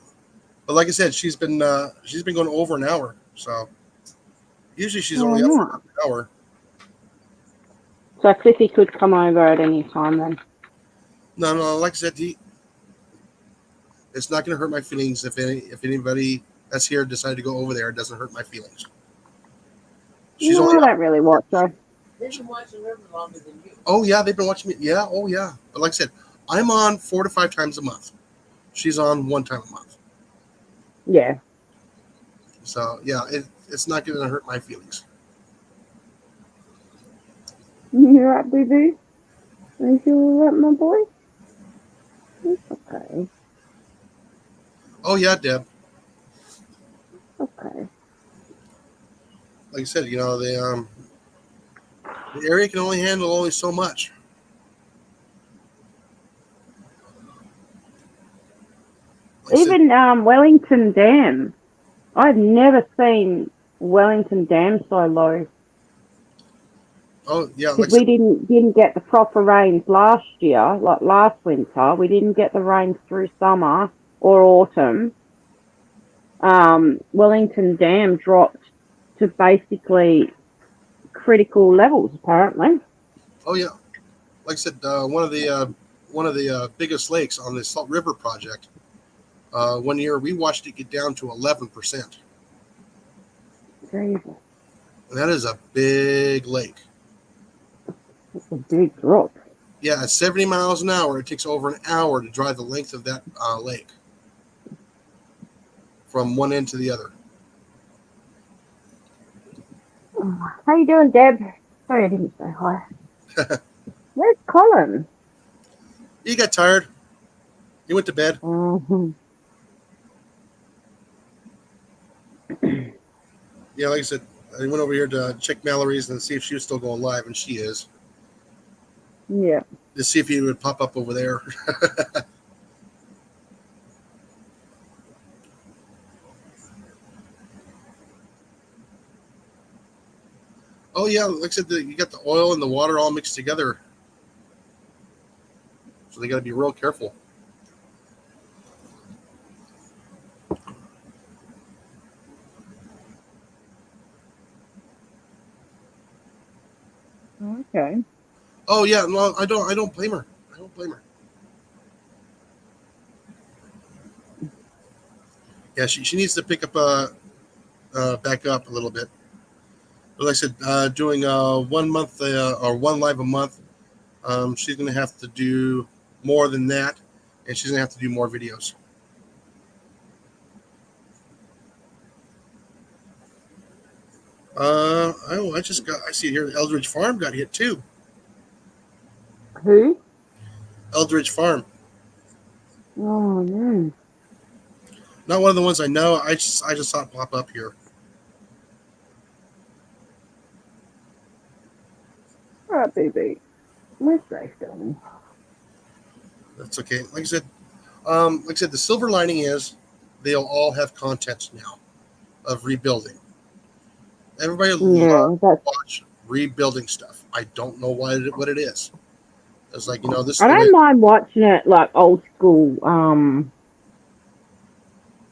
Speaker 1: like I said, she's been going over an hour. So usually she's only up for an hour.
Speaker 4: So Cliffy could come over at any time then.
Speaker 1: No. Like I said, it's not going to hurt my feelings if anybody that's here decided to go over there. It doesn't hurt my feelings.
Speaker 4: I don't really watch her.
Speaker 3: They've been watching her longer than you.
Speaker 1: Oh yeah, they've been watching me. Yeah, oh yeah. But like I said, I'm on 4 to 5 times a month. She's on 1 time a month.
Speaker 4: Yeah.
Speaker 1: So yeah, it's not going to hurt my feelings.
Speaker 4: You right, baby? Are you all right, my boy? It's okay.
Speaker 1: Oh yeah, Deb.
Speaker 4: Okay.
Speaker 1: like I said, the area can only handle only so much. Like I said,
Speaker 4: Even Wellington Dam. I've never seen Wellington Dam so low
Speaker 1: oh yeah, like I
Speaker 4: because we
Speaker 1: said,
Speaker 4: didn't get the proper rains last year, like last winter. We didn't get the rains through summer or autumn. Wellington Dam dropped to basically critical levels, apparently.
Speaker 1: oh yeah, like I said, one of the biggest lakes on the Salt River project. One year we watched it get down to 11%,
Speaker 4: Jesus,
Speaker 1: and that is a big lake.
Speaker 4: that's a big drop.
Speaker 1: Yeah, at 70 miles an hour, it takes over an hour to drive the length of that lake from one end to the other.
Speaker 4: How you doing, Deb? Sorry, I didn't say hi. Where's Colin?
Speaker 1: He got tired. He went to bed.
Speaker 4: Mm-hmm.
Speaker 1: Yeah, like I said, I went over here to check Mallory's and see if she was still going live, and she is.
Speaker 4: Yeah.
Speaker 1: To see if he would pop up over there. Oh yeah, like I said, you got the oil and the water all mixed together, so they got to be real careful.
Speaker 4: Okay.
Speaker 1: Oh yeah, no, I don't blame her. I don't blame her. Yeah, she needs to pick up back up a little bit. But like I said, doing 1 month or one live a month, she's gonna have to do more than that, and she's gonna have to do more videos. I see here Eldridge Farm got hit too.
Speaker 4: Who?
Speaker 1: Eldridge Farm.
Speaker 4: Oh, no.
Speaker 1: Not one of the ones I know. I just saw it pop up here.
Speaker 4: All right, baby. We're safe, darling.
Speaker 1: That's okay. Like I said, the silver lining is they'll all have content now of rebuilding. Everybody
Speaker 4: Yeah,
Speaker 1: loves to
Speaker 4: that's.
Speaker 1: watch rebuilding stuff. I don't know what it is. It's like, this is
Speaker 4: I
Speaker 1: the way.
Speaker 4: don't mind watching it like old school.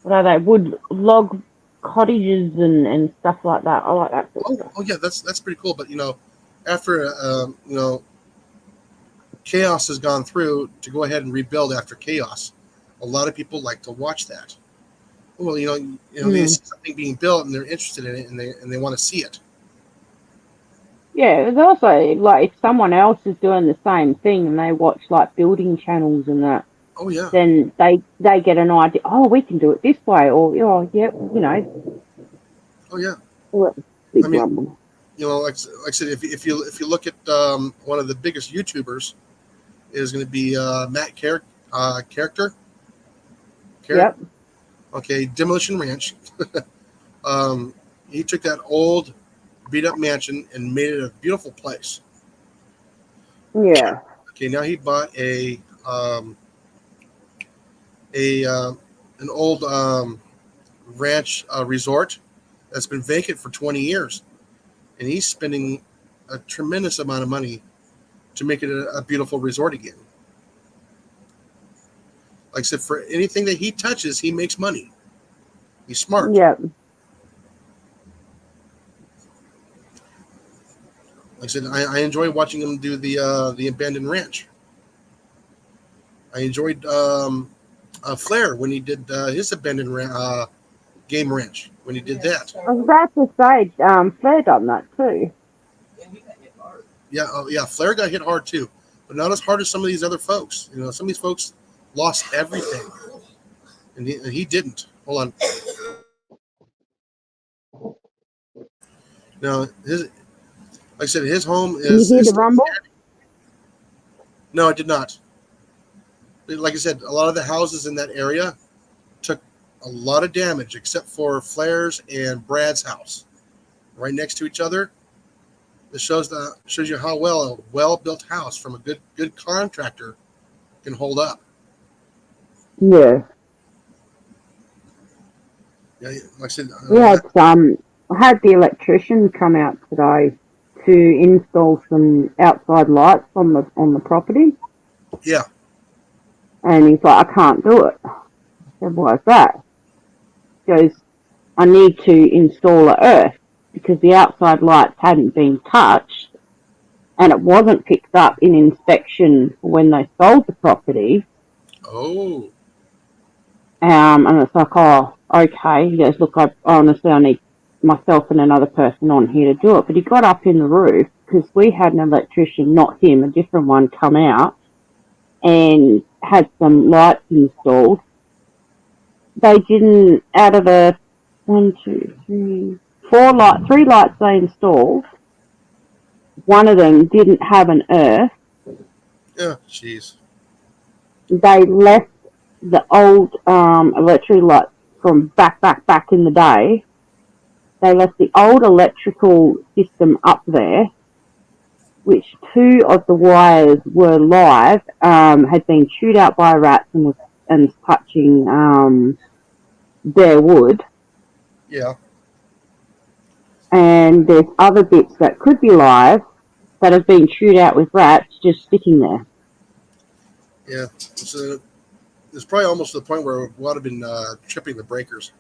Speaker 4: What are they? Wood log cottages and stuff like that. I like that sort of stuff.
Speaker 1: Oh yeah, that's pretty cool. But after chaos has gone through, to go ahead and rebuild after chaos, a lot of people like to watch that. Well, they see something being built and they're interested in it and they want to see it.
Speaker 4: Yeah, there's also like if someone else is doing the same thing and they watch like building channels and that,
Speaker 1: Oh yeah.
Speaker 4: then they get an idea. Oh, we can do it this way, or yeah,
Speaker 1: Oh yeah.
Speaker 4: big
Speaker 1: I mean,
Speaker 4: rumble.
Speaker 1: like I said, if you look at one of the biggest YouTubers is going to be Matt Character.
Speaker 4: Yep.
Speaker 1: Okay, Demolition Ranch. He took that old beat up mansion and made it a beautiful place.
Speaker 4: Yeah.
Speaker 1: Okay, now he bought an old ranch resort that's been vacant for 20 years, and he's spending a tremendous amount of money to make it a beautiful resort again. Like I said, for anything that he touches, he makes money. He's smart.
Speaker 4: Yeah.
Speaker 1: Like I said, I enjoy watching him do the abandoned ranch. I enjoyed Flair when he did his abandoned game ranch when he did that.
Speaker 4: I was about to say, Flair done that too.
Speaker 3: Yeah, he got hit hard.
Speaker 1: Yeah, Flair got hit hard too, but not as hard as some of these other folks. Some of these folks lost everything, and he didn't. Hold on. No, like I said, his home is.
Speaker 4: Did you hear the rumble?
Speaker 1: No, I did not. Like I said, a lot of the houses in that area took a lot of damage, except for Flair's and Brad's house. right next to each other. This shows you how well a well-built house from a good contractor can hold up.
Speaker 4: Yeah.
Speaker 1: Yeah, like I said,
Speaker 4: We had I had the electrician come out today to install some outside lights on the property,
Speaker 1: yeah,
Speaker 4: and he's like, I can't do it. I said, why is that? He goes, I need to install a earth because the outside lights hadn't been touched and it wasn't picked up in inspection when they sold the property.
Speaker 1: oh,
Speaker 4: And it's like, oh, okay. He goes, look, I honestly, I need myself and another person on here to do it. But he got up in the roof because we had an electrician, not him, a different one, come out and had some lights installed. They didn't, out of the 3 lights they installed, one of them didn't have an earth.
Speaker 1: yeah, jeez.
Speaker 4: They left the old electric lights from back in the day. They left the old electrical system up there, which 2 of the wires were live, had been chewed out by rats and touching bare wood.
Speaker 1: Yeah,
Speaker 4: And there's other bits that could be live that have been chewed out with rats just sitting there.
Speaker 1: yeah. So it's probably almost to the point where it would have been tripping the breakers.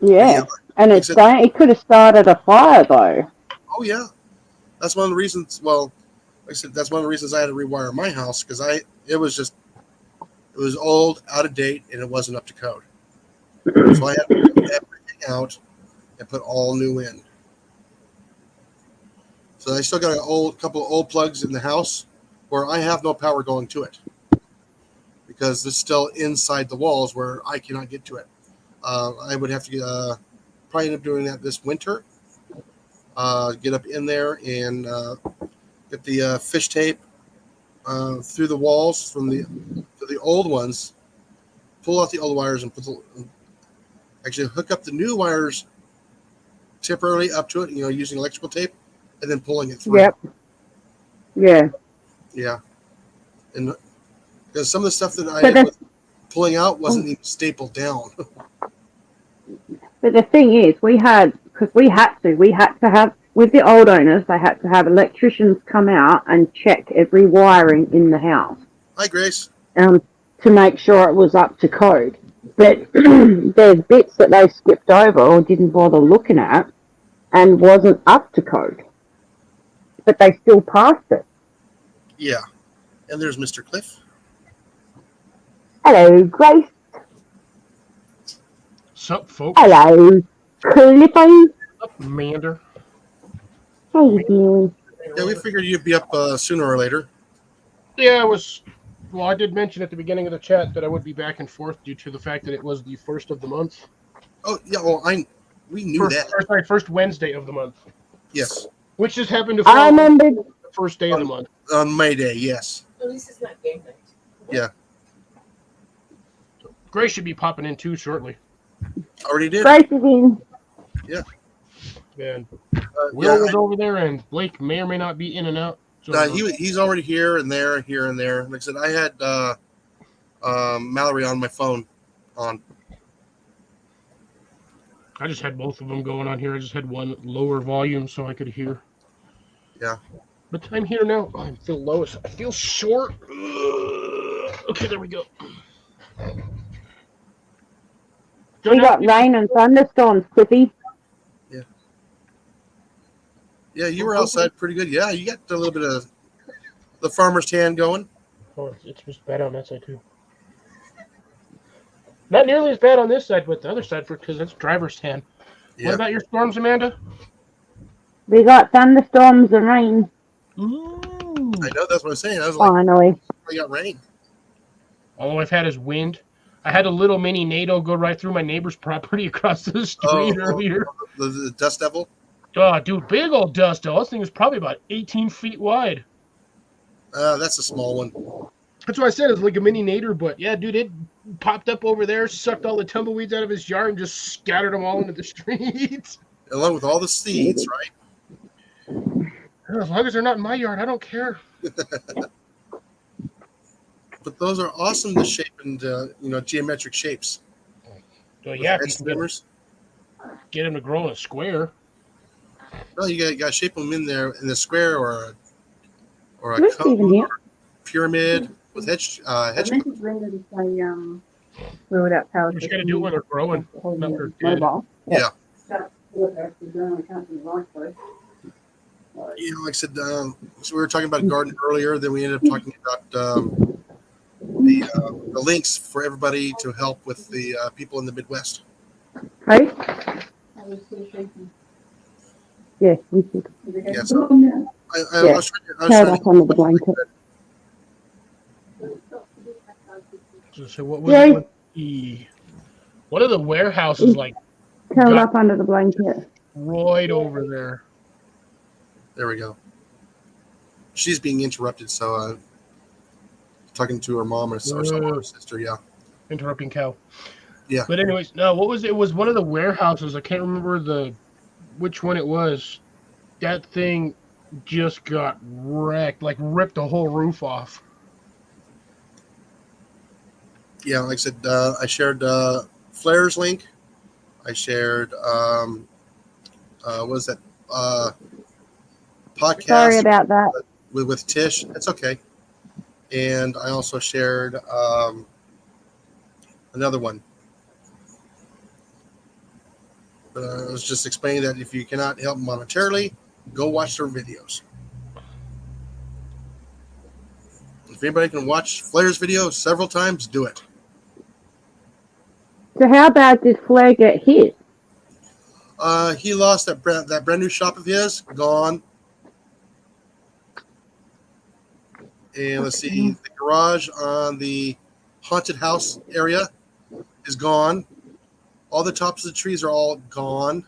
Speaker 4: Yeah. And it could have started a fire though.
Speaker 1: Oh yeah, that's one of the reasons. Well, like I said, that's one of the reasons I had to rewire my house because it was old, out of date, and it wasn't up to code. So I had to put everything out and put all new in. So I still got a couple of old plugs in the house where I have no power going to it because it's still inside the walls where I cannot get to it. I would have to probably end up doing that this winter. Get up in there and get the fish tape through the walls from the old ones, pull out the old wires and actually hook up the new wires temporarily up to it, using electrical tape, and then pulling it through.
Speaker 4: Yep. Yeah.
Speaker 1: Yeah. And because some of the stuff that I was pulling out wasn't even stapled down.
Speaker 4: But the thing is, we had to have, with the old owners, they had to have electricians come out and check every wiring in the house.
Speaker 1: Hi, Grace.
Speaker 4: To make sure it was up to code. But there's bits that they skipped over or didn't bother looking at and wasn't up to code. But they still passed it.
Speaker 1: Yeah. And there's Mr. Cliff.
Speaker 4: Hello, Grace.
Speaker 5: Sup, folks?
Speaker 4: Hello, Cliffy.
Speaker 5: Sup, Mander?
Speaker 4: How you doing?
Speaker 1: Yeah, we figured you'd be up sooner or later.
Speaker 5: Yeah, I did mention at the beginning of the chat that I would be back and forth due to the fact that it was the first of the month.
Speaker 1: Oh, yeah, well, we knew that.
Speaker 5: First Wednesday of the month.
Speaker 1: Yes.
Speaker 5: Which just happened to fall
Speaker 4: I
Speaker 5: on
Speaker 4: remember.
Speaker 5: the first day of the month.
Speaker 1: On May Day, yes.
Speaker 3: At least it's not game night.
Speaker 1: Yeah.
Speaker 5: Grace should be popping in too shortly.
Speaker 1: Already did.
Speaker 4: Grace is in.
Speaker 5: And
Speaker 1: Yeah,
Speaker 5: Will was over there, and Blake may or may not be in and out. So,
Speaker 1: he's already here and there. Like I said, I had Mallory on my phone on.
Speaker 5: I just had both of them going on here. I just had one lower volume so I could hear.
Speaker 1: Yeah.
Speaker 5: But I'm here now. Oh, I feel low. I feel short. Okay, there we go.
Speaker 4: We got rain and thunderstorms, Cliffy.
Speaker 1: Yeah, you were outside pretty good. Yeah, you got a little bit of the farmer's tan going.
Speaker 5: Oh, it's just bad on that side too. Not nearly as bad on this side, but the other side because that's driver's tan.
Speaker 1: Yeah.
Speaker 5: What about your storms, Amanda?
Speaker 4: We got thunderstorms and rain.
Speaker 5: Ooh.
Speaker 1: I know, that's what I'm saying. I was like,
Speaker 4: Finally.
Speaker 1: I got rain.
Speaker 5: All I've had is wind. I had a little mini NATO go right through my neighbor's property across the street earlier.
Speaker 1: The dust devil?
Speaker 5: Oh, dude, big old dust devil. This thing is probably about 18 feet wide.
Speaker 1: That's a small one.
Speaker 5: That's what I said. It's like a mini nader, but yeah, dude, it popped up over there, sucked all the tumbleweeds out of his yard, and just scattered them all into the streets.
Speaker 1: Along with all the seeds, right?
Speaker 5: As long as they're not in my yard, I don't care.
Speaker 1: But those are awesome to shape into, geometric shapes.
Speaker 5: So
Speaker 1: With
Speaker 5: yeah,
Speaker 1: edge
Speaker 5: if you can
Speaker 1: trimmers.
Speaker 5: get them to grow in a square.
Speaker 1: No, you got to shape them in there in a square or a
Speaker 4: Who's
Speaker 1: cone,
Speaker 4: even here?
Speaker 1: pyramid with hedge.
Speaker 6: I messaged Linda to say, we would have power.
Speaker 5: You just got to do it when they're growing. Not they're dead.
Speaker 6: Mobile.
Speaker 1: Yeah.
Speaker 6: What they're actually doing, we can't do the right place.
Speaker 1: Like I said, so we were talking about garden earlier. Then we ended up talking about the links for everybody to help with the people in the Midwest.
Speaker 4: Hey?
Speaker 6: I was still shaking.
Speaker 4: Yes, we should.
Speaker 1: Yeah, so I
Speaker 4: Yeah.
Speaker 1: was trying
Speaker 4: Curled
Speaker 1: to
Speaker 4: up under the blanket.
Speaker 5: So what was
Speaker 4: Yay.
Speaker 5: it? One of the warehouses, like,
Speaker 4: Curled
Speaker 5: Got-
Speaker 4: up under the blanket.
Speaker 5: right over there.
Speaker 1: There we go. She's being interrupted, so talking to her mom or some or her sister. Yeah.
Speaker 5: Interrupting cow.
Speaker 1: Yeah.
Speaker 5: But anyways, no, what was it? It was one of the warehouses. I can't remember which one it was. That thing just got wrecked, like ripped the whole roof off.
Speaker 1: Yeah, like I said, I shared Flair's link. I shared what was that podcast
Speaker 4: Sorry about that.
Speaker 1: with Tish. It's okay. And I also shared another one. I was just explaining that if you cannot help monetarily, go watch their videos. If anybody can watch Flair's video several times, do it.
Speaker 4: So how bad did Flair get hit?
Speaker 1: He lost that brand new shop of his, gone. And let's see, the garage on the haunted house area is gone. All the tops of the trees are all gone.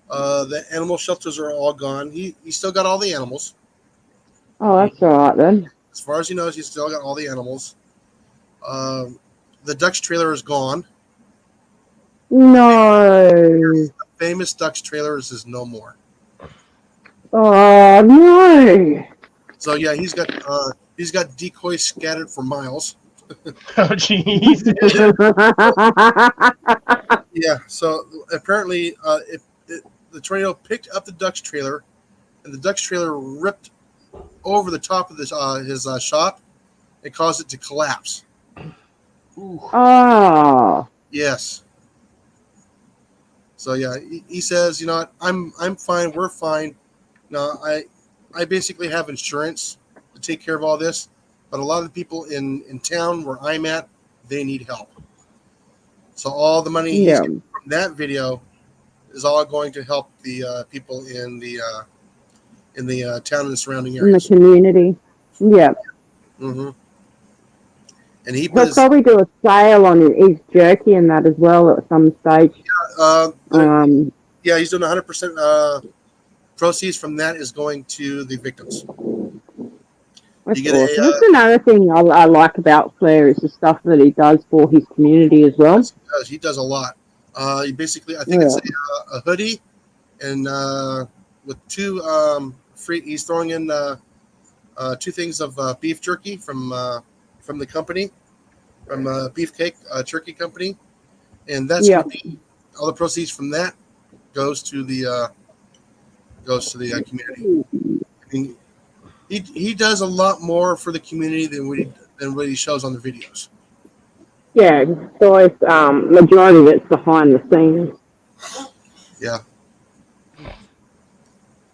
Speaker 1: The animal shelters are all gone. He still got all the animals.
Speaker 4: Oh, that's all right then.
Speaker 1: As far as he knows, he's still got all the animals. The Ducks trailer is gone.
Speaker 4: No.
Speaker 1: The famous Ducks trailer is no more.
Speaker 4: Oh no.
Speaker 1: So yeah, he's got decoys scattered for miles.
Speaker 5: Oh, jeez.
Speaker 1: Yeah. So apparently, the tornado picked up the Ducks trailer, and the Ducks trailer ripped over the top of his shop and caused it to collapse.
Speaker 4: Oh.
Speaker 1: Yes. So yeah, he says, you know what, I'm fine, we're fine. Now I basically have insurance to take care of all this, but a lot of the people in town where I'm at, they need help. So all the money he's
Speaker 4: Yeah.
Speaker 1: getting from that video is all going to help the people in the town and the surrounding
Speaker 4: In the
Speaker 1: areas.
Speaker 4: community. Yeah.
Speaker 1: Mm-hmm. And he put
Speaker 4: He'll
Speaker 1: his,
Speaker 4: probably do a sale on his jerky and that as well at some stage.
Speaker 1: yeah, he's doing 100% proceeds from that is going to the victims.
Speaker 4: That's
Speaker 1: You get a,
Speaker 4: awesome. That's another thing I like about Flair is the stuff that he does for his community as well.
Speaker 1: He does a lot. He basically, I think it's a hoodie, and with two free. He's throwing in 2 things of beef jerky from the company, from Beefcake Turkey Company, and that's
Speaker 4: Yeah.
Speaker 1: gonna be all the proceeds from that goes to the community. I mean, he does a lot more for the community than what he shows on the videos.
Speaker 4: Yeah, so it's majority of it's behind the scenes.
Speaker 1: Yeah.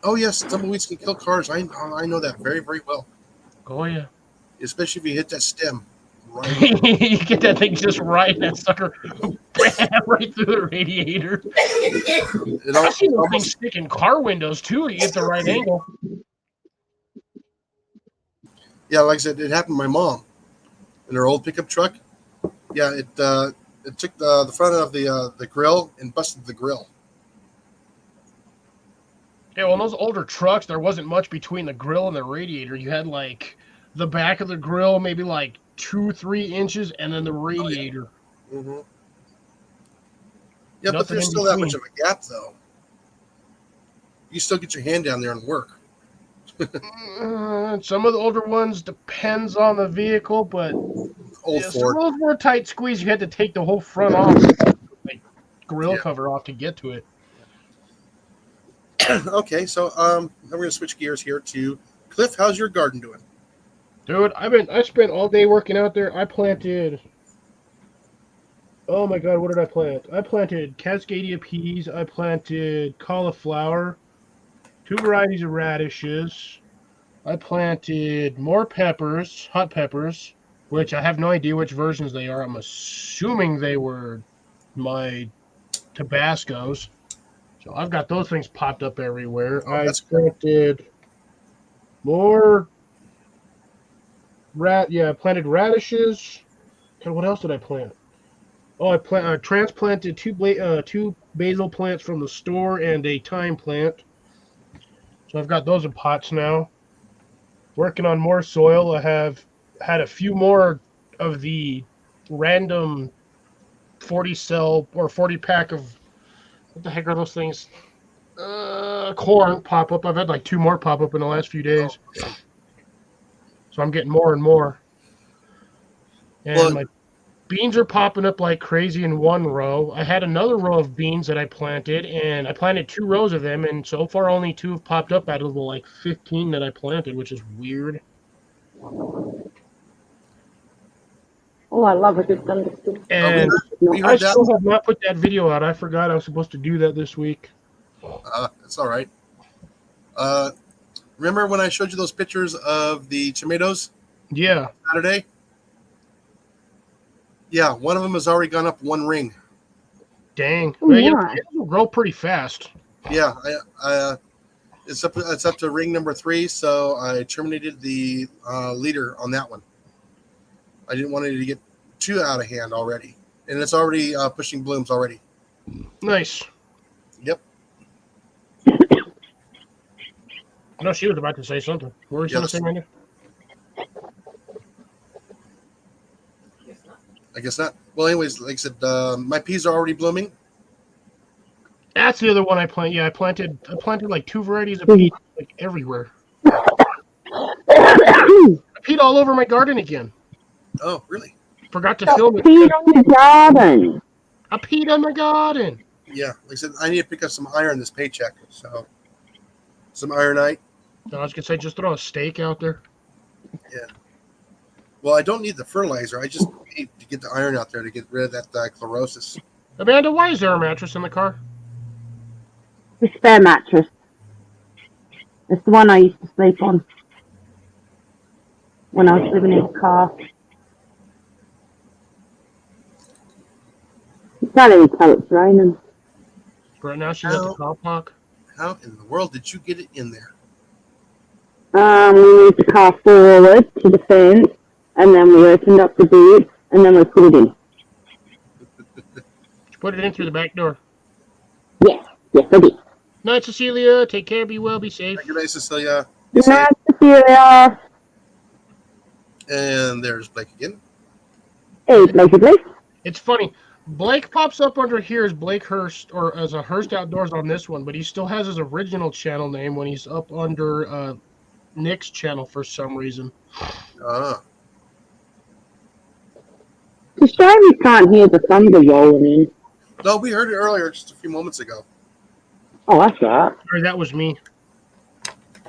Speaker 1: Oh yes, tumbleweeds can kill cars. I know that very, very well.
Speaker 5: Oh, yeah.
Speaker 1: Especially if you hit that stem. Right.
Speaker 5: You get that thing just right, and that sucker right through the radiator.
Speaker 1: It
Speaker 5: I've seen those
Speaker 1: almost,
Speaker 5: things stick in car windows, too, you get the right angle.
Speaker 1: yeah, like I said, it happened to my mom in her old pickup truck. Yeah, it took the front of the grill and busted the grill.
Speaker 5: Yeah, well, in those older trucks, there wasn't much between the grill and the radiator. You had, like, the back of the grill, maybe, like, 2-3 inches, and then the radiator.
Speaker 1: Mm-hmm. Yeah, but
Speaker 5: Nothing
Speaker 1: there's
Speaker 5: in
Speaker 1: still that
Speaker 5: between.
Speaker 1: much of a gap, though. You still get your hand down there and work.
Speaker 5: Some of the older ones depends on the vehicle, but
Speaker 1: Old
Speaker 5: some
Speaker 1: Ford.
Speaker 5: of those were tight squeeze. You had to take the whole front off, like grill
Speaker 1: Yeah.
Speaker 5: cover off to get to it.
Speaker 1: Okay, so now we're gonna switch gears here to Cliff. How's your garden doing?
Speaker 5: Dude, I spent all day working out there. I planted. Oh my God, what did I plant? I planted Cascadia peas. I planted cauliflower, 2 varieties of radishes. I planted more peppers, hot peppers, which I have no idea which versions they are. I'm assuming they were my Tabascos. So I've got those things popped up everywhere.
Speaker 1: Oh,
Speaker 5: I
Speaker 1: that's good.
Speaker 5: planted more I planted radishes. God, what else did I plant? Oh, I transplanted 2 basil plants from the store and a thyme plant. So I've got those in pots now. Working on more soil. I have had a few more of the random 40 cell or 40 pack of what the heck are those things? Corn pop up. I've had like 2 more pop up in the last few days.
Speaker 1: Oh,
Speaker 5: So I'm getting more and more. And
Speaker 1: Well-
Speaker 5: my beans are popping up like crazy in one row. I had another row of beans that I planted, and I planted 2 rows of them, and so far only 2 have popped up out of the like 15 that I planted, which is weird.
Speaker 4: Oh, I love a good thunderstorm.
Speaker 5: And
Speaker 1: we
Speaker 5: I
Speaker 1: heard that.
Speaker 5: still have not put that video out. I forgot I was supposed to do that this week.
Speaker 1: It's all right. Remember when I showed you those pictures of the tomatoes
Speaker 5: Yeah.
Speaker 1: Saturday? Yeah, one of them has already gone up 1 ring.
Speaker 5: Dang.
Speaker 4: Oh,
Speaker 5: Well, you know,
Speaker 4: yeah.
Speaker 5: it will grow pretty fast.
Speaker 1: Yeah, it's up to ring number 3, so I terminated the leader on that one. I didn't want it to get too out of hand already, and it's already pushing blooms already.
Speaker 5: Nice.
Speaker 1: Yep.
Speaker 5: I know she was about to say something. What were you going to
Speaker 1: Yes.
Speaker 5: say, Randy?
Speaker 3: Guess not.
Speaker 1: I guess not. Well, anyways, like I said, my peas are already blooming.
Speaker 5: That's the other one I planted. Yeah, I planted like 2 varieties of peas like everywhere. I peed all over my garden again.
Speaker 1: Oh, really?
Speaker 5: Forgot to
Speaker 4: Stop
Speaker 5: film it.
Speaker 4: peeing on the garden.
Speaker 5: I peed on my garden.
Speaker 1: Yeah, like I said, I need to pick up some iron this paycheck. So, some ironite.
Speaker 5: I was gonna say just throw a stake out there.
Speaker 1: Well, I don't need the fertilizer. I just need to get the iron out there to get rid of that chlorosis.
Speaker 5: Amanda, why is there a mattress in the car?
Speaker 4: The spare mattress. It's the one I used to sleep on when I was living in a car. You can't even tell it's raining.
Speaker 5: Right now she's at the
Speaker 1: Oh.
Speaker 5: car park.
Speaker 1: How in the world did you get it in there?
Speaker 4: We moved the car forward to the fence, and then we opened up the boot, and then we put it in.
Speaker 5: She put it in through the back door.
Speaker 4: Yes, I did.
Speaker 5: Night, Cecilia. Take care. Be well. Be safe.
Speaker 1: Good night, Cecilia.
Speaker 4: Good night, Cecilia.
Speaker 1: And there's Blake again.
Speaker 4: Hey, basically.
Speaker 5: It's funny. Blake pops up under here as Blake Hurst or as a Hurst Outdoors on this one, but he still has his original channel name when he's up under Nick's channel for some reason.
Speaker 1: Ah,
Speaker 4: It's a shame you can't hear the thunder rolling in.
Speaker 1: no, we heard it earlier, just a few moments ago.
Speaker 4: Oh, that's right.
Speaker 5: Sorry, that was me.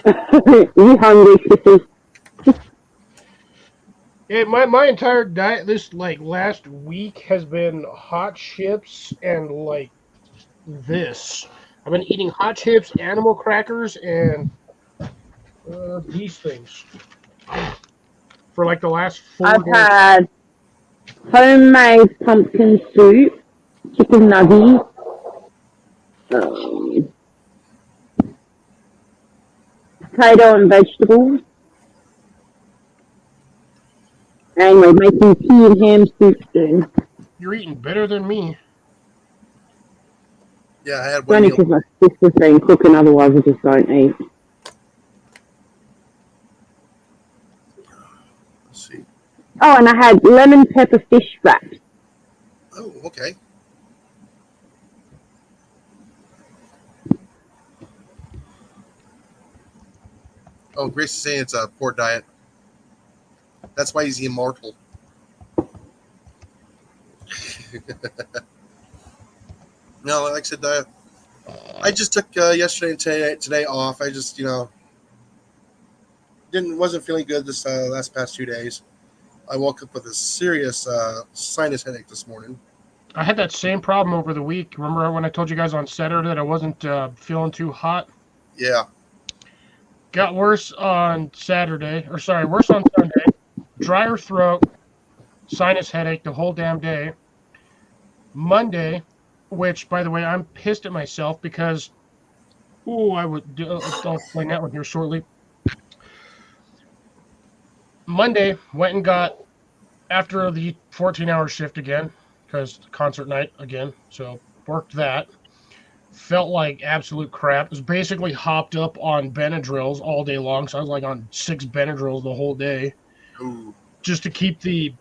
Speaker 4: You hungry, Sissy?
Speaker 5: Yeah, my entire diet this like last week has been hot chips and like this. I've been eating hot chips, animal crackers, and these things for like the last 4
Speaker 4: I've
Speaker 5: days.
Speaker 4: had homemade pumpkin soup, chicken nuggets, potato and vegetables, and we're making tea and ham soup soon.
Speaker 5: You're eating better than me.
Speaker 1: Yeah, I had
Speaker 4: It's
Speaker 1: one
Speaker 4: only
Speaker 1: meal.
Speaker 4: because my sister's been cooking, otherwise I just don't eat.
Speaker 1: Let's see.
Speaker 4: Oh, and I had lemon pepper fish wraps.
Speaker 1: Oh, okay. Oh, Grace is saying it's a poor diet. That's why he's immortal. No, like I said, I just took yesterday and today off. I just, wasn't feeling good this last past 2 days. I woke up with a serious sinus headache this morning.
Speaker 5: I had that same problem over the week. Remember when I told you guys on Saturday that I wasn't feeling too hot?
Speaker 1: Yeah.
Speaker 5: Got worse on worse on Sunday. Drier throat, sinus headache the whole damn day. Monday, which, by the way, I'm pissed at myself because, I'll explain that one here shortly. Monday, went and got, after the 14-hour shift again, because concert night again, so worked that. Felt like absolute crap. Was basically hopped up on Benadryls all day long, so I was like on 6 Benadryls the whole day.
Speaker 1: Ooh.
Speaker 5: Just to keep the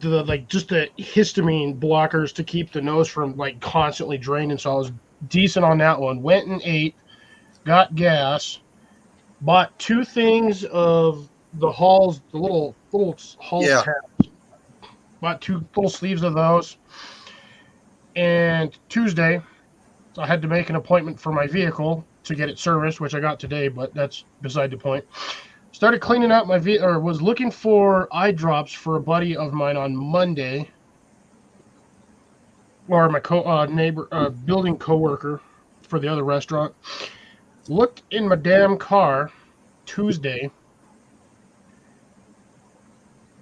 Speaker 5: histamine blockers to keep the nose from like constantly draining. So I was decent on that one. Went and ate, got gas, bought 2 things of the Halls, the little Halls tabs. Bought 2 full sleeves of those. And Tuesday, I had to make an appointment for my vehicle to get it serviced, which I got today, but that's beside the point. Started cleaning out my vehicle, or was looking for eye drops for a buddy of mine on Monday, or my building coworker for the other restaurant. Looked in my damn car Tuesday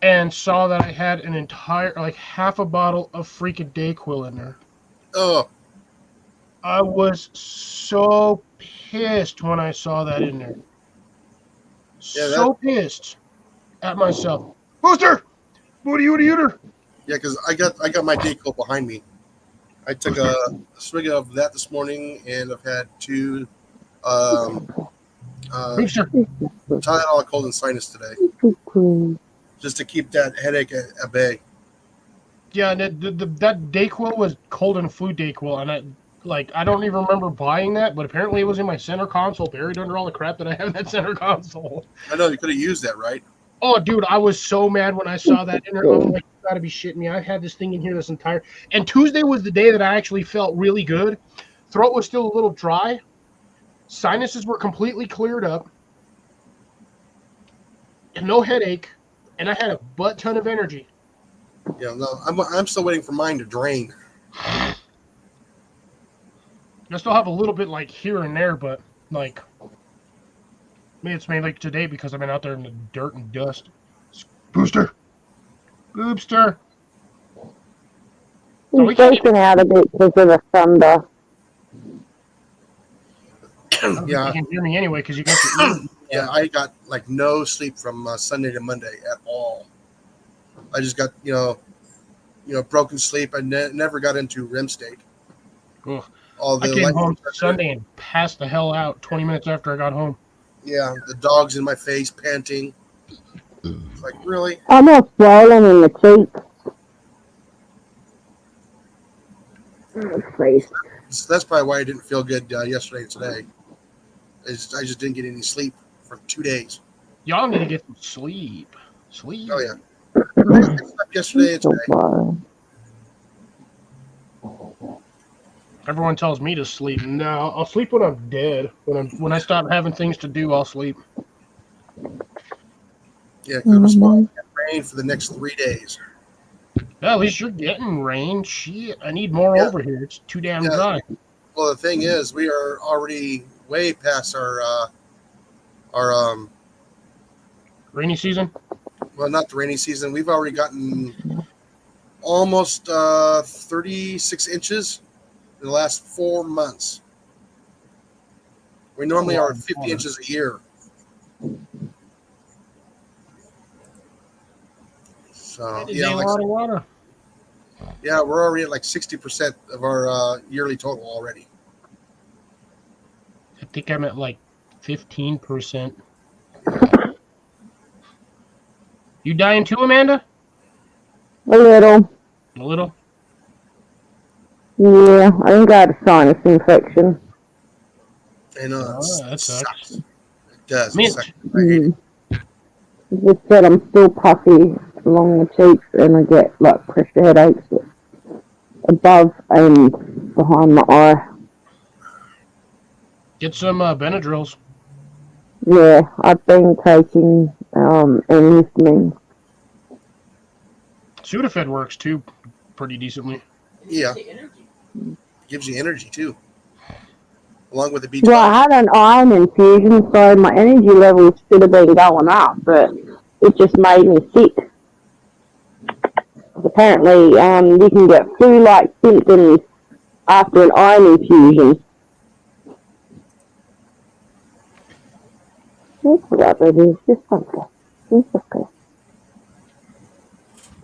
Speaker 5: and saw that I had an entire, like half a bottle of freaking Dayquil in there.
Speaker 1: Oh.
Speaker 5: I was so pissed when I saw that in there. So pissed at myself. Booster! Booty Ooty Ooter!
Speaker 1: Yeah, because I got my Dayquil behind me. I took a swig of that this morning, and I've had 2
Speaker 5: Booster!
Speaker 1: Tylenol cold and sinus today, just to keep that headache at bay.
Speaker 5: Yeah, and that Dayquil was cold and flu Dayquil, and I don't even remember buying that, but apparently it was in my center console, buried under all the crap that I have in that center console.
Speaker 1: I know you could have used that, right?
Speaker 5: Oh, dude, I was so mad when I saw that in there. I'm like, you gotta be shitting me. I've had this thing in here this entire... And Tuesday was the day that I actually felt really good. Throat was still a little dry. Sinuses were completely cleared up. And no headache. And I had a butt ton of energy.
Speaker 1: Yeah, no, I'm still waiting for mine to drain.
Speaker 5: I still have a little bit like here and there, but like... Maybe it's mainly today because I've been out there in the dirt and dust. Booster! Boobster!
Speaker 4: He's shaking out a bit because of the thunder.
Speaker 1: Yeah.
Speaker 5: You can hear me anyway because you got the
Speaker 1: Yeah, I got like no sleep from Sunday to Monday at all. I just got broken sleep. I never got into REM state.
Speaker 5: Ugh.
Speaker 1: All
Speaker 5: I
Speaker 1: the
Speaker 5: came home Sunday and passed the hell out 20 minutes after I got home.
Speaker 1: Yeah, the dog's in my face, panting. Like, really?
Speaker 4: I'm all swollen in the cheeks. Face.
Speaker 1: So that's probably why I didn't feel good yesterday and today. I just didn't get any sleep for 2 days.
Speaker 5: Y'all need to get some sleep. Sleep.
Speaker 1: Oh, yeah. I slept yesterday and today.
Speaker 5: Everyone tells me to sleep. No, I'll sleep when I'm dead. When I stop having things to do, I'll sleep.
Speaker 1: Yeah, because we're supposed to get rain for the next 3 days.
Speaker 5: Well, at least you're getting rain. Shit, I need more over here. It's too damn dry.
Speaker 1: Well, the thing is, we are already way past our
Speaker 5: rainy season.
Speaker 1: Well, not the rainy season. We've already gotten almost 36 inches in the last 4 months. We normally are 50 inches a year. So yeah,
Speaker 5: a lot of water.
Speaker 1: Yeah, we're already at like 60% of our yearly total already.
Speaker 5: I think I'm at like 15%. You dying too, Amanda?
Speaker 4: A little.
Speaker 5: A little.
Speaker 4: Yeah, I think I had a sinus infection.
Speaker 1: And
Speaker 5: That
Speaker 1: it
Speaker 5: sucks.
Speaker 1: sucks. It does. It
Speaker 5: Mint.
Speaker 1: sucks. I hate it.
Speaker 4: Just said I'm still puffy along the cheeks and I get like pressure headaches above and behind my eye.
Speaker 5: Get some Benadryls.
Speaker 4: Yeah, I've been taking antihistamine.
Speaker 5: Sudafed works too, pretty decently.
Speaker 1: Yeah. Gives you energy too. Along with the B12.
Speaker 4: Well, I had an iron infusion, so my energy levels should have been going up, but it just made me sick. Apparently, you can get flu-like symptoms after an iron infusion. It's whatever it is, it's okay. It's okay.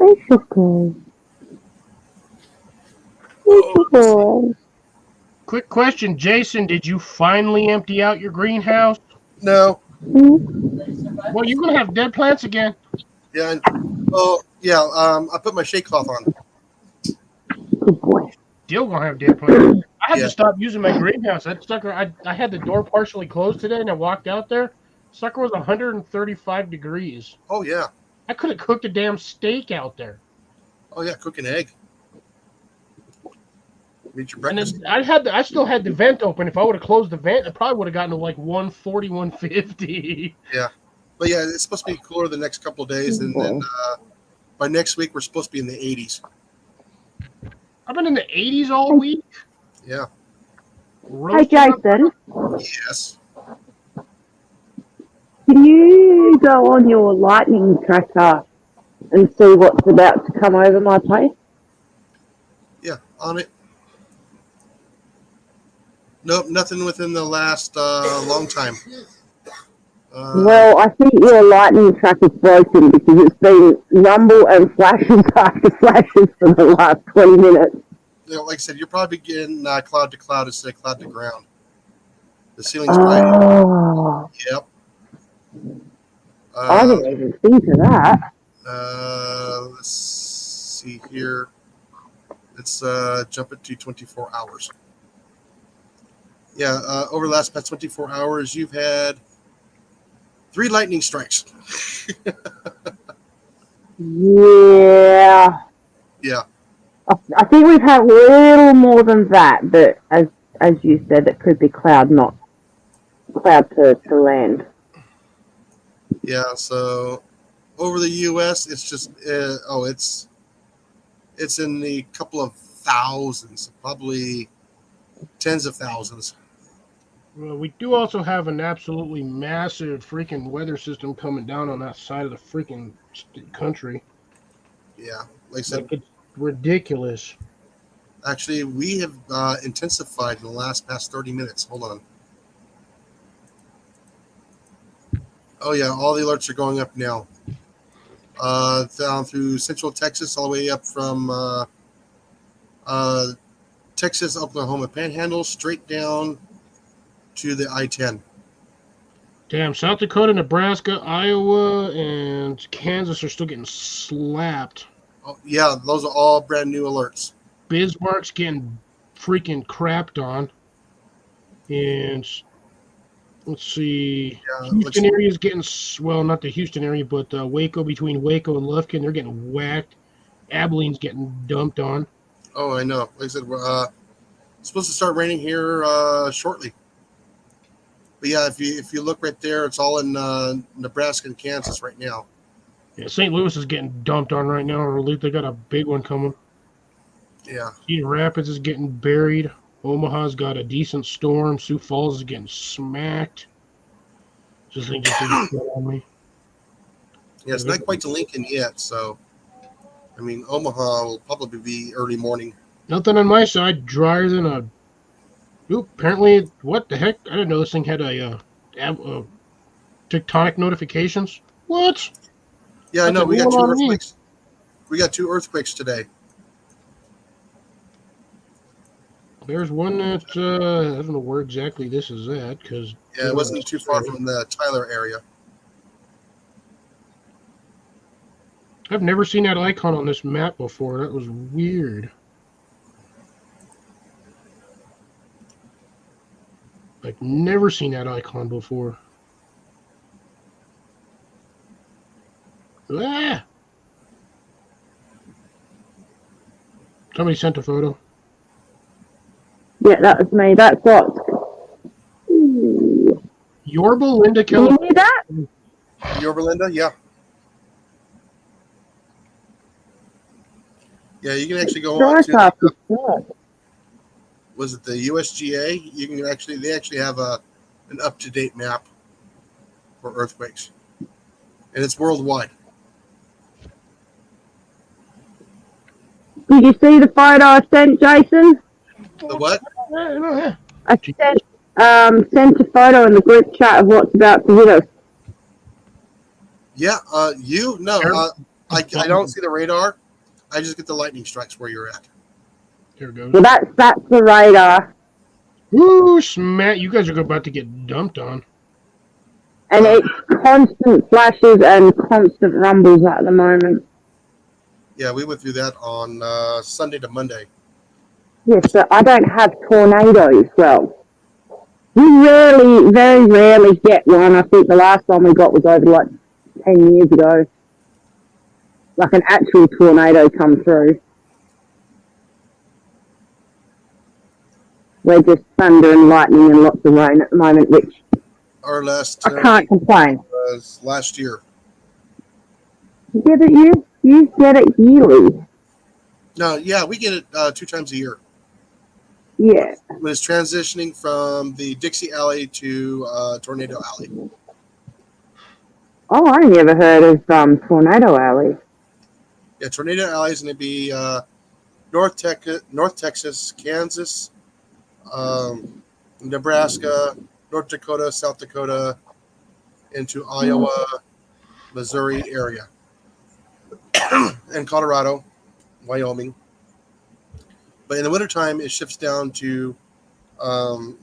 Speaker 4: It's okay. It's okay.
Speaker 5: Quick question, Jason. Did you finally empty out your greenhouse?
Speaker 1: No.
Speaker 5: Well, you're gonna have dead plants again.
Speaker 1: Yeah. I put my shake cloth on.
Speaker 4: Good boy.
Speaker 5: Still gonna have dead plants. I had
Speaker 1: Yeah.
Speaker 5: to stop using my greenhouse. That sucker. I had the door partially closed today, and I walked out there. Sucker was 135 degrees.
Speaker 1: Oh yeah.
Speaker 5: I could have cooked a damn steak out there.
Speaker 1: Oh yeah. Cook an egg. Eat your
Speaker 5: And
Speaker 1: breakfast.
Speaker 5: then I still had the vent open. If I would have closed the vent, it probably would have gotten to like 140, 150.
Speaker 1: But yeah, it's supposed to be cooler the next couple of days, and then by next week we're supposed to be in the 80s.
Speaker 5: I've been in the 80s all week.
Speaker 1: Yeah.
Speaker 4: Hey,
Speaker 5: Roasted
Speaker 4: Jason,
Speaker 1: Yes.
Speaker 4: can you go on your lightning tracker and see what's about to come over my place?
Speaker 1: Yeah. On it. Nope. Nothing within the last long time.
Speaker 4: Well, I think your lightning track is broken because it's been rumble and flashes after flashes for the last 20 minutes.
Speaker 1: Like I said, you're probably getting cloud to cloud instead of cloud to ground. The ceiling's bright.
Speaker 4: Oh,
Speaker 1: Yep.
Speaker 4: I didn't even think of that.
Speaker 1: Let's see here. Let's jump it to 24 hours. Yeah, over the past 24 hours, you've had 3 lightning strikes.
Speaker 4: Yeah.
Speaker 1: Yeah.
Speaker 4: I think we've had a little more than that, but as you said, it could be cloud, not cloud to land.
Speaker 1: Yeah, so over the U.S., it's just it's in the couple of thousands, probably tens of thousands.
Speaker 5: Well, we do also have an absolutely massive freaking weather system coming down on that side of the freaking country.
Speaker 1: Yeah, like I said,
Speaker 5: Like, it's ridiculous.
Speaker 1: actually, we have intensified in the past 30 minutes. Hold on. Oh yeah, all the alerts are going up now. Down through central Texas, all the way up from Texas, Oklahoma Panhandle, straight down to the I-10.
Speaker 5: Damn, South Dakota, Nebraska, Iowa, and Kansas are still getting slapped.
Speaker 1: Oh, yeah, those are all brand new alerts.
Speaker 5: Bismarck's getting freaking crapped on. And let's see.
Speaker 1: Yeah,
Speaker 5: Houston area is getting, well, not the Houston area, but Waco, between Waco and Lufkin, they're getting whacked. Abilene's getting dumped on.
Speaker 1: Oh, I know. Like I said, we're it's supposed to start raining here shortly. But yeah, if you look right there, it's all in Nebraska and Kansas right now.
Speaker 5: Yeah, St. Louis is getting dumped on right now, or at least they got a big one coming.
Speaker 1: Yeah.
Speaker 5: Cedar Rapids is getting buried. Omaha's got a decent storm. Sioux Falls is getting smacked. Just think on me.
Speaker 1: Yeah, it's not quite to Lincoln yet, so I mean Omaha will probably be early morning.
Speaker 5: Nothing on my side. Drier than a. Oop, apparently, what the heck? I didn't know this thing had a tectonic notifications. What?
Speaker 1: Yeah, I know.
Speaker 5: That's
Speaker 1: We got
Speaker 5: a
Speaker 1: 2
Speaker 5: little on me.
Speaker 1: earthquakes. We got 2 earthquakes today.
Speaker 5: There's one that I don't know where exactly this is at because
Speaker 1: Yeah, it wasn't too far from the Tyler area.
Speaker 5: I've never seen that icon on this map before. That was weird. Like, never seen that icon before. Ah! Somebody sent a photo.
Speaker 4: Yeah, that was me. That's what. Ooh.
Speaker 5: Yorba Linda,
Speaker 4: Can you
Speaker 5: California.
Speaker 4: hear that?
Speaker 1: You're Belinda? Yeah. Yeah, you can actually go on to
Speaker 4: Broadcast is good.
Speaker 1: was it the USGA? You can actually they actually have an up to date map for earthquakes, and it's worldwide.
Speaker 4: Did you see the photo I sent, Jason?
Speaker 1: The what?
Speaker 4: I sent a photo in the group chat of what's about to hit us.
Speaker 1: Yeah. You no. I don't see the radar. I just get the lightning strikes where you're at.
Speaker 5: There it goes.
Speaker 4: Well, that's the radar,
Speaker 5: Woo, smack. You guys are about to get dumped on.
Speaker 4: and it's constant flashes and constant rumbles at the moment.
Speaker 1: Yeah, we went through that on Sunday to Monday.
Speaker 4: Yes, but I don't have tornadoes. Well, we very rarely get one. I think the last one we got was over like 10 years ago. Like an actual tornado come through. We're just thunder and lightning and lots of rain at the moment, which
Speaker 1: Our last
Speaker 4: I can't complain.
Speaker 1: was last year.
Speaker 4: You get it, you get it yearly.
Speaker 1: No, yeah, we get it 2 times a year.
Speaker 4: Yeah.
Speaker 1: When it's transitioning from the Dixie Alley to Tornado Alley.
Speaker 4: Oh, I never heard of Tornado Alley.
Speaker 1: Yeah, Tornado Alley is going to be North Texas, Kansas, Nebraska, North Dakota, South Dakota, into Iowa, Missouri area, and Colorado, Wyoming. But in the wintertime, it shifts down to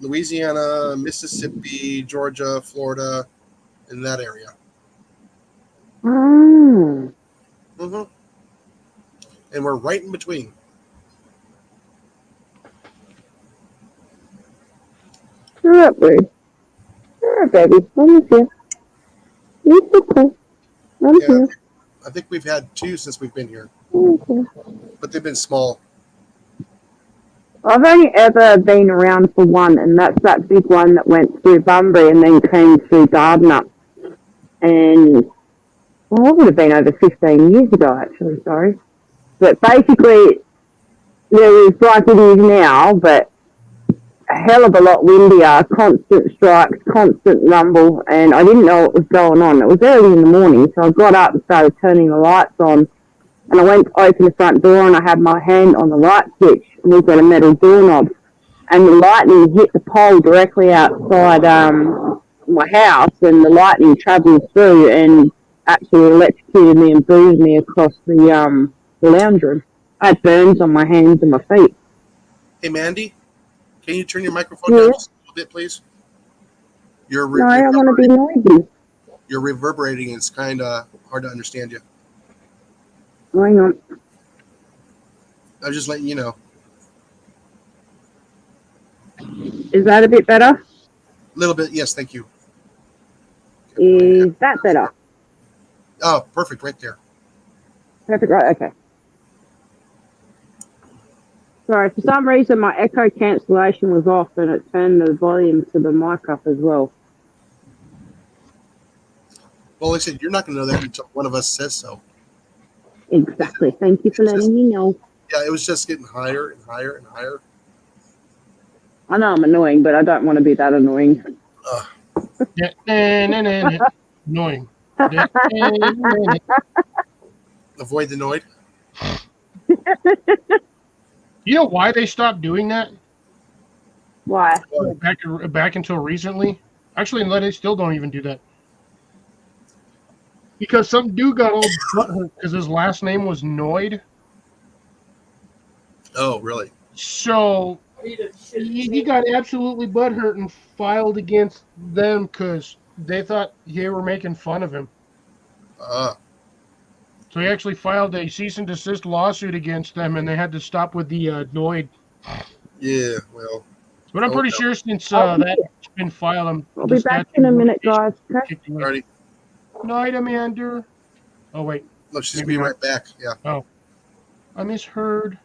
Speaker 1: Louisiana, Mississippi, Georgia, Florida, in that area.
Speaker 4: Oh.
Speaker 1: Mm-hmm. And we're right in between.
Speaker 4: You're up, baby. You're up, baby. I'm with you. It's okay. I'm
Speaker 1: Yeah,
Speaker 4: here.
Speaker 1: I think we've had 2 since we've been here,
Speaker 4: I'm here.
Speaker 1: but they've been small.
Speaker 4: I've only ever been around for one, and that's that big one that went through Bunbury and then came through Gardner. And, well, it would have been over 15 years ago, actually, sorry. But basically, there was like it is now, but a hell of a lot windier, constant strikes, constant rumble, and I didn't know what was going on. It was early in the morning, so I got up and started turning the lights on, and I went to open the front door, and I had my hand on the light switch, and we've got a metal doorknob, and the lightning hit the pole directly outside my house, and the lightning travelled through and actually electrocuted me and bruised me across the lounge room. I had burns on my hands and my feet.
Speaker 1: Hey, Mandy, can you turn your microphone
Speaker 4: Yeah.
Speaker 1: down just a little bit, please? You're
Speaker 4: No, I don't want to be noisy.
Speaker 1: you're reverberating. It's kind of hard to understand you.
Speaker 4: Hang on.
Speaker 1: I'm just letting you know.
Speaker 4: Is that a bit better?
Speaker 1: A little bit, yes, thank you.
Speaker 4: Is that better?
Speaker 1: Oh, perfect, right there.
Speaker 4: Perfect, right, okay. Sorry, for some reason my echo cancellation was off and it turned the volume to the mic up as well.
Speaker 1: Well, like I said, you're not going to know that until one of us says so.
Speaker 4: Exactly. Thank you for letting me know.
Speaker 1: Yeah, it was just getting higher and higher and higher.
Speaker 4: I know I'm annoying, but I don't want to be that annoying.
Speaker 5: Annoying.
Speaker 1: Avoid the noid.
Speaker 5: You know why they stopped doing that?
Speaker 4: Why?
Speaker 5: Back until recently? Actually, they still don't even do that. Because some dude got all butthurt because his last name was Noid.
Speaker 1: Oh, really?
Speaker 5: So he got absolutely butthurt and filed against them because they thought they were making fun of him. So he actually filed a cease and desist lawsuit against them, and they had to stop with the Noid.
Speaker 1: Yeah, well,
Speaker 5: But I'm
Speaker 1: Oh,
Speaker 5: pretty
Speaker 1: no.
Speaker 5: sure since
Speaker 4: Oh,
Speaker 5: that's been filed,
Speaker 4: I'll be back in a minute, guys. Okay.
Speaker 1: already.
Speaker 5: Night, Amanda. Oh wait,
Speaker 1: No, she's
Speaker 5: Maybe
Speaker 1: gonna be
Speaker 5: not.
Speaker 1: right back. Yeah,
Speaker 5: I misheard.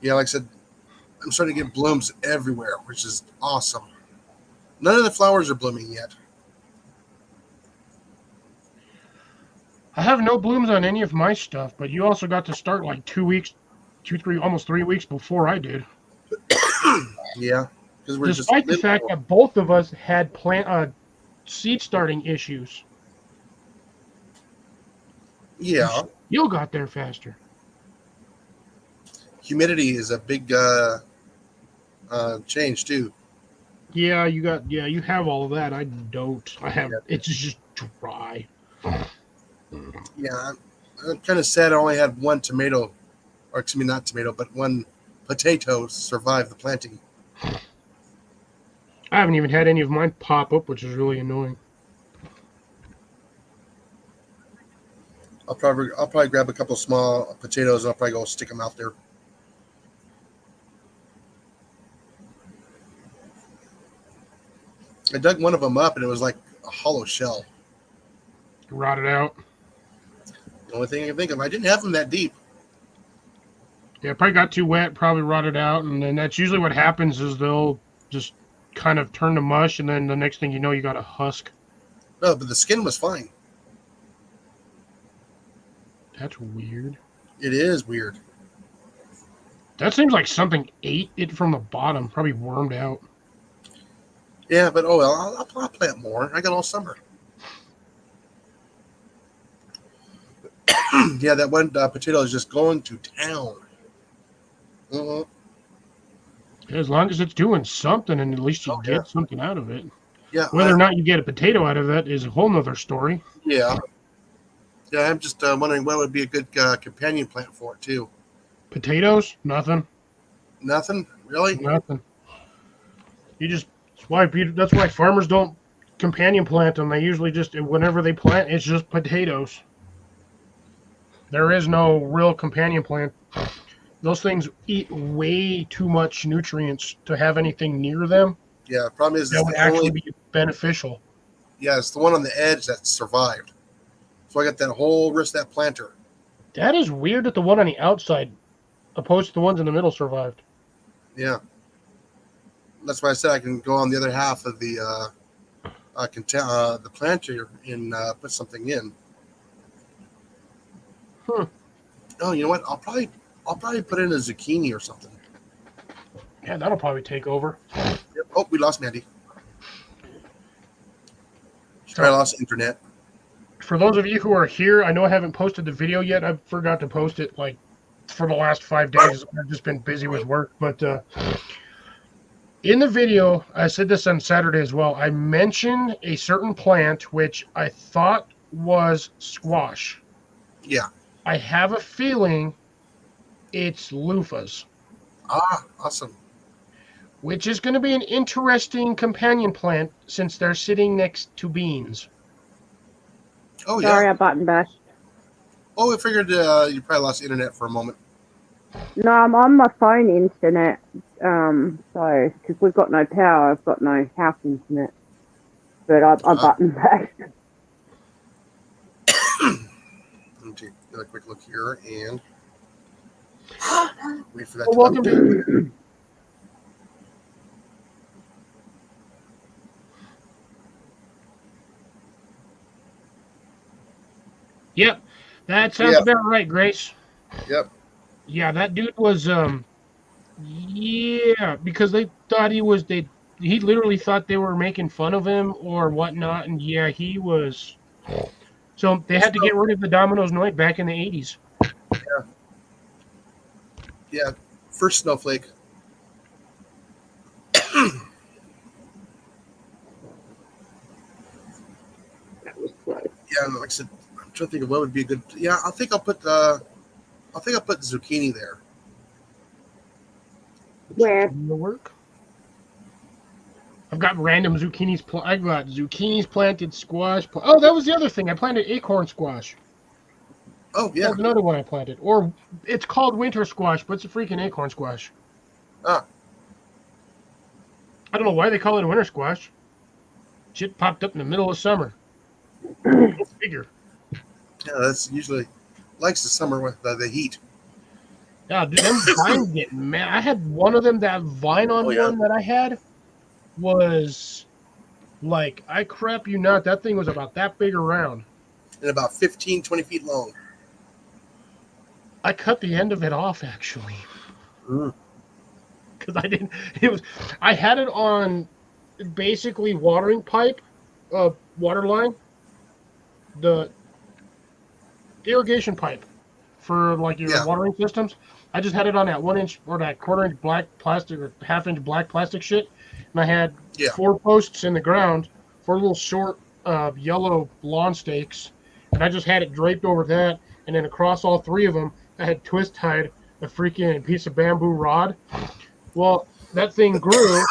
Speaker 1: yeah. Like I said, I'm starting to get blooms everywhere, which is awesome. None of the flowers are blooming yet.
Speaker 5: I have no blooms on any of my stuff, but you also got to start like 2 weeks, 3, almost 3 weeks before I did.
Speaker 1: Yeah, because we're
Speaker 5: Despite the
Speaker 1: just
Speaker 5: fact that both of us had seed starting issues.
Speaker 1: yeah,
Speaker 5: You got there faster.
Speaker 1: humidity is a big change too.
Speaker 5: Yeah, you have all of that. I don't. I have. It's just dry.
Speaker 1: Yeah, I'm kind of sad. I only had one tomato, or excuse me, not tomato, but one potato survive the planting.
Speaker 5: I haven't even had any of mine pop up, which is really annoying.
Speaker 1: I'll probably grab a couple small potatoes and I'll probably go stick them out there. I dug one of them up and it was like a hollow shell.
Speaker 5: Rotted out.
Speaker 1: The only thing I can think of. I didn't have them that deep.
Speaker 5: Yeah, probably got too wet, probably rotted out, and then that's usually what happens is they'll just kind of turn to mush, and then the next thing you know, you got a husk.
Speaker 1: No, but the skin was fine.
Speaker 5: That's weird.
Speaker 1: It is weird.
Speaker 5: That seems like something ate it from the bottom, probably wormed out.
Speaker 1: Yeah, but oh well, I'll plant more. I got all summer. Yeah, that one potato is just going to town. Uh-huh.
Speaker 5: As long as it's doing something, and at least you
Speaker 1: Oh,
Speaker 5: get
Speaker 1: yeah.
Speaker 5: something out of it.
Speaker 1: Yeah,
Speaker 5: Whether or not you get a potato out of that is a whole nother story.
Speaker 1: yeah. I'm just wondering what would be a good companion plant for it too.
Speaker 5: Potatoes? Nothing.
Speaker 1: Nothing really.
Speaker 5: Nothing. That's why farmers don't companion plant them. They usually just, whenever they plant, it's just potatoes. There is no real companion plant. Those things eat way too much nutrients to have anything near them
Speaker 1: Yeah, the problem is
Speaker 5: that
Speaker 1: it's
Speaker 5: would
Speaker 1: the
Speaker 5: actually
Speaker 1: only,
Speaker 5: be beneficial.
Speaker 1: yeah, it's the one on the edge that survived. So I got that whole rest of that planter.
Speaker 5: That is weird that the one on the outside, opposed to the ones in the middle, survived.
Speaker 1: Yeah, that's why I said I can go on the other half of the the planter and put something in. Oh, you know what? I'll probably put in a zucchini or something.
Speaker 5: Yeah, that'll probably take over.
Speaker 1: Yep. Oh, we lost Mandy. She probably lost internet.
Speaker 5: For those of you who are here, I know I haven't posted the video yet. I forgot to post it like for the last 5 days. I've just been busy with work. But in the video, I said this on Saturday as well. I mentioned a certain plant which I thought was squash.
Speaker 1: Yeah.
Speaker 5: I have a feeling it's loofahs,
Speaker 1: Ah, awesome.
Speaker 5: which is going to be an interesting companion plant since they're sitting next to beans.
Speaker 1: Oh yeah.
Speaker 4: Sorry, I button bashed.
Speaker 1: Oh, I figured you probably lost internet for a moment.
Speaker 4: No, I'm on my phone internet. So because we've got no power, I've got no house internet. But I button bashed.
Speaker 1: Let me take another quick look here and wait for that.
Speaker 5: Well, welcome to. Yep, that sounds
Speaker 1: Yeah.
Speaker 5: about right, Grace.
Speaker 1: Yep.
Speaker 5: Yeah, that dude was yeah, because they thought he literally thought they were making fun of him or whatnot, and yeah, he was. So they had to get rid of the Domino's Noid back in the 80s.
Speaker 1: Yeah. First snowflake. Yeah, like I said, I'm trying to think of what would be a good. Yeah, I think I'll put zucchini there.
Speaker 4: Where?
Speaker 5: The work. I've got random zucchinis. I've got zucchinis planted, squash. Oh, that was the other thing. I planted acorn squash.
Speaker 1: Oh yeah.
Speaker 5: That's another one I planted. Or it's called winter squash, but it's a freaking acorn squash.
Speaker 1: Ah.
Speaker 5: I don't know why they call it a winter squash. Shit popped up in the middle of summer. Go figure.
Speaker 1: Yeah, that's usually likes the summer with the heat.
Speaker 5: Yeah, dude, them vines get mad. I had one of them, that vine on
Speaker 1: Oh, yeah.
Speaker 5: one that I had was like, I crap you not, that thing was about that big around.
Speaker 1: And about 15, 20 feet long.
Speaker 5: I cut the end of it off actually.
Speaker 1: Mm.
Speaker 5: Because I had it on basically watering pipe, water line, the irrigation pipe for like your
Speaker 1: Yeah.
Speaker 5: watering systems. I just had it on that 1 inch or that 1/4 inch black plastic or 1/2 inch black plastic shit, and I had
Speaker 1: Yeah.
Speaker 5: 4 posts in the ground, 4 little short yellow lawn stakes, and I just had it draped over that, and then across all 3 of them, I had twist tied a freaking piece of bamboo rod. Well, that thing grew.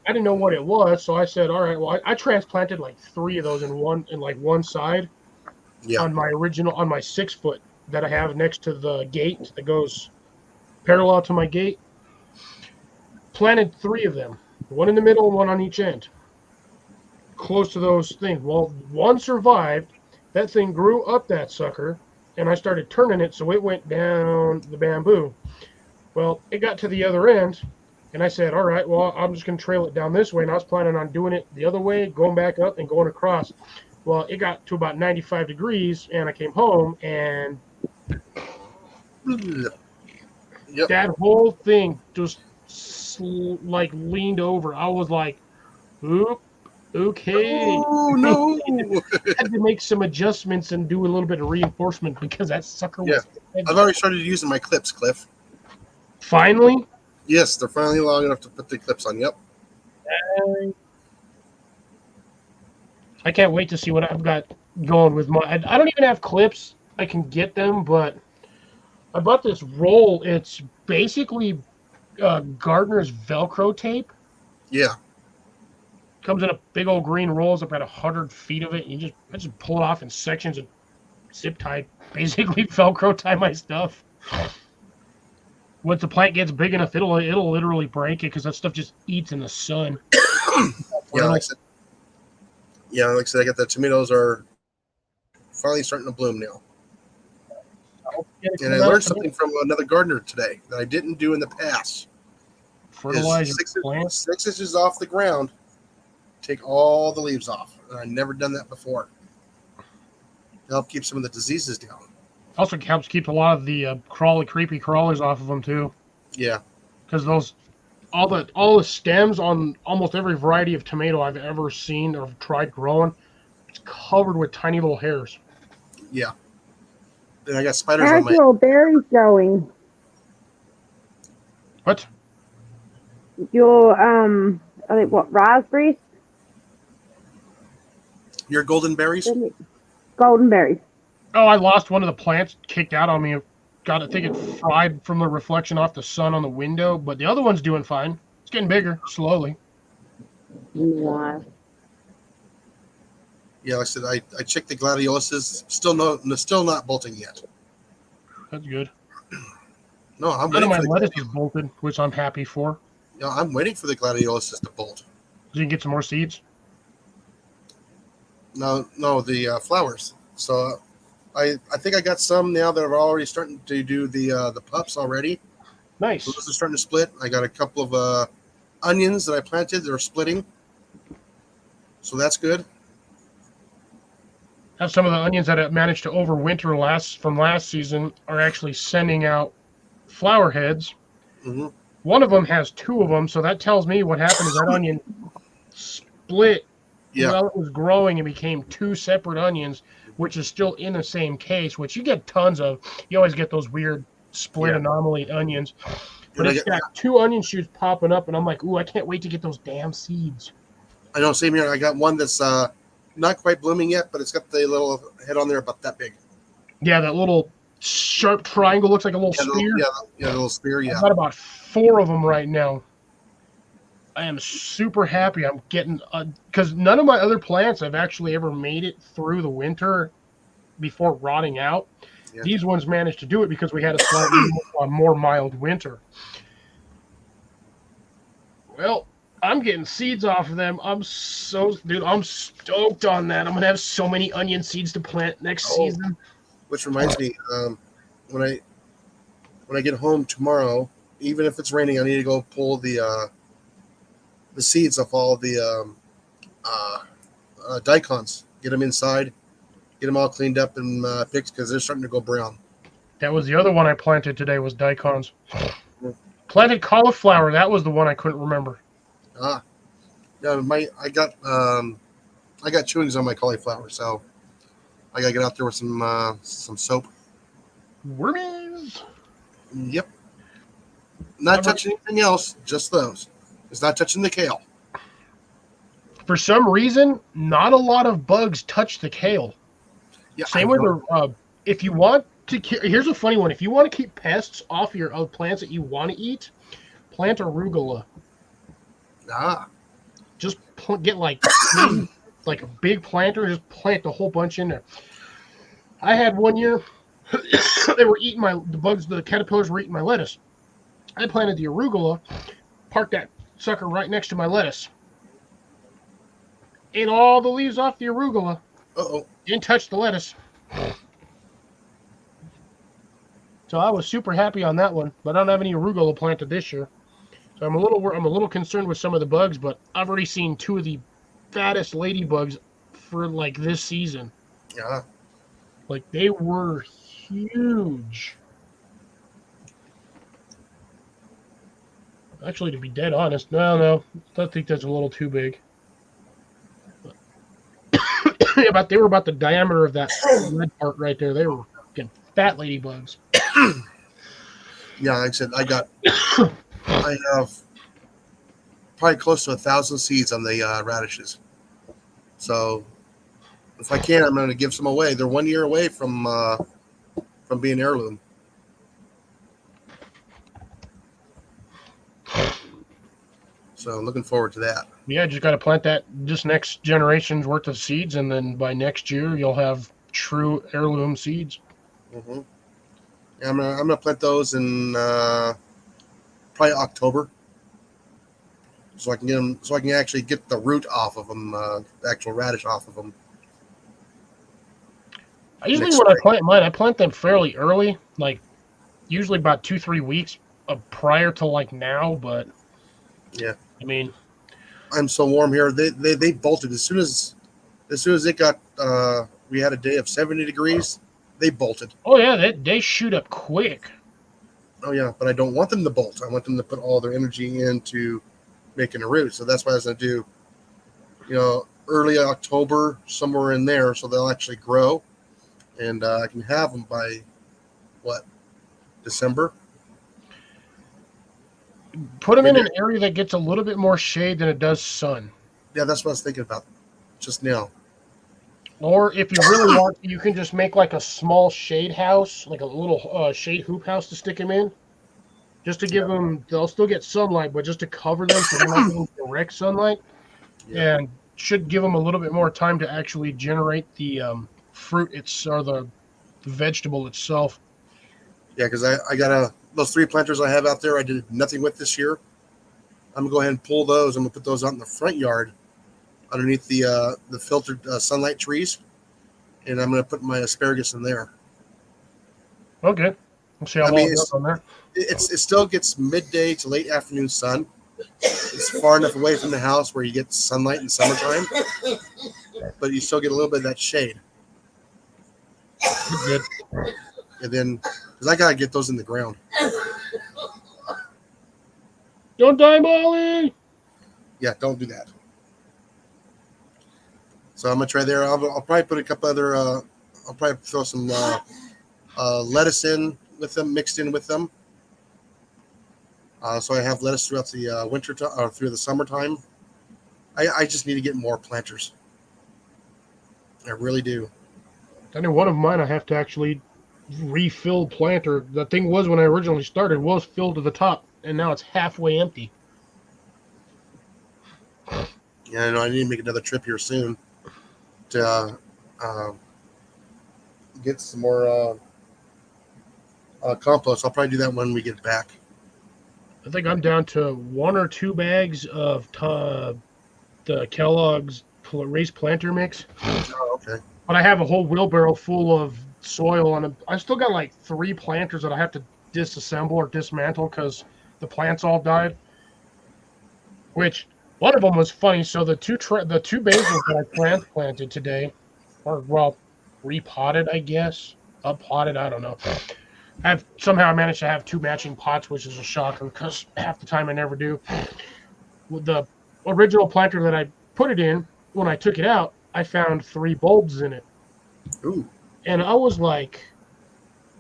Speaker 5: I didn't know what it was, so I said, "All right, well, I transplanted like 3 of those in one side
Speaker 1: Yeah.
Speaker 5: on my 6 foot that I have next to the gate that goes parallel to my gate. Planted 3 of them, one in the middle and one on each end, close to those things. Well, one survived. That thing grew up that sucker, and I started turning it so it went down the bamboo. Well, it got to the other end, and I said, all right, well, I'm just going to trail it down this way, and I was planning on doing it the other way, going back up and going across. Well, it got to about 95 degrees, and I came home, and
Speaker 1: Yep.
Speaker 5: that whole thing just like leaned over. I was like, oop, okay.
Speaker 1: Oh no.
Speaker 5: I had to make some adjustments and do a little bit of reinforcement because that sucker was heavy.
Speaker 1: I've already started using my clips, Cliff.
Speaker 5: Finally,
Speaker 1: Yes, they're finally long enough to put the clips on. Yep.
Speaker 5: I can't wait to see what I've got going with my. I don't even have clips. I can get them, but I bought this roll. It's basically Gardner's Velcro tape.
Speaker 1: Yeah.
Speaker 5: Comes in a big old green roll. It's about 100 feet of it. I just pull it off in sections and zip tie, basically Velcro tie my stuff. Once the plant gets big enough, it'll literally break it because that stuff just eats in the sun.
Speaker 1: Yeah, like I said, I got the tomatoes are finally starting to bloom now. And I learned something from another gardener today that I didn't do in the past.
Speaker 5: Fertilize
Speaker 1: Is
Speaker 5: your plant.
Speaker 1: 6 inches off the ground, take all the leaves off. And I've never done that before. To help keep some of the diseases down.
Speaker 5: Also helps keep a lot of the creepy crawlers off of them too,
Speaker 1: Yeah.
Speaker 5: because all the stems on almost every variety of tomato I've ever seen or tried growing, it's covered with tiny little hairs.
Speaker 1: Yeah. Then I got spiders on
Speaker 4: How's
Speaker 1: my.
Speaker 4: your berries going?
Speaker 5: What?
Speaker 4: Your I think what, raspberries?
Speaker 1: Your golden berries.
Speaker 4: Golden berries.
Speaker 5: Oh, I lost one of the plants, kicked out on me. I think it fried from the reflection off the sun on the window, but the other one's doing fine. It's getting bigger, slowly.
Speaker 4: Nice.
Speaker 1: Yeah, like I said, I checked the gladioluses. Still not bolting yet.
Speaker 5: That's good.
Speaker 1: No, I'm
Speaker 5: None
Speaker 1: waiting
Speaker 5: of my
Speaker 1: for the
Speaker 5: lettuce is bolted, which I'm happy for.
Speaker 1: no, I'm waiting for the gladioluses to bolt.
Speaker 5: So you can get some more seeds.
Speaker 1: No, the flowers. So I think I got some now that are already starting to do the pups already.
Speaker 5: Nice.
Speaker 1: So those are starting to split. I got a couple of onions that I planted that are splitting. So that's good.
Speaker 5: Have some of the onions that have managed to overwinter from last season are actually sending out flower heads.
Speaker 1: Hmm.
Speaker 5: One of them has 2 of them, so that tells me what happened is that onion split
Speaker 1: Yeah.
Speaker 5: while it was growing and became 2 separate onions, which is still in the same case, which you get tons of. You always get those weird split
Speaker 1: Yeah.
Speaker 5: anomaly onions. But
Speaker 1: And
Speaker 5: it's got 2 onion shoots popping up, and I'm like, ooh, I can't wait to get those damn seeds.
Speaker 1: I know, same here. I got one that's not quite blooming yet, but it's got the little head on there about that big.
Speaker 5: Yeah, that little sharp triangle looks like a little
Speaker 1: Yeah,
Speaker 5: spear.
Speaker 1: the little spear. Yeah.
Speaker 5: I've got about 4 of them right now. I am super happy I'm getting, because none of my other plants have actually ever made it through the winter before rotting out.
Speaker 1: Yeah.
Speaker 5: These ones managed to do it because we had a slightly more mild winter. Well, I'm getting seeds off of them. I'm stoked on that. I'm gonna have so many onion seeds to plant next
Speaker 1: Oh.
Speaker 5: season.
Speaker 1: Which reminds me, when I get home tomorrow, even if it's raining, I need to go pull the seeds off all the daikons. Get them inside, get them all cleaned up and picked because they're starting to go brown.
Speaker 5: That was the other one I planted today was daikons. Planted cauliflower. That was the one I couldn't remember.
Speaker 1: Yeah, I got chewings on my cauliflower, so I gotta get out there with some soap.
Speaker 5: Wormies.
Speaker 1: Yep. Not touching anything else, just those. It's not touching the kale.
Speaker 5: For some reason, not a lot of bugs touch the kale.
Speaker 1: Yeah.
Speaker 5: Same with the. If you want to, here's a funny one. If you want to keep pests off your plants that you want to eat, plant arugula. Just get like a big planter. Just plant a whole bunch in there. I had one year. They were eating the bugs. The caterpillars were eating my lettuce. I planted the arugula. Parked that sucker right next to my lettuce. Ate all the leaves off the arugula.
Speaker 1: Uh-oh.
Speaker 5: Didn't touch the lettuce. So I was super happy on that one, but I don't have any arugula planted this year. So I'm a little concerned with some of the bugs, but I've already seen 2 of the fattest ladybugs for like this season.
Speaker 1: Yeah.
Speaker 5: Like they were huge. Actually, to be dead honest, no, I think that's a little too big. They were about the diameter of that red part right there. They were fucking fat ladybugs.
Speaker 1: Yeah, like I said, I have probably close to 1,000 seeds on the radishes. So if I can, I'm going to give some away. They're 1 year away from being heirloom. So looking forward to that.
Speaker 5: Yeah, just got to plant that just next generation's worth of seeds, and then by next year you'll have true heirloom seeds.
Speaker 1: Mm-hmm. Yeah, I'm gonna plant those in probably October, so I can get them. So I can actually get the root off of them, the actual radish off of them.
Speaker 5: Usually
Speaker 1: Next
Speaker 5: when I
Speaker 1: spring.
Speaker 5: plant mine, I plant them fairly early, like usually about 2-3 weeks prior to like now. But
Speaker 1: Yeah.
Speaker 5: I mean,
Speaker 1: I'm so warm here. They bolted as soon as it got. We had a day of 70 degrees. They bolted.
Speaker 5: oh yeah, they shoot up quick.
Speaker 1: Oh yeah, but I don't want them to bolt. I want them to put all their energy into making a root. So that's why I was gonna do, early October, somewhere in there, so they'll actually grow, and I can have them by December.
Speaker 5: Put them in an area that gets a little bit more shade than it does sun.
Speaker 1: Yeah, that's what I was thinking about just now.
Speaker 5: Or if you really want, you can just make like a small shade house, like a little shade hoop house to stick them in. Just to give them, they'll still get sunlight, but just to cover them so they're not getting direct sunlight.
Speaker 1: Yeah.
Speaker 5: And should give them a little bit more time to actually generate the fruit, or the vegetable itself.
Speaker 1: Yeah, because I got those 3 planters I have out there. I did nothing with this year. I'm gonna go ahead and pull those. I'm gonna put those out in the front yard, underneath the filtered sunlight trees, and I'm gonna put my asparagus in there.
Speaker 5: Okay. We'll see how long it goes on there.
Speaker 1: It still gets midday to late afternoon sun. It's far enough away from the house where you get sunlight in summertime, but you still get a little bit of that shade.
Speaker 5: Good.
Speaker 1: And then, because I gotta get those in the ground.
Speaker 5: Don't die, Molly!
Speaker 1: Yeah, don't do that. So I'm gonna try there. I'll probably put a couple other. I'll probably throw some lettuce in with them, mixed in with them. So I have lettuce throughout the winter or through the summertime. I just need to get more planters. I really do.
Speaker 5: I know one of mine I have to actually refill planter. The thing was, when I originally started, was filled to the top, and now it's halfway empty.
Speaker 1: Yeah, I know. I need to make another trip here soon to get some more compost. I'll probably do that when we get back.
Speaker 5: I think I'm down to 1 or 2 bags of the Kellogg's raised planter mix.
Speaker 1: Oh, okay.
Speaker 5: But I have a whole wheelbarrow full of soil, and I still got like 3 planters that I have to disassemble or dismantle because the plants all died. Which one of them was funny. So the two basils that I planted today, or well, repotted, I guess, uppotted, I don't know. I've somehow managed to have 2 matching pots, which is a shocker because half the time I never do. With the original planter that I put it in, when I took it out, I found 3 bulbs in it.
Speaker 1: Ooh.
Speaker 5: And I was like,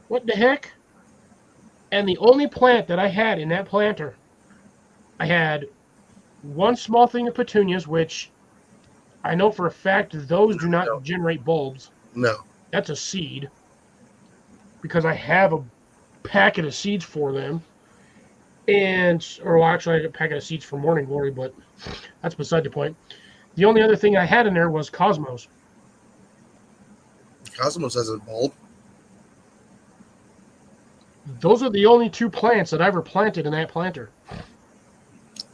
Speaker 5: what the heck? And the only plant that I had in that planter, I had 1 small thing of petunias, which I know for a fact those do not generate bulbs.
Speaker 1: No.
Speaker 5: That's a seed. Because I have a packet of seeds for them. Actually, I have a packet of seeds for Morning Glory, but that's beside the point. The only other thing I had in there was Cosmos.
Speaker 1: Cosmos has a bulb.
Speaker 5: Those are the only 2 plants that I ever planted in that planter.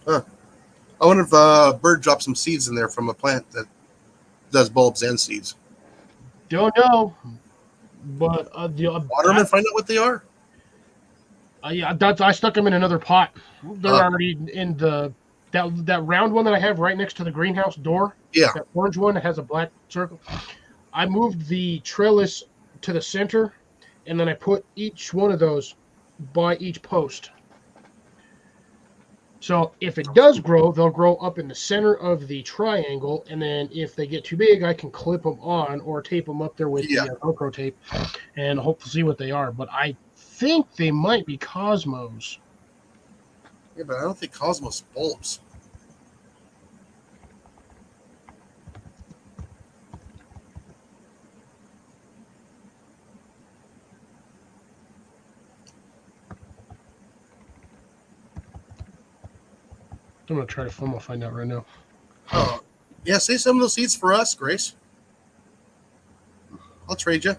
Speaker 1: I wonder if a bird dropped some seeds in there from a plant that does bulbs and seeds.
Speaker 5: Don't know. But
Speaker 1: Water them and find out what they are.
Speaker 5: yeah, I stuck them in another pot. They're
Speaker 1: Uh.
Speaker 5: already in that round one that I have right next to the greenhouse door.
Speaker 1: Yeah.
Speaker 5: That orange one that has a black circle. I moved the trellis to the center, and then I put each one of those by each post. So if it does grow, they'll grow up in the center of the triangle, and then if they get too big, I can clip them on or tape them up there with the Velcro tape, and hope to see what they are. But I think they might be Cosmos.
Speaker 1: Yeah, but I don't think Cosmos bulbs.
Speaker 5: I'm gonna try to film. I'll find out right now.
Speaker 1: Oh, yeah. Save some of those seeds for us, Grace. I'll trade you.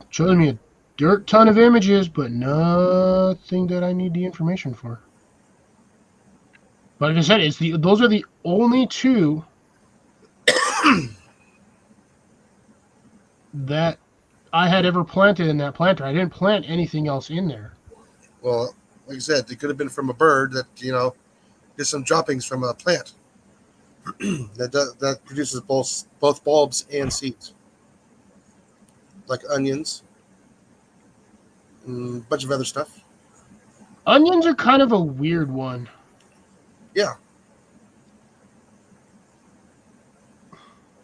Speaker 5: Showing me a dirt ton of images, but nothing that I need the information for. But like I said, those are the only 2 that I had ever planted in that planter. I didn't plant anything else in there.
Speaker 1: Well, like I said, it could have been from a bird that did some droppings from a plant that produces both bulbs and seeds, like onions, and a bunch of other stuff.
Speaker 5: Onions are kind of a weird one.
Speaker 1: Yeah.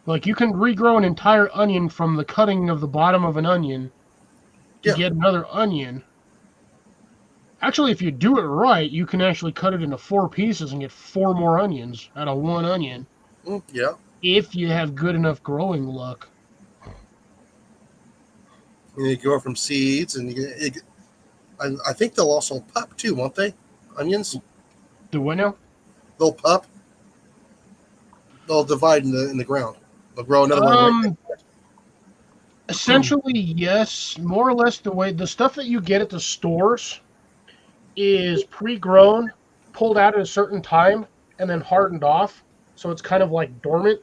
Speaker 5: Like, you can regrow an entire onion from the cutting of the bottom of an onion to get another onion. Actually, if you do it right, you can actually cut it into 4 pieces and get 4 more onions out of 1 onion.
Speaker 1: Yeah.
Speaker 5: If you have good enough growing luck.
Speaker 1: And you go from seeds, and I think they'll also pup too, won't they? Onions.
Speaker 5: Do what now?
Speaker 1: They'll pup. They'll divide in the ground. They'll grow another one. Right there.
Speaker 5: Essentially, yes. More or less the stuff that you get at the stores is pre-grown, pulled out at a certain time, and then hardened off. So it's kind of like dormant.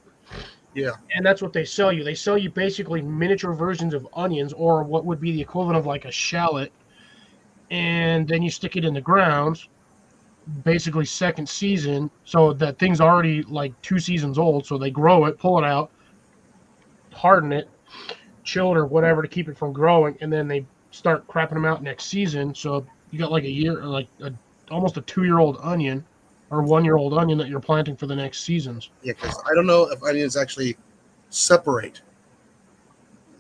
Speaker 1: Yeah.
Speaker 5: And that's what they sell you. They sell you basically miniature versions of onions, or what would be the equivalent of like a shallot. And then you stick it in the ground, basically second season, so that thing's already like 2 seasons old. So they grow it, pull it out, harden it, chill it or whatever to keep it from growing, and then they start crapping them out next season. So you got like a year, or like almost a 2-year-old onion or 1-year-old onion that you're planting for the next seasons.
Speaker 1: Yeah, because I don't know if onions actually separate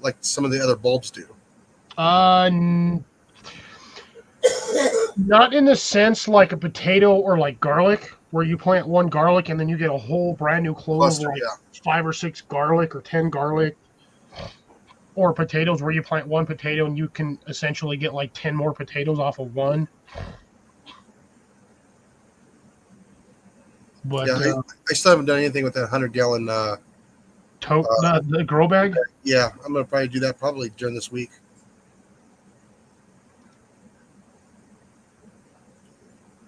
Speaker 1: like some of the other bulbs do.
Speaker 5: Not in the sense like a potato or like garlic, where you plant 1 garlic and then you get a whole brand new clove
Speaker 1: Cluster,
Speaker 5: of like 5 or 6 garlic or 10 garlic. Or potatoes, where you plant 1 potato and you can essentially get like 10 more potatoes off of 1. But
Speaker 1: Yeah, I still haven't done anything with that 100-gallon
Speaker 5: The grow bag.
Speaker 1: Yeah, I'm gonna probably do that probably during this week.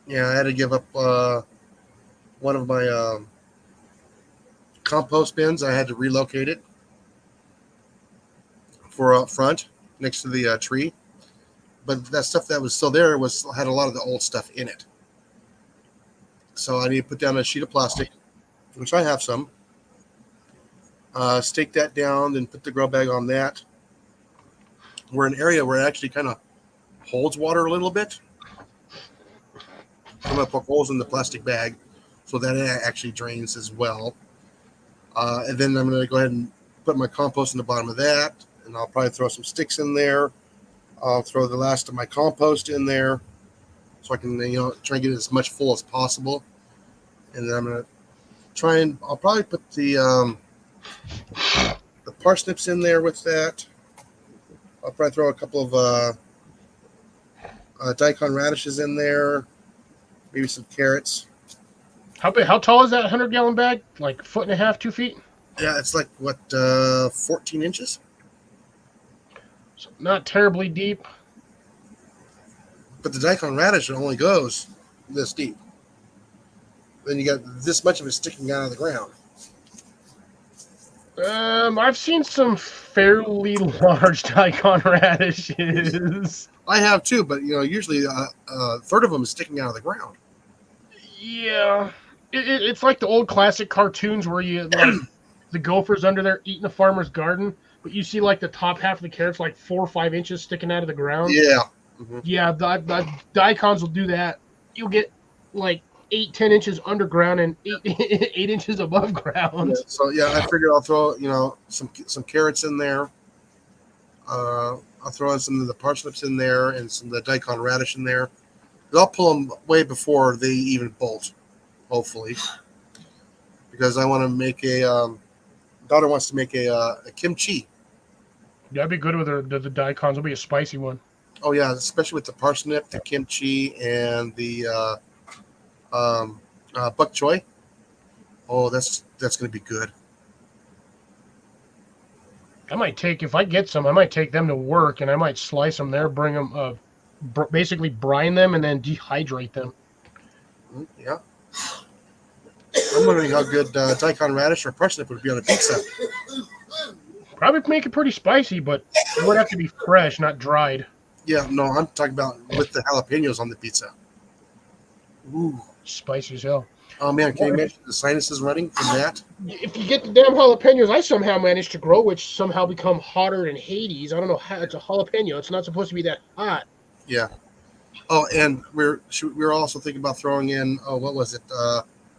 Speaker 1: Yeah, I had to give up one of my compost bins. I had to relocate it for up front next to the tree. But that stuff that was still there had a lot of the old stuff in it. So I need to put down a sheet of plastic, which I have some. Stake that down, then put the grow bag on that. We're in an area where it actually kind of holds water a little bit. I'm going to poke holes in the plastic bag so that it actually drains as well. And then I'm going to go ahead and put my compost in the bottom of that. And I'll probably throw some sticks in there. I'll throw the last of my compost in there so I can, try and get it as much full as possible. And then I'm going to I'll probably put the parsnips in there with that. I'll probably throw a couple of daikon radishes in there, maybe some carrots.
Speaker 5: How tall is that 100-gallon bag? Like 1.5 feet, 2 feet?
Speaker 1: Yeah, it's like 14 inches.
Speaker 5: So not terribly deep.
Speaker 1: But the daikon radish only goes this deep. Then you got this much of it sticking out of the ground.
Speaker 5: I've seen some fairly large daikon radishes.
Speaker 1: I have too, but usually a third of them is sticking out of the ground.
Speaker 5: Yeah, it's like the old classic cartoons where you like the gophers under there eating a farmer's garden, but you see like the top half of the carrots like 4 or 5 inches sticking out of the ground.
Speaker 1: Yeah. Mm-hmm.
Speaker 5: Yeah, the daikons will do that. You'll get like 8-10 inches underground and 8 inches above ground.
Speaker 1: Yeah, so I figured I'll throw some carrots in there. I'll throw in some of the parsnips in there and some of the daikon radish in there. I'll pull them way before they even bolt, hopefully, because I want to make daughter wants to make a kimchi.
Speaker 5: That'd be good with the daikons. It'll be a spicy one.
Speaker 1: Oh yeah, especially with the parsnip, the kimchi, and the bok choy. Oh, that's going to be good.
Speaker 5: If I get some, I might take them to work and I might slice them there, bring them, basically brine them and then dehydrate them.
Speaker 1: Yeah. I'm wondering how good daikon radish or parsnip would be on a pizza.
Speaker 5: Probably make it pretty spicy, but it would have to be fresh, not dried.
Speaker 1: Yeah, no, I'm talking about with the jalapenos on the pizza. Ooh.
Speaker 5: Spicy as hell.
Speaker 1: Oh man, can you imagine the sinuses running from that?
Speaker 5: If you get the damn jalapenos I somehow managed to grow, which somehow become hotter than Hades. I don't know how. It's a jalapeno. It's not supposed to be that hot.
Speaker 1: Yeah. Oh, and we're also thinking about throwing in what was it?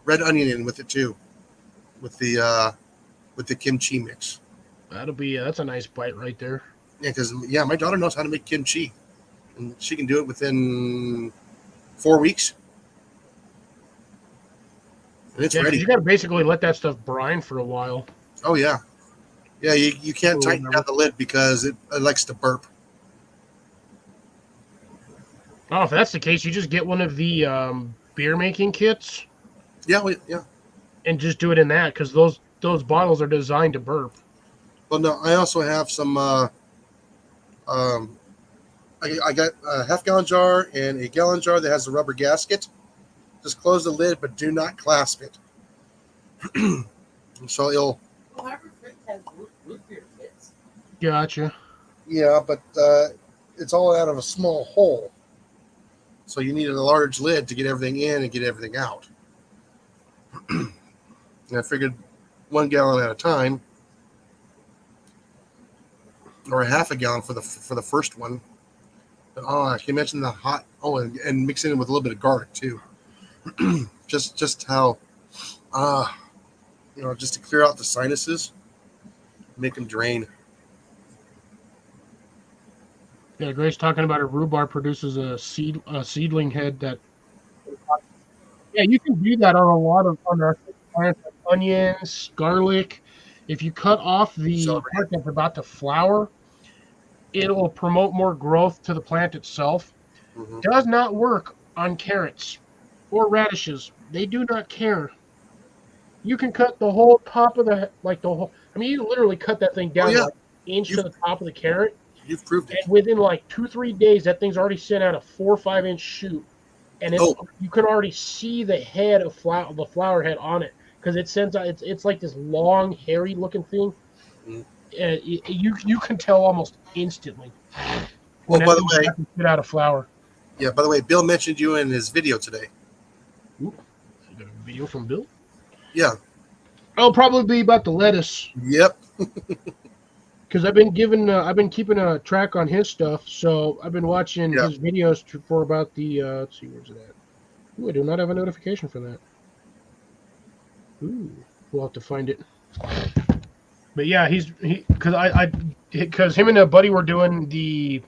Speaker 1: Red onion in with it too, with the kimchi mix.
Speaker 5: That's a nice bite right there.
Speaker 1: Yeah, because my daughter knows how to make kimchi, and she can do it within 4 weeks. And it's ready.
Speaker 5: You got to basically let that stuff brine for a while.
Speaker 1: Oh, yeah. Yeah, you can't tighten down the lid because it likes to burp.
Speaker 5: Oh, if that's the case, you just get one of the beer making kits.
Speaker 1: Yeah.
Speaker 5: And just do it in that because those bottles are designed to burp.
Speaker 1: Well, no, I also have some. I got a half-gallon jar and a gallon jar that has a rubber gasket. Just close the lid, but do not clasp it. So it'll.
Speaker 3: Well, Harbor Freight has root beer kits.
Speaker 5: Gotcha.
Speaker 1: Yeah, but it's all out of a small hole. So you need a large lid to get everything in and get everything out. And I figured 1 gallon at a time, or a half a gallon for the first one. But, I can mention the hot. Oh, and mix it in with a little bit of garlic too. just how, just to clear out the sinuses, make them drain.
Speaker 5: Yeah, Grace talking about her rhubarb produces a seedling head that. Yeah, you can do that on a lot of our plants, like onions, garlic. If you cut off the part that's about to flower, it'll promote more growth to the plant itself. Mm-hmm. Does not work on carrots or radishes. They do not care. You can cut the whole top of I mean, you literally cut that thing down
Speaker 1: yeah.
Speaker 5: like an inch to the top of the carrot,
Speaker 1: You've proved it.
Speaker 5: and within like 2-3 days, that thing's already sent out a 4 or 5 inch shoot, and it's
Speaker 1: Oh.
Speaker 5: you can already see the head of the flower head on it because it sends out. It's like this long, hairy looking thing.
Speaker 1: Mm.
Speaker 5: You can tell almost instantly.
Speaker 1: Well,
Speaker 5: when
Speaker 1: by
Speaker 5: that
Speaker 1: the
Speaker 5: thing's
Speaker 1: way,
Speaker 5: about to spit out a flower.
Speaker 1: yeah. By the way, Bill mentioned you in his video today.
Speaker 5: Ooh, you got a video from Bill?
Speaker 1: Yeah.
Speaker 5: It'll probably be about the lettuce.
Speaker 1: Yep.
Speaker 5: Because I've been keeping a track on his stuff, so I've been watching
Speaker 1: Yeah.
Speaker 5: his videos for about the. Let's see, where's it at? Ooh, I do not have a notification for that. Ooh, we'll have to find it. But yeah, because him and a buddy were doing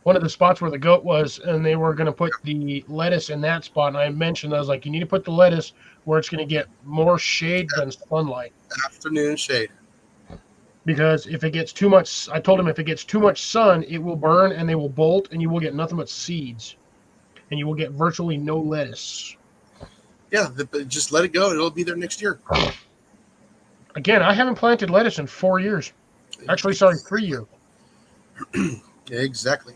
Speaker 5: one of the spots where the goat was, and they were going to put the lettuce in that spot. And I mentioned, I was like, you need to put the lettuce where it's going to get more shade than sunlight.
Speaker 1: Afternoon shade.
Speaker 5: Because if it gets too much, I told him if it gets too much sun, it will burn and they will bolt, and you will get nothing but seeds, and you will get virtually no lettuce.
Speaker 1: Yeah. Just let it go. It'll be there next year.
Speaker 5: Again, I haven't planted lettuce in 4 years. Actually, sorry, 3 years.
Speaker 1: Yeah, exactly.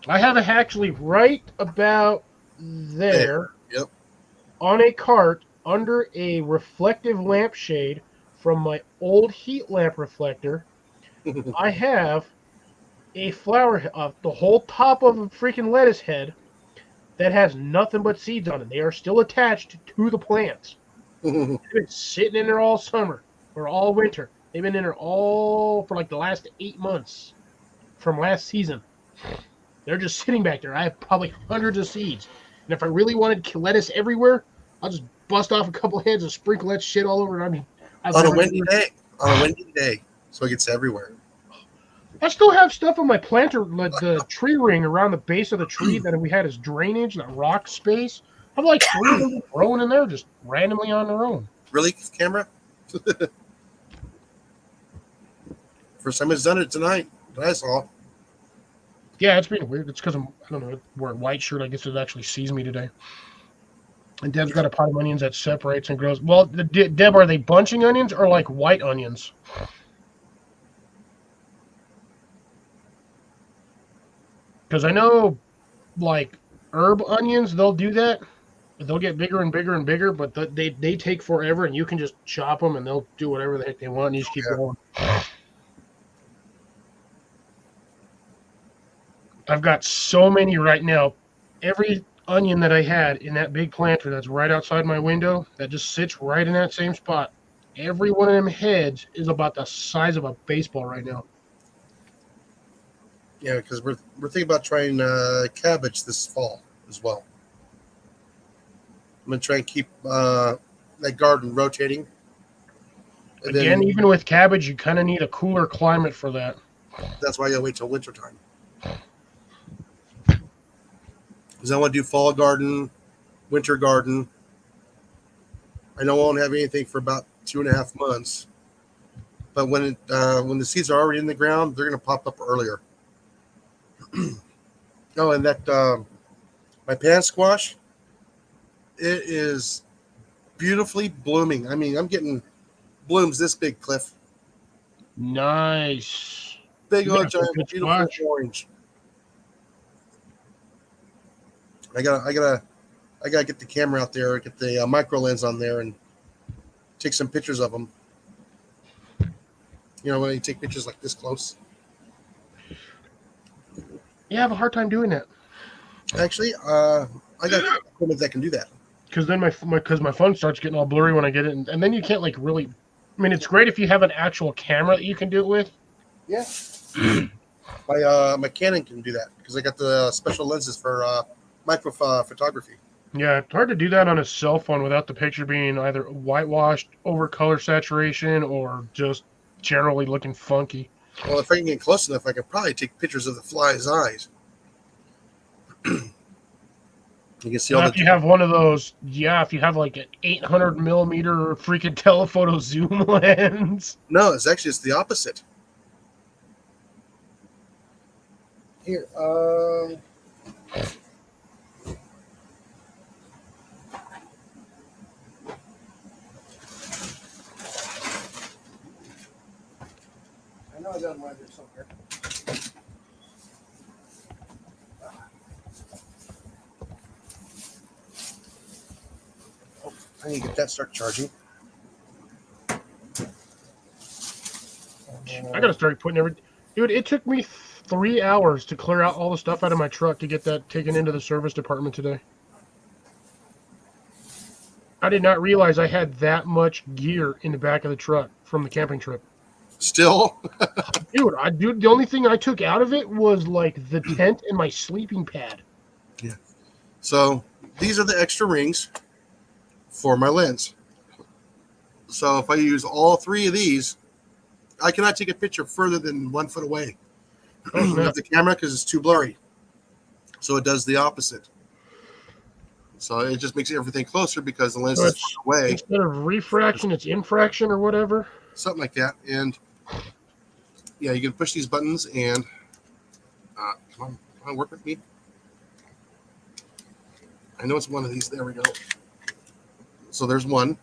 Speaker 5: I have it actually right about there.
Speaker 1: Yep.
Speaker 5: On a cart under a reflective lampshade from my old heat lamp reflector. I have a flower of the whole top of a freaking lettuce head that has nothing but seeds on it. They are still attached to the plants. They've been sitting in there all summer or all winter. They've been in there all for like the last 8 months from last season. They're just sitting back there. I have probably hundreds of seeds. And if I really wanted lettuce everywhere, I'll just bust off a couple heads and sprinkle that shit all over. I mean,
Speaker 1: On a windy day. So it gets everywhere.
Speaker 5: I still have stuff on my planter, like the tree ring around the base of the tree that we had as drainage, that rock space. I'm like 3 of them growing in there just randomly on their own.
Speaker 1: Really, camera? First time it's done it tonight that I saw.
Speaker 5: Yeah, it's being weird. It's because I don't know, wearing a white shirt. I guess it actually sees me today. And Deb's got a pot of onions that separates and grows. Well, Deb, are they bunching onions or like white onions? Because I know, like, herb onions, they'll do that. They'll get bigger and bigger and bigger, but they take forever, and you can just chop them, and they'll do whatever the heck they want, and you just keep going. I've got so many right now. Every onion that I had in that big planter that's right outside my window, that just sits right in that same spot. Every one of them heads is about the size of a baseball right now.
Speaker 1: Yeah, because we're thinking about trying cabbage this fall as well. I'm gonna try and keep that garden rotating. And
Speaker 5: Again,
Speaker 1: then
Speaker 5: even with cabbage, you kind of need a cooler climate for that.
Speaker 1: that's why I gotta wait till winter time. Because I want to do fall garden, winter garden. I know I won't have anything for about 2.5 months, but when the seeds are already in the ground, they're gonna pop up earlier. Oh, and that my pan squash, it is beautifully blooming. I mean, I'm getting blooms this big, Cliff.
Speaker 5: Nice.
Speaker 1: Big
Speaker 5: You
Speaker 1: old
Speaker 5: got some
Speaker 1: giant
Speaker 5: good
Speaker 1: beautiful
Speaker 5: squash.
Speaker 1: orange. I gotta get the camera out there, get the micro lens on there, and take some pictures of them. You know, when you take pictures like this close.
Speaker 5: Yeah, I have a hard time doing that.
Speaker 1: Actually, I got equipment that can do that.
Speaker 5: Because then my phone starts getting all blurry when I get it, and then you can't like really. I mean, it's great if you have an actual camera that you can do it with.
Speaker 1: Yeah. My Canon can do that because I got the special lenses for micro photography.
Speaker 5: Yeah, it's hard to do that on a cell phone without the picture being either whitewashed, over color saturation, or just generally looking funky.
Speaker 1: Well, if I can get close enough, I could probably take pictures of the fly's eyes. You can see all
Speaker 5: Now,
Speaker 1: the.
Speaker 5: if you have one of those, if you have like an 800 millimeter freaking telephoto zoom lens.
Speaker 1: No, it's the opposite. Here, Probably down around here somewhere. Oh, I need to get that start charging.
Speaker 5: I gotta start putting every. Dude, it took me 3 hours to clear out all the stuff out of my truck to get that taken into the service department today. I did not realize I had that much gear in the back of the truck from the camping trip.
Speaker 1: Still,
Speaker 5: Dude, the only thing I took out of it was like the tent and my sleeping pad.
Speaker 1: so these are the extra rings for my lens. So if I use all 3 of these, I cannot take a picture further than 1 foot away of the camera because it's too blurry. So it does the opposite. So it just makes everything closer because the lens
Speaker 5: So
Speaker 1: is
Speaker 5: it's-
Speaker 1: far away,
Speaker 5: Instead of refraction, it's infraction or whatever.
Speaker 1: something like that. And yeah, you can push these buttons and come on, work with me. I know it's one of these. There we go. So there's one,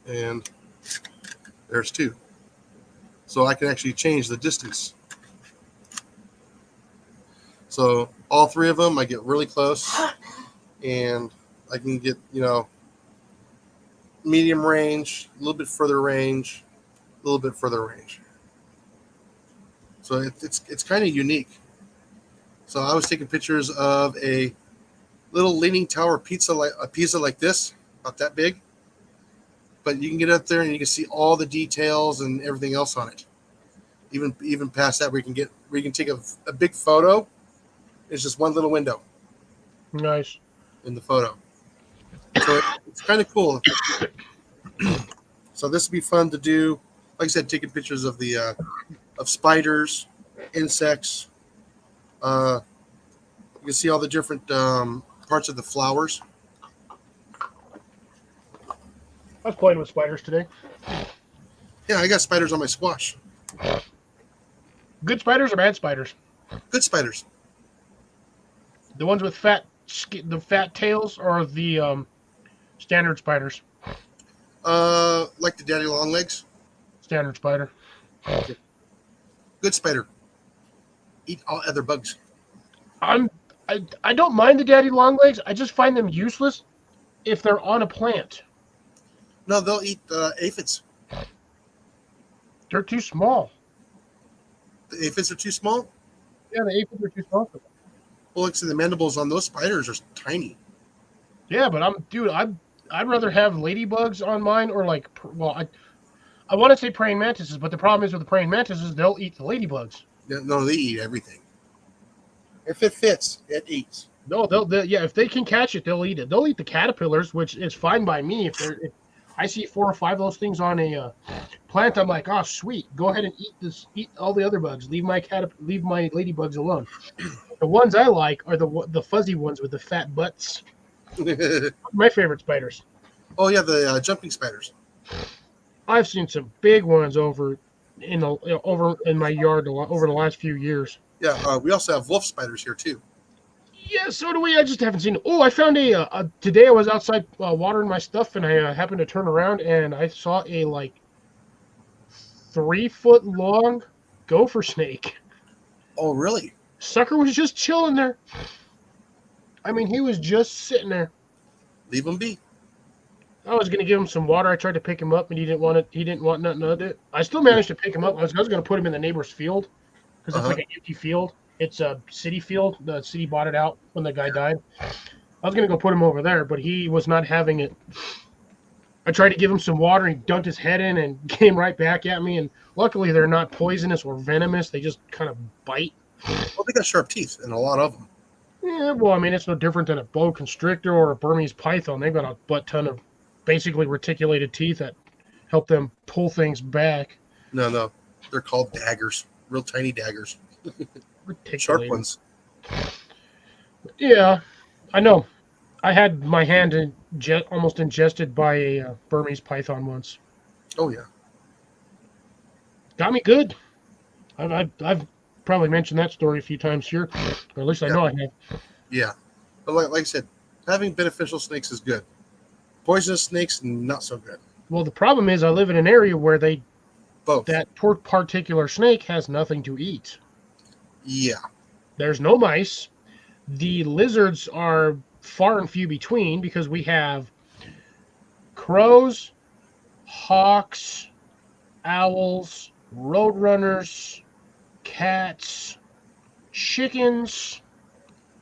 Speaker 1: and there's 2. So I can actually change the distance. So all 3 of them, I get really close, and I can get, medium range, a little bit further range, a little bit further range. So it's kind of unique. So I was taking pictures of a little leaning tower pizza like this, about that big. But you can get up there and you can see all the details and everything else on it. Even past that, where you can take a big photo. It's just one little window
Speaker 5: Nice.
Speaker 1: in the photo. So it's kind of cool. So this would be fun to do. Like I said, taking pictures of the of spiders, insects. You can see all the different parts of the flowers.
Speaker 5: I was playing with spiders today.
Speaker 1: Yeah, I got spiders on my squash.
Speaker 5: Good spiders or bad spiders?
Speaker 1: Good spiders.
Speaker 5: The ones with the fat tails or the standard spiders?
Speaker 1: Like the daddy long legs.
Speaker 5: Standard spider.
Speaker 1: Good spider. Eat all other bugs.
Speaker 5: I don't mind the daddy long legs. I just find them useless if they're on a plant.
Speaker 1: No, they'll eat aphids.
Speaker 5: They're too small.
Speaker 1: The aphids are too small.
Speaker 5: Yeah, the aphids are too small for them.
Speaker 1: Well, like I said, the mandibles on those spiders are tiny.
Speaker 5: Yeah, but I'd rather have ladybugs on mine or like, well, I want to say praying mantises, but the problem is with the praying mantises, they'll eat the ladybugs.
Speaker 1: No, they eat everything. If it fits, it eats.
Speaker 5: No, yeah, if they can catch it, they'll eat it. They'll eat the caterpillars, which is fine by me. If I see 4 or 5 of those things on a plant, I'm like, oh, sweet. Go ahead and eat all the other bugs. Leave my ladybugs alone. The ones I like are the fuzzy ones with the fat butts. My favorite spiders.
Speaker 1: Oh yeah, the jumping spiders.
Speaker 5: I've seen some big ones over in my yard over the last few years.
Speaker 1: Yeah, we also have wolf spiders here too.
Speaker 5: Yeah, so do we. I just haven't seen it. Oh, I found today I was outside watering my stuff, and I happened to turn around, and I saw a, 3-foot long gopher snake.
Speaker 1: Oh really?
Speaker 5: Sucker was just chilling there. I mean, he was just sitting there.
Speaker 1: Leave them be.
Speaker 5: I was gonna give him some water. I tried to pick him up, and he didn't want it. He didn't want nothing of it. I still managed to pick him up. I was gonna put him in the neighbor's field because it's like an empty field. It's a city field. The city bought it out when the guy died. I was going to go put him over there, but he was not having it. I tried to give him some water. He dunked his head in and came right back at me. And luckily, they're not poisonous or venomous. They just kind of bite.
Speaker 1: Well, they got sharp teeth, and a lot of them.
Speaker 5: Yeah, well, I mean, it's no different than a boa constrictor or a Burmese python. They've got a butt ton of basically reticulated teeth that help them pull things back.
Speaker 1: No, they're called daggers. Real tiny daggers.
Speaker 5: Reticulated.
Speaker 1: Sharp ones.
Speaker 5: Yeah, I know. I had my hand almost ingested by a Burmese python once.
Speaker 1: Oh yeah.
Speaker 5: Got me good. I've probably mentioned that story a few times here, or at least I know I have.
Speaker 1: Yeah, but like I said, having beneficial snakes is good. Poisonous snakes, not so good.
Speaker 5: Well, the problem is I live in an area where they
Speaker 1: Both.
Speaker 5: that particular snake has nothing to eat.
Speaker 1: Yeah.
Speaker 5: There's no mice. The lizards are far and few between because we have crows, hawks, owls, roadrunners, cats, chickens.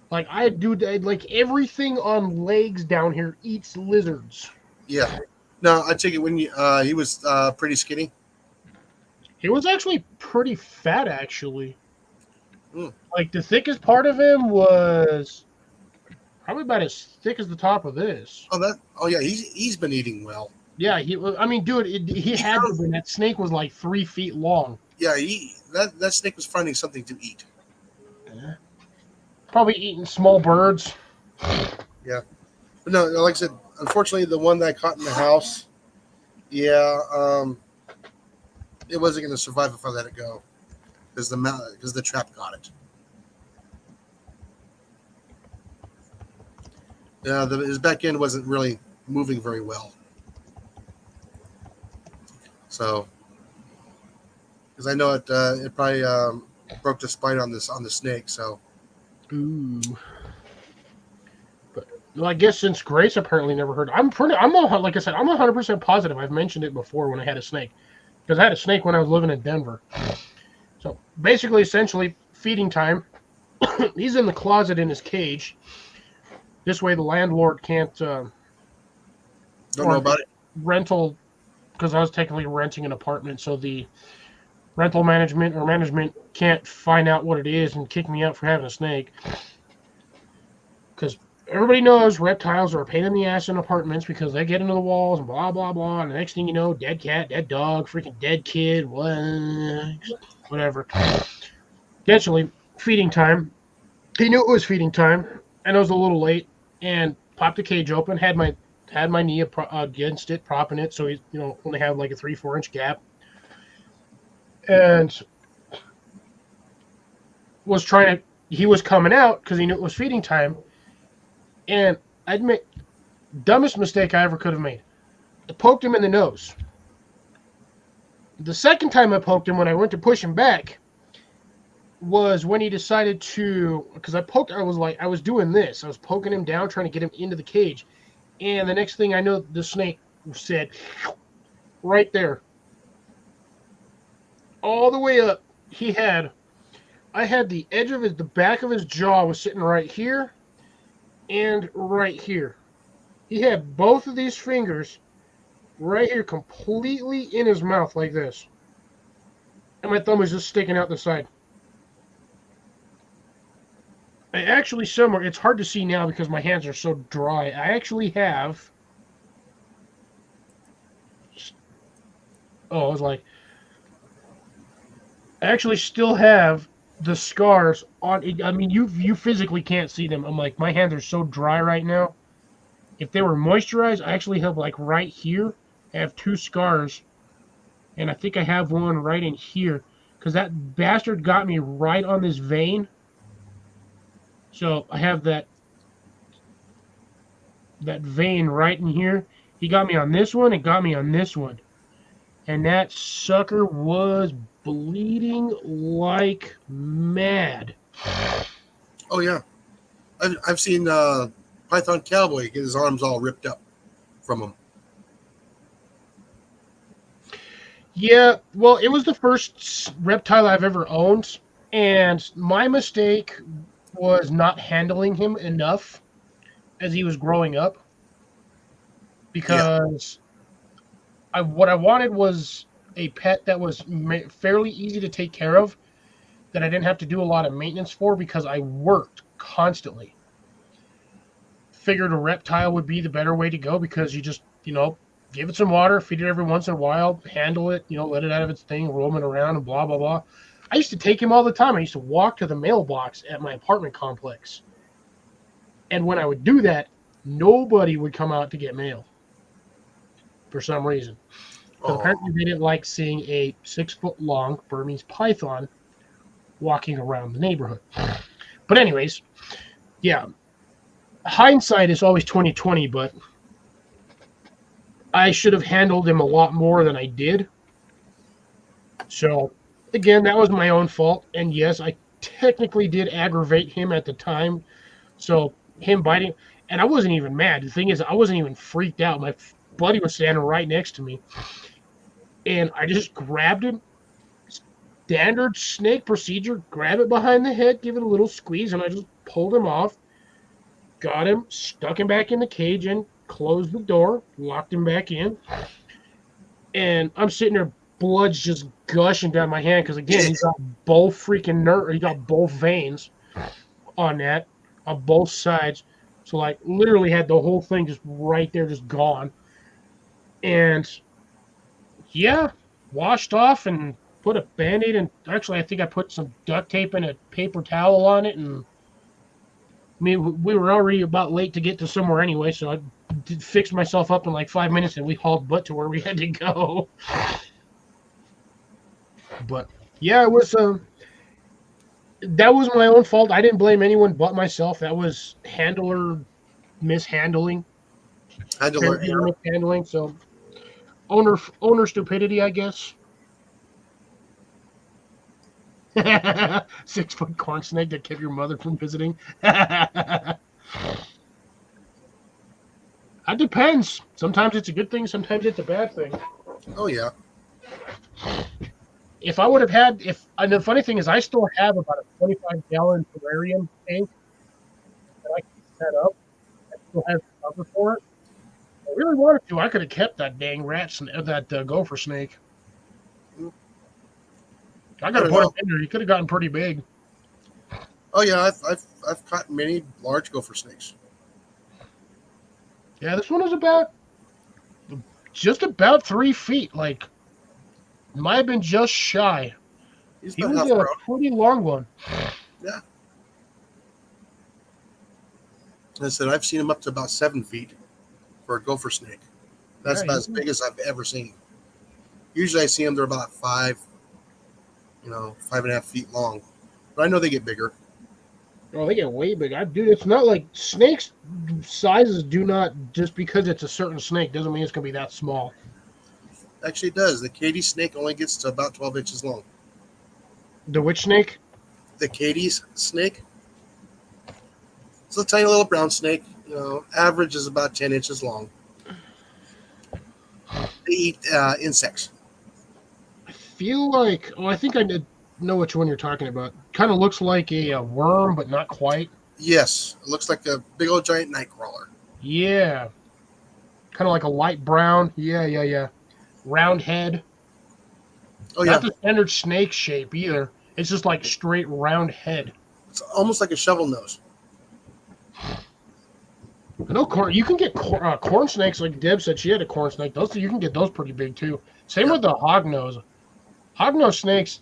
Speaker 5: Like like everything on legs down here eats lizards.
Speaker 1: Yeah. No, I take it when he was pretty skinny.
Speaker 5: He was actually pretty fat, actually.
Speaker 1: Mm.
Speaker 5: Like the thickest part of him was probably about as thick as the top of this.
Speaker 1: Oh yeah, he's been eating well.
Speaker 5: Yeah, I mean, dude, he had to been. That snake was like 3 feet long.
Speaker 1: Yeah, that snake was finding something to eat.
Speaker 5: Probably eating small birds.
Speaker 1: But no, like I said, unfortunately, the one that I caught in the house, it wasn't going to survive if I let it go, because the trap got it. Yeah, his back end wasn't really moving very well. So, because I know it probably broke the spine on the snake. So,
Speaker 5: Ooh. But well, I guess since Grace apparently never heard, like I said, I'm 100% positive. I've mentioned it before when I had a snake, because I had a snake when I was living in Denver. So basically, essentially, feeding time. He's in the closet in his cage. This way, the landlord can't
Speaker 1: don't know about it.
Speaker 5: rental, because I was technically renting an apartment, so the rental management can't find out what it is and kick me out for having a snake. Because everybody knows reptiles are a pain in the ass in apartments because they get into the walls and blah, blah, blah. And the next thing you know, dead cat, dead dog, freaking dead kid, whatever. Eventually, feeding time. He knew it was feeding time, and it was a little late, and popped the cage open, had my knee against it, propping it, so he only had like a 3-4 inch gap. And he was coming out because he knew it was feeding time. And I admit, dumbest mistake I ever could have made. I poked him in the nose. The second time I poked him, when I went to push him back, was when he decided to, because I was doing this. I was poking him down, trying to get him into the cage. And the next thing I know, the snake said, right there, all the way up, I had the edge of the back of his jaw was sitting right here and right here. He had both of these fingers right here completely in his mouth like this. And my thumb was just sticking out the side. I actually somewhere, it's hard to see now because my hands are so dry. I actually have, I actually still have the scars on it. I mean, you physically can't see them. I'm like, my hands are so dry right now. If they were moisturized, I actually have like right here, I have 2 scars. And I think I have one right in here. Because that bastard got me right on this vein. So I have that vein right in here. He got me on this one and got me on this one. And that sucker was bleeding like mad.
Speaker 1: Oh yeah, I've seen Python Cowboy get his arms all ripped up from him.
Speaker 5: Yeah, well, it was the first reptile I've ever owned, and my mistake was not handling him enough as he was growing up, because what I wanted was a pet that was fairly easy to take care of, that I didn't have to do a lot of maintenance for because I worked constantly. Figured a reptile would be the better way to go because you just, give it some water, feed it every once in a while, handle it, let it out of its thing, roaming around and blah, blah, blah. I used to take him all the time. I used to walk to the mailbox at my apartment complex. And when I would do that, nobody would come out to get mail for some reason. Because apparently they didn't like seeing a 6-foot-long Burmese python walking around the neighborhood. But anyways, yeah. Hindsight is always 20/20, but I should have handled him a lot more than I did. So, again, that was my own fault. And yes, I technically did aggravate him at the time. So, him biting, and I wasn't even mad. The thing is, I wasn't even freaked out. My buddy was standing right next to me. And I just grabbed him. Standard snake procedure, grab it behind the head, give it a little squeeze, and I just pulled him off, got him, stuck him back in the cage, and closed the door, locked him back in. And I'm sitting there, blood's just gushing down my hand, because again, he's got both freaking he got both veins on that, on both sides. So, like, literally had the whole thing just right there, just gone. And, yeah, washed off and put a Band-Aid in. Actually, I think I put some duct tape and a paper towel on it. And I mean, we were already about late to get to somewhere anyway, so I fixed myself up in like 5 minutes and we hauled butt to where we had to go. But yeah, it was that was my own fault. I didn't blame anyone but myself. That was handler mishandling.
Speaker 1: Handler error.
Speaker 5: Mishandling. So owner stupidity, I guess. 6-foot corn snake that kept your mother from visiting. That depends. Sometimes it's a good thing, sometimes it's a bad thing.
Speaker 1: Oh yeah.
Speaker 5: If I would have had, and the funny thing is, I still have about a 25-gallon terrarium tank that I can set up. I still have cover for it. If I really wanted to, I could have kept that dang that gopher snake. I got to put him in there. He could have gotten pretty big.
Speaker 1: Oh yeah, I've caught many large gopher snakes.
Speaker 5: Yeah, this one was just about 3 feet. Like, might have been just shy.
Speaker 1: He's
Speaker 5: He
Speaker 1: about
Speaker 5: was
Speaker 1: half
Speaker 5: a
Speaker 1: grown.
Speaker 5: pretty long one.
Speaker 1: Yeah. I said I've seen him up to about 7 feet for a gopher snake. That's
Speaker 5: Yeah,
Speaker 1: about as big as I've ever seen. Usually I see them, they're about 5.5 feet long. But I know they get bigger.
Speaker 5: Oh, they get way big. Dude, it's not like snakes sizes do not, just because it's a certain snake doesn't mean it's going to be that small.
Speaker 1: Actually, it does. The Katie's snake only gets to about 12 inches long.
Speaker 5: The which snake?
Speaker 1: The Katie's snake. It's a tiny little brown snake. Average is about 10 inches long. They eat insects.
Speaker 5: I feel like, I think I know which one you're talking about. Kind of looks like a worm, but not quite.
Speaker 1: Yes, it looks like a big old giant night crawler.
Speaker 5: Yeah. Kind of like a light brown. Yeah. Round head.
Speaker 1: Oh yeah,
Speaker 5: Not the standard snake shape either. It's just like straight round head.
Speaker 1: it's almost like a shovel nose.
Speaker 5: I know you can get corn snakes, like Deb said she had a corn snake. You can get those pretty big too. Same with the hognose. Hognose snakes,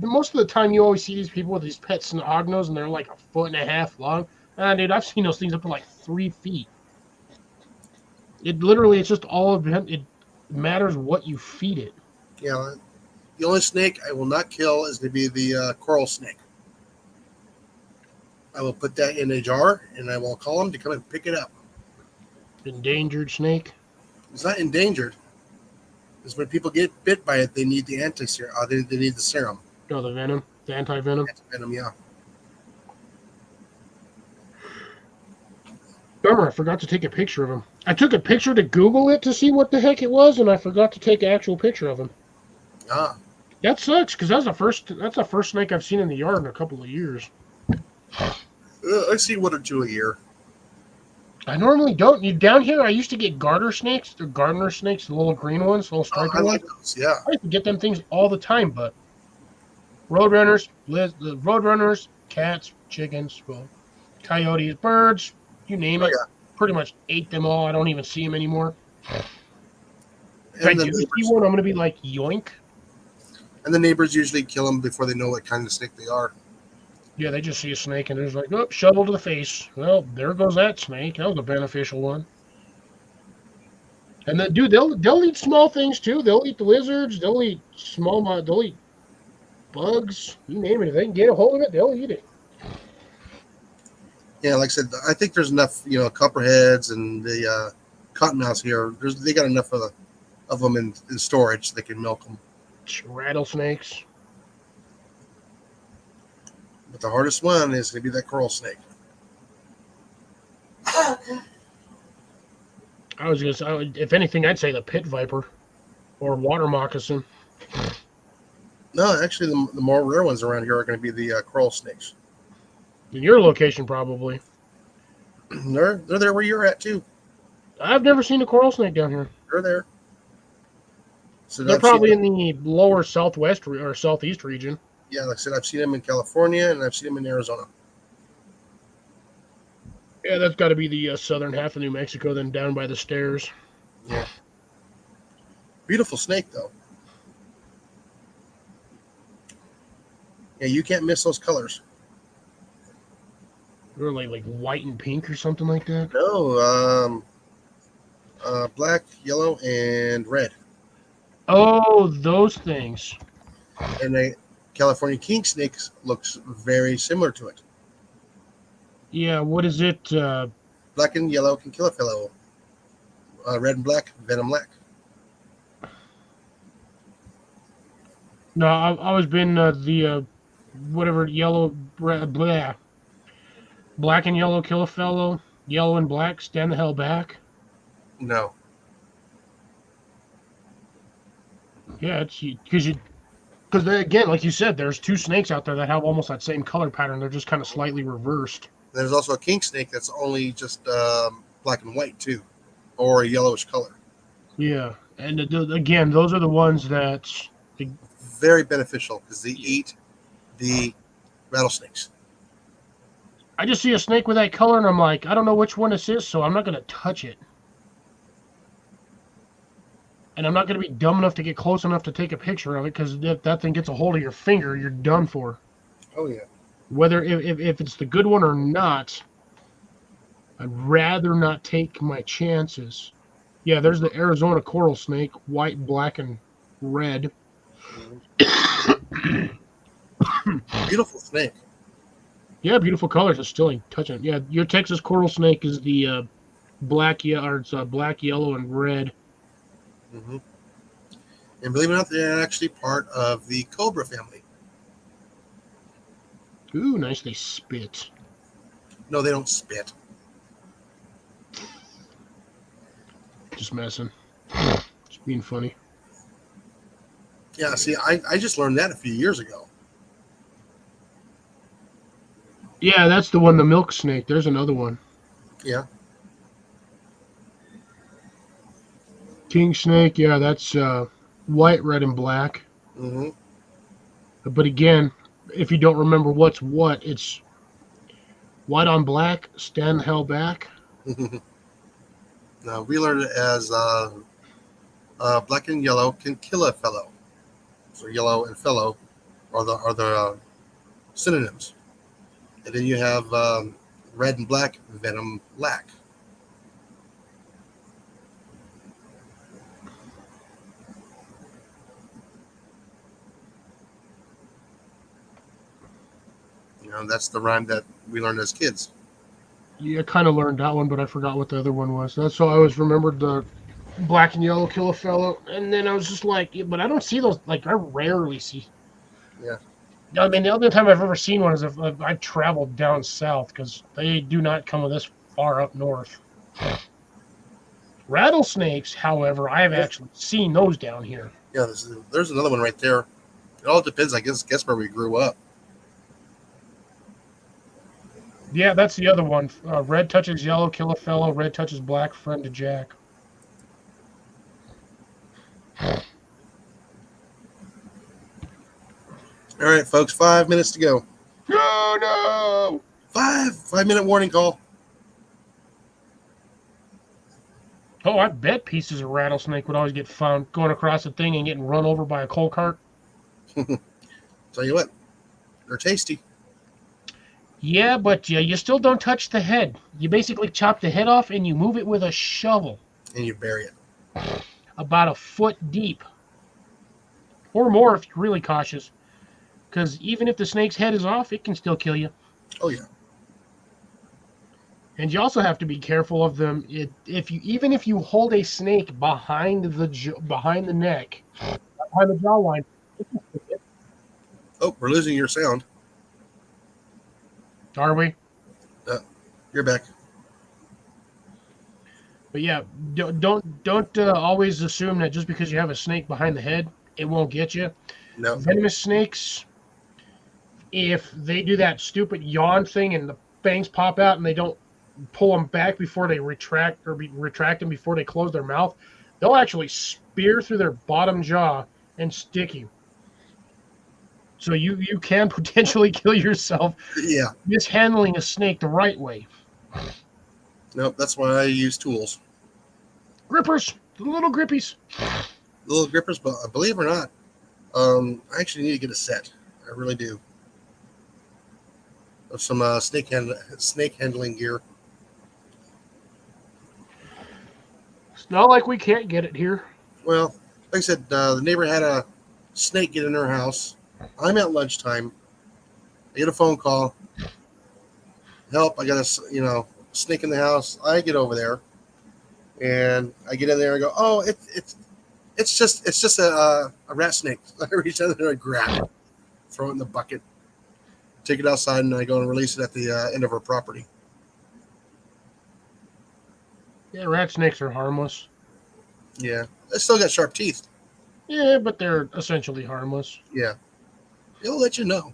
Speaker 5: most of the time you always see these people with these pet hognose and they're like 1.5 feet long. Dude, I've seen those things up to like 3 feet. It's just it matters what you feed it.
Speaker 1: Yeah, the only snake I will not kill is going to be the coral snake. I will put that in a jar and I will call them to come and pick it up.
Speaker 5: Endangered snake.
Speaker 1: It's not endangered. Because when people get bit by it, they need the anti-serum. They need the serum.
Speaker 5: Oh, the venom, the anti-venom.
Speaker 1: Venom, yeah.
Speaker 5: Bummer, I forgot to take a picture of him. I took a picture to Google it to see what the heck it was, and I forgot to take an actual picture of him.
Speaker 1: Ah,
Speaker 5: That sucks, because that's the first snake I've seen in the yard in a couple of years.
Speaker 1: I see 1 or 2 a year.
Speaker 5: I normally don't. Down here, I used to get garter snakes, the gardener snakes, the little green ones, little
Speaker 1: I
Speaker 5: stripy
Speaker 1: like
Speaker 5: ones.
Speaker 1: those. Yeah.
Speaker 5: I used to get them things all the time, but roadrunners, cats, chickens, well, coyotes, birds, you name
Speaker 1: Oh,
Speaker 5: it.
Speaker 1: yeah.
Speaker 5: Pretty much ate them all. I don't even see them anymore. If I
Speaker 1: And the,
Speaker 5: do see
Speaker 1: neighbors,
Speaker 5: one, I'm going to be like, yoink.
Speaker 1: and the neighbors usually kill them before they know what kind of snake they are.
Speaker 5: Yeah, they just see a snake and they're just like, oh, shovel to the face. Well, there goes that snake. That was a beneficial one. And then, dude, they'll eat small things too. They'll eat the lizards. They'll eat they'll eat bugs. You name it. If they can get a hold of it, they'll eat it.
Speaker 1: Yeah, like I said, I think there's enough, copperheads and the cottonmouths here. They got enough of them in storage so they can milk them.
Speaker 5: Rattlesnakes.
Speaker 1: But the hardest one is going to be that coral snake.
Speaker 5: If anything, I'd say the pit viper or water moccasin.
Speaker 1: No, actually, the more rare ones around here are going to be the coral snakes.
Speaker 5: In your location, probably.
Speaker 1: They're there where you're at too.
Speaker 5: I've never seen a coral snake down here.
Speaker 1: They're there. So
Speaker 5: They're
Speaker 1: I've seen
Speaker 5: probably
Speaker 1: them-
Speaker 5: in the lower southwest or southeast region.
Speaker 1: Yeah, like I said, I've seen them in California and I've seen them in Arizona.
Speaker 5: Yeah, that's got to be the southern half of New Mexico, then down by the stairs.
Speaker 1: Beautiful snake though. Yeah, you can't miss those colors.
Speaker 5: They're like white and pink or something like that.
Speaker 1: No, black, yellow, and red.
Speaker 5: Oh, those things.
Speaker 1: And the California king snake looks very similar to it.
Speaker 5: Yeah, what is it?
Speaker 1: Black and yellow can kill a fellow. Red and black, venom lack.
Speaker 5: No, I always been the whatever yellow, blah. Black and yellow kill a fellow. Yellow and black stand the hell back.
Speaker 1: No.
Speaker 5: Yeah, it's because again, like you said, there's two snakes out there that have almost that same color pattern. They're just kind of slightly reversed.
Speaker 1: There's also a king snake that's only just black and white too, or a yellowish color.
Speaker 5: Yeah, and again, those are the ones that
Speaker 1: Very beneficial because they eat the rattlesnakes.
Speaker 5: I just see a snake with that color, and I'm like, I don't know which one this is, so I'm not going to touch it. And I'm not going to be dumb enough to get close enough to take a picture of it, because if that thing gets a hold of your finger, you're done for.
Speaker 1: Oh yeah.
Speaker 5: Whether if it's the good one or not, I'd rather not take my chances. Yeah, there's the Arizona coral snake, white, black, and red.
Speaker 1: Beautiful snake.
Speaker 5: Yeah, beautiful colors. I still ain't touching it. Yeah, your Texas coral snake is the black, black, yellow, and red.
Speaker 1: Mm-hmm. And believe it or not, they're actually part of the cobra family.
Speaker 5: Ooh, nice. They spit.
Speaker 1: No, they don't spit.
Speaker 5: Just messing. Just being funny.
Speaker 1: Yeah, see, I just learned that a few years ago.
Speaker 5: Yeah, that's the one, the milk snake. There's another one.
Speaker 1: Yeah.
Speaker 5: King snake, yeah, that's white, red, and black.
Speaker 1: Mm-hmm.
Speaker 5: But again, if you don't remember what's what, it's white on black, stand the hell back.
Speaker 1: Now, we learned it as black and yellow can kill a fellow. So yellow and fellow are the synonyms. And then you have red and black, venom lack. You know, that's the rhyme that we learned as kids.
Speaker 5: Yeah, I kind of learned that one, but I forgot what the other one was. That's why I always remembered the black and yellow kill a fellow. And then I was just like, yeah, but I don't see those. Like, I rarely see.
Speaker 1: Yeah.
Speaker 5: I mean, the only time I've ever seen one is if I've traveled down south, because they do not come this far up north. Rattlesnakes, however, I have actually seen those down here.
Speaker 1: Yeah, there's another one right there. It all depends, I guess where we grew up.
Speaker 5: Yeah, that's the other one. Red touches yellow, kill a fellow. Red touches black, friend to Jack.
Speaker 1: All right, folks, 5 minutes to go.
Speaker 5: No!
Speaker 1: 5-minute warning call.
Speaker 5: Oh, I bet pieces of rattlesnake would always get found going across the thing and getting run over by a coal cart.
Speaker 1: Tell you what, they're tasty.
Speaker 5: Yeah, but you still don't touch the head. You basically chop the head off and you move it with a shovel
Speaker 1: And you bury it.
Speaker 5: about a foot deep. Or more if you're really cautious. Because even if the snake's head is off, it can still kill you.
Speaker 1: Oh yeah.
Speaker 5: And you also have to be careful of them. Even if you hold a snake behind the neck, behind the jawline.
Speaker 1: Oh, we're losing your sound.
Speaker 5: Are we?
Speaker 1: You're back.
Speaker 5: But yeah, don't always assume that just because you have a snake behind the head, it won't get you.
Speaker 1: No.
Speaker 5: Venomous snakes, if they do that stupid yawn thing and the fangs pop out and they don't pull them back before they retract them before they close their mouth, they'll actually spear through their bottom jaw and stick you. So you can potentially kill yourself
Speaker 1: Yeah.
Speaker 5: mishandling a snake the right way.
Speaker 1: Nope. That's why I use tools.
Speaker 5: Grippers, the little grippies.
Speaker 1: Little grippers, but believe it or not, I actually need to get a set. I really do. Of some snake handling gear.
Speaker 5: It's not like we can't get it here.
Speaker 1: Well, like I said, the neighbor had a snake get in her house. I'm at lunchtime. I get a phone call. Help! I got a snake in the house. I get over there, and I get in there and go, oh, it's just a rat snake. I reach out there and grab it, throw it in the bucket, take it outside, and I go and release it at the end of her property.
Speaker 5: Yeah, rat snakes are harmless.
Speaker 1: Yeah, they still got sharp teeth.
Speaker 5: Yeah, but they're essentially harmless.
Speaker 1: Yeah, it'll let you know.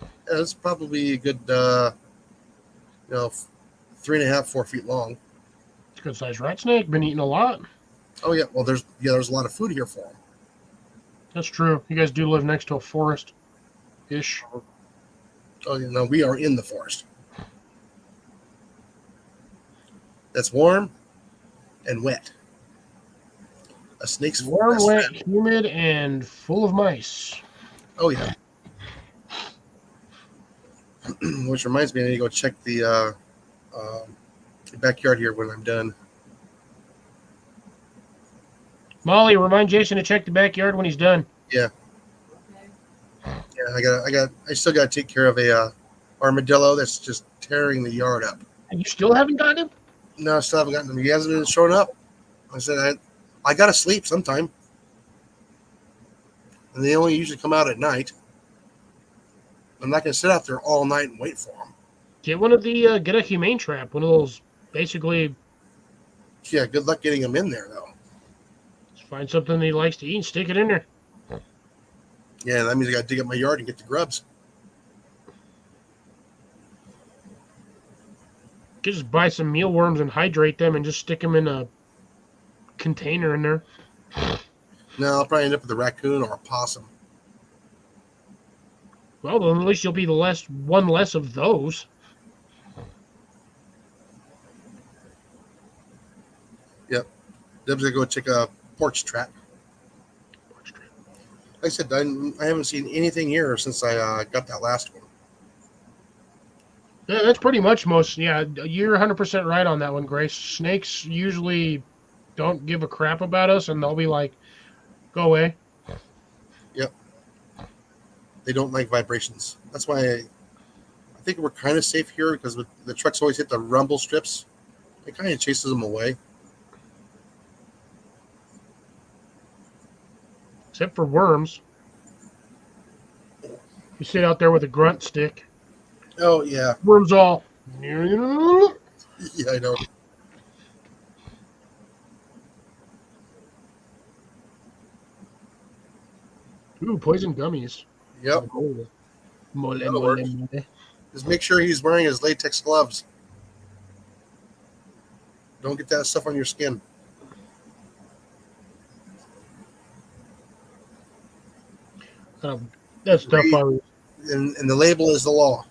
Speaker 1: Yeah, it's probably a good, 3.5, 4 feet long.
Speaker 5: It's a good sized rat snake. Been eating a lot.
Speaker 1: Oh yeah, well there's a lot of food here for them.
Speaker 5: That's true. You guys do live next to a forest ish.
Speaker 1: Oh yeah, no, we are in the forest. That's warm and wet. A snake's
Speaker 5: Warm,
Speaker 1: best
Speaker 5: wet,
Speaker 1: friend.
Speaker 5: humid, and full of mice.
Speaker 1: Oh yeah. Which reminds me, I need to go check the backyard here when I'm done.
Speaker 5: Molly, remind Jason to check the backyard when he's done.
Speaker 1: Yeah, I still got to take care of a armadillo that's just tearing the yard up.
Speaker 5: And you still haven't gotten him?
Speaker 1: No, I still haven't gotten him. He hasn't been showing up. I said I gotta sleep sometime, and they only usually come out at night. I'm not gonna sit out there all night and wait for them.
Speaker 5: Get one of the get a humane trap. One of those basically.
Speaker 1: Yeah, good luck getting them in there though.
Speaker 5: Just find something he likes to eat and stick it in there.
Speaker 1: Yeah, that means I gotta dig up my yard and get the grubs.
Speaker 5: You could just buy some mealworms and hydrate them and just stick them in a container in there.
Speaker 1: No, I'll probably end up with a raccoon or a possum.
Speaker 5: Well, then at least you'll be one less of those.
Speaker 1: Yep. Deb's gonna go check a porch trap. Like I said, I haven't seen anything here since I got that last one.
Speaker 5: Yeah, that's pretty much most. Yeah, you're 100% right on that one, Grace. Snakes usually don't give a crap about us, and they'll be like, "Go away."
Speaker 1: They don't like vibrations. That's why I think we're kind of safe here because the trucks always hit the rumble strips. It kind of chases them away.
Speaker 5: Except for worms. You sit out there with a grunt stick.
Speaker 1: Oh yeah,
Speaker 5: Worms all.
Speaker 1: yeah, I know.
Speaker 5: Ooh, poison gummies.
Speaker 1: Yep.
Speaker 5: Oh. Mole,
Speaker 1: That'll
Speaker 5: mole,
Speaker 1: work.
Speaker 5: mole.
Speaker 1: Just make sure he's wearing his latex gloves. Don't get that stuff on your skin.
Speaker 5: That stuff
Speaker 1: And the label is the law.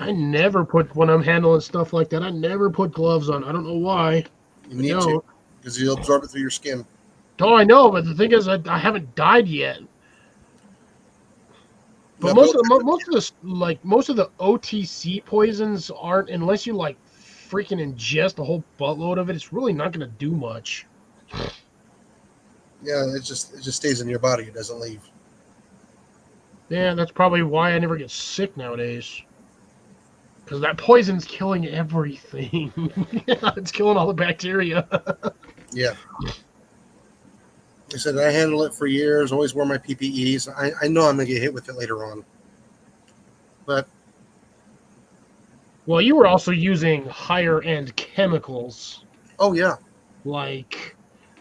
Speaker 5: I never put, when I'm handling stuff like that, I never put gloves on. I don't know why.
Speaker 1: You need
Speaker 5: No.
Speaker 1: to because you'll absorb it through your skin.
Speaker 5: Oh, I know, but the thing is, I haven't died yet. But
Speaker 1: Yeah,
Speaker 5: most of the OTC poisons aren't, unless you like freaking ingest a whole buttload of it. It's really not going to do much.
Speaker 1: Yeah, it just stays in your body. It doesn't leave.
Speaker 5: Yeah, that's probably why I never get sick nowadays. Because that poison's killing everything. It's killing all the bacteria.
Speaker 1: Yeah. I said I handle it for years. Always wear my PPEs. I know I'm gonna get hit with it later on, but
Speaker 5: Well, you were also using higher end chemicals,
Speaker 1: oh yeah,
Speaker 5: like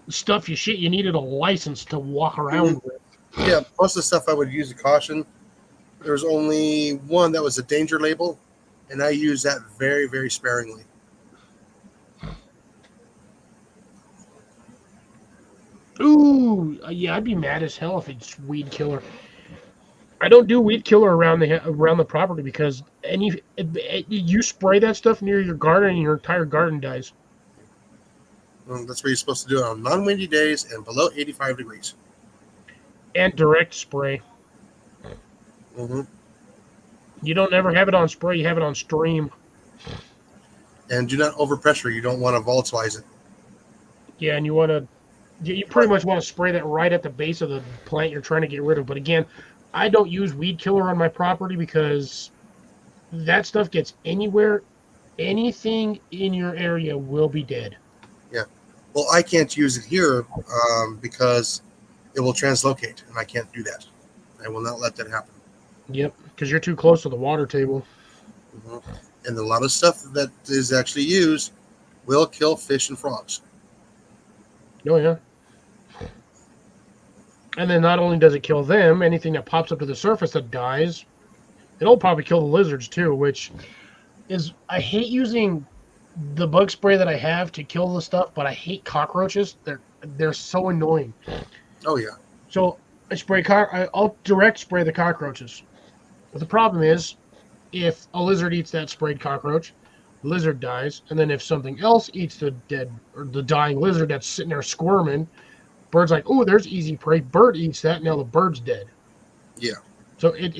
Speaker 5: stuff you needed a license to walk around with.
Speaker 1: yeah. Most of the stuff I would use a caution. There was only one that was a danger label, and I use that very, very sparingly.
Speaker 5: Ooh, yeah, I'd be mad as hell if it's weed killer. I don't do weed killer around the property because you spray that stuff near your garden and your entire garden dies.
Speaker 1: That's what you're supposed to do on non-windy days and below 85 degrees.
Speaker 5: And direct spray.
Speaker 1: Mm-hmm.
Speaker 5: You don't ever have it on spray; you have it on stream.
Speaker 1: And do not overpressure. You don't want to volatilize it.
Speaker 5: Yeah, and you pretty much want to spray that right at the base of the plant you're trying to get rid of. But again, I don't use weed killer on my property because that stuff gets anywhere, anything in your area will be dead.
Speaker 1: Yeah. Well, I can't use it here because it will translocate, and I can't do that. I will not let that happen.
Speaker 5: Yep, because you're too close to the water table.
Speaker 1: Mm-hmm. And a lot of stuff that is actually used will kill fish and frogs.
Speaker 5: Oh, yeah. And then not only does it kill them, anything that pops up to the surface that dies, it'll probably kill the lizards too, which is, I hate using the bug spray that I have to kill the stuff, but I hate cockroaches. They're so annoying.
Speaker 1: Oh, yeah.
Speaker 5: So I'll direct spray the cockroaches. But the problem is, if a lizard eats that sprayed cockroach, the lizard dies, and then if something else eats the dead or the dying lizard that's sitting there squirming, bird's like, oh, there's easy prey. Bird eats that, now the bird's dead.
Speaker 1: Yeah.
Speaker 5: So it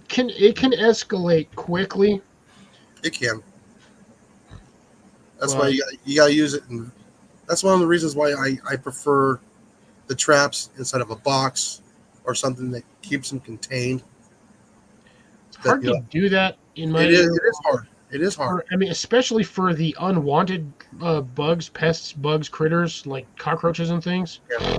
Speaker 5: can escalate quickly.
Speaker 1: It can. That's
Speaker 5: Well,
Speaker 1: why you gotta use it. And that's one of the reasons why I prefer the traps inside of a box or something that keeps them contained.
Speaker 5: It's hard to do that in my.
Speaker 1: It is hard. It is hard.
Speaker 5: I mean, especially for the unwanted bugs, pests, bugs, critters like cockroaches and things.
Speaker 1: Yeah.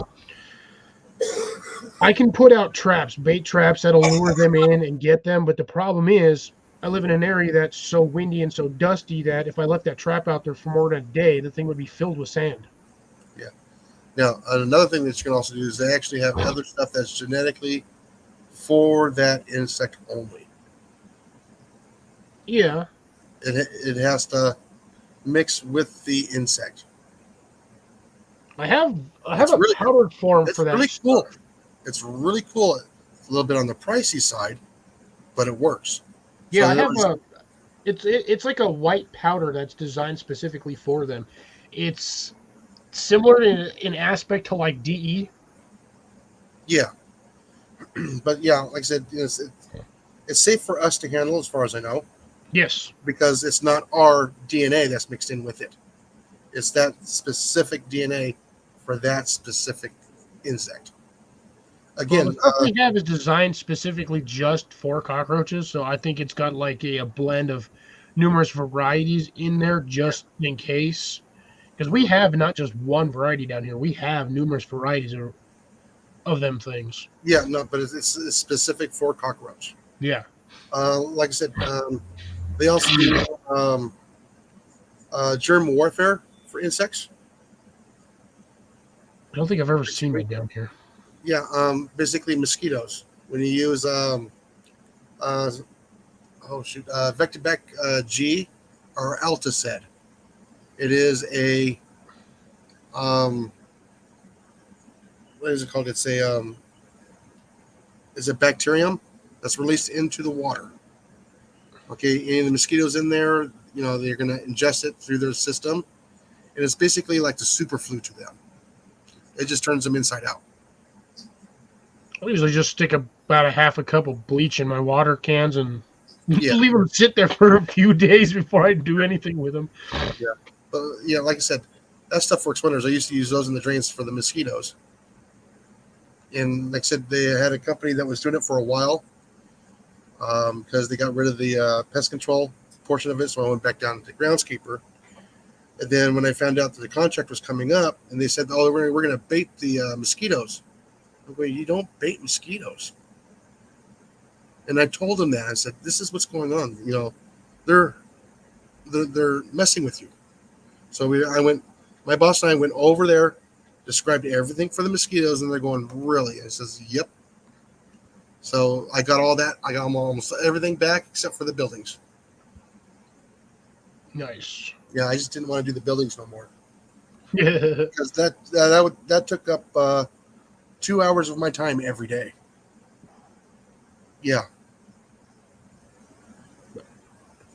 Speaker 5: I can put out traps, bait traps that'll lure them in and get them. But the problem is, I live in an area that's so windy and so dusty that if I left that trap out there for more than a day, the thing would be filled with sand.
Speaker 1: Yeah. Now, another thing that you can also do is they actually have other stuff that's genetically for that insect only.
Speaker 5: Yeah.
Speaker 1: It has to mix with the insect.
Speaker 5: I have
Speaker 1: It's
Speaker 5: a
Speaker 1: really-
Speaker 5: powdered form
Speaker 1: It's
Speaker 5: for that.
Speaker 1: really cool. It's really cool. It's a little bit on the pricey side, but it works.
Speaker 5: Yeah,
Speaker 1: So
Speaker 5: I
Speaker 1: there
Speaker 5: have
Speaker 1: was-
Speaker 5: it's like a white powder that's designed specifically for them. It's similar in aspect to like DE.
Speaker 1: Yeah. But yeah, like I said, it's safe for us to handle as far as I know,
Speaker 5: Yes.
Speaker 1: because it's not our DNA that's mixed in with it. It's that specific DNA for that specific insect. Again,
Speaker 5: Well, the stuff we have is designed specifically just for cockroaches, so I think it's got like a blend of numerous varieties in there just in case. Because we have not just one variety down here; we have numerous varieties of them things.
Speaker 1: yeah, no, but it's specific for cockroach.
Speaker 5: Yeah.
Speaker 1: Like I said, they also do germ warfare for insects.
Speaker 5: I don't think I've ever seen that down here.
Speaker 1: Yeah, basically mosquitoes. When you use Vectorbec G or Alticed, it is a what is it called? It's a bacterium that's released into the water. Okay, and the mosquitoes in there, you know, they're going to ingest it through their system, and it's basically like the super flu to them. It just turns them inside out.
Speaker 5: I usually just stick about a half a cup of bleach in my water cans and
Speaker 1: Yeah.
Speaker 5: leave them sit there for a few days before I do anything with them.
Speaker 1: But yeah, like I said, that stuff works wonders. I used to use those in the drains for the mosquitoes. And like I said, they had a company that was doing it for a while because they got rid of the pest control portion of it. So I went back down to groundskeeper. And then when I found out that the contract was coming up, and they said, "Oh, we're going to bait the mosquitoes," I'm going, "You don't bait mosquitoes." And I told them that. I said, "This is what's going on. You know, they're messing with you." So my boss and I went over there, described everything for the mosquitoes, and they're going, "Really?" I says, "Yep." So I got all that. I got almost everything back except for the buildings.
Speaker 5: Nice.
Speaker 1: Yeah, I just didn't want to do the buildings no more
Speaker 5: Yeah.
Speaker 1: because that took up 2 hours of my time every day. Yeah,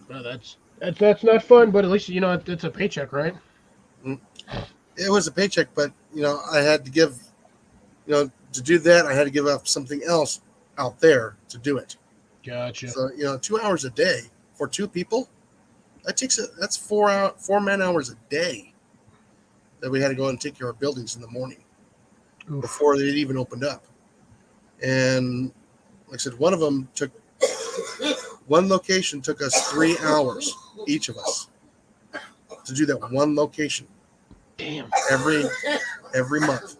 Speaker 5: Well, that's not fun, but at least you know it's a paycheck, right?
Speaker 1: it was a paycheck, but I had to give, to do that, I had to give up something else out there to do it.
Speaker 5: Gotcha.
Speaker 1: So 2 hours a day for two people, that's 4 man hours a day that we had to go and take care of buildings in the morning
Speaker 5: Oof.
Speaker 1: before they even opened up. And like I said, one location took us 3 hours, each of us, to do that one location
Speaker 5: Damn.
Speaker 1: every month.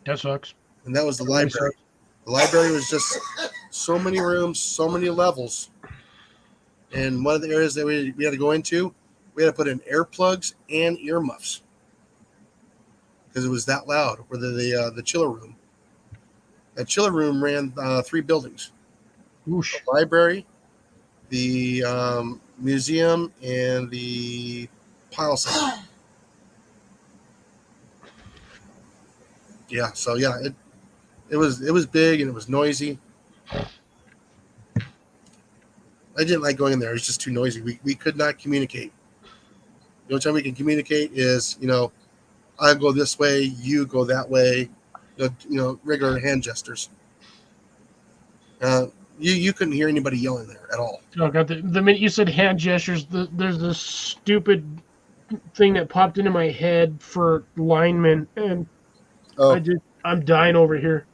Speaker 5: That sucks.
Speaker 1: And that was the
Speaker 5: That really
Speaker 1: library. The library was just so many rooms, so many levels. And one of the areas that we had to go into, we had to put in earplugs and earmuffs because it was that loud. Or the chiller room. That chiller room ran 3 buildings:
Speaker 5: Whoosh.
Speaker 1: the library, the museum, and the pile center. Yeah, so yeah, it was big and it was noisy. I didn't like going in there. It was just too noisy. We could not communicate. The only time we can communicate is, I go this way, you go that way, regular hand gestures. You couldn't hear anybody yelling there at all.
Speaker 5: Oh god, the minute you said hand gestures, there's this stupid thing that popped into my head for linemen, and
Speaker 1: Oh,
Speaker 5: I'm dying over here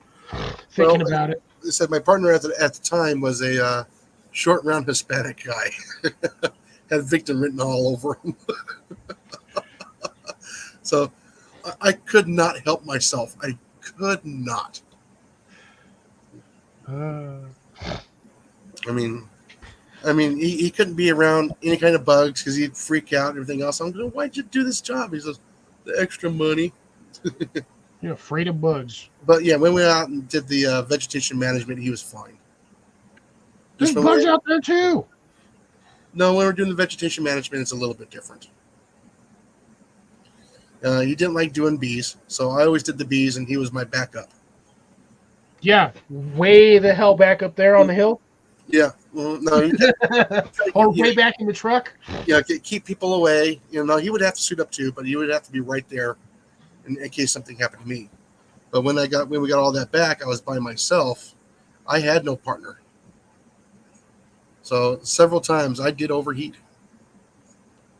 Speaker 5: thinking
Speaker 1: Well,
Speaker 5: about it.
Speaker 1: they said my partner at the time was a short, round Hispanic guy. Had victim written all over him. So I could not help myself. I could not. I mean, he couldn't be around any kind of bugs because he'd freak out and everything else. I'm going, "Why'd you do this job?" He says, "The extra money."
Speaker 5: You're afraid of bugs.
Speaker 1: But yeah, when we went out and did the vegetation management, he was fine.
Speaker 5: There's
Speaker 1: when
Speaker 5: bugs
Speaker 1: we-
Speaker 5: out there too.
Speaker 1: No, when we're doing the vegetation management, it's a little bit different. He didn't like doing bees, so I always did the bees, and he was my backup.
Speaker 5: Yeah, way the hell back up there on the hill,
Speaker 1: Yeah, no, he kept,
Speaker 5: or way back in the truck.
Speaker 1: keep people away. No, he would have to suit up too, but he would have to be right there in case something happened to me. But when we got all that back, I was by myself. I had no partner, so several times I did overheat.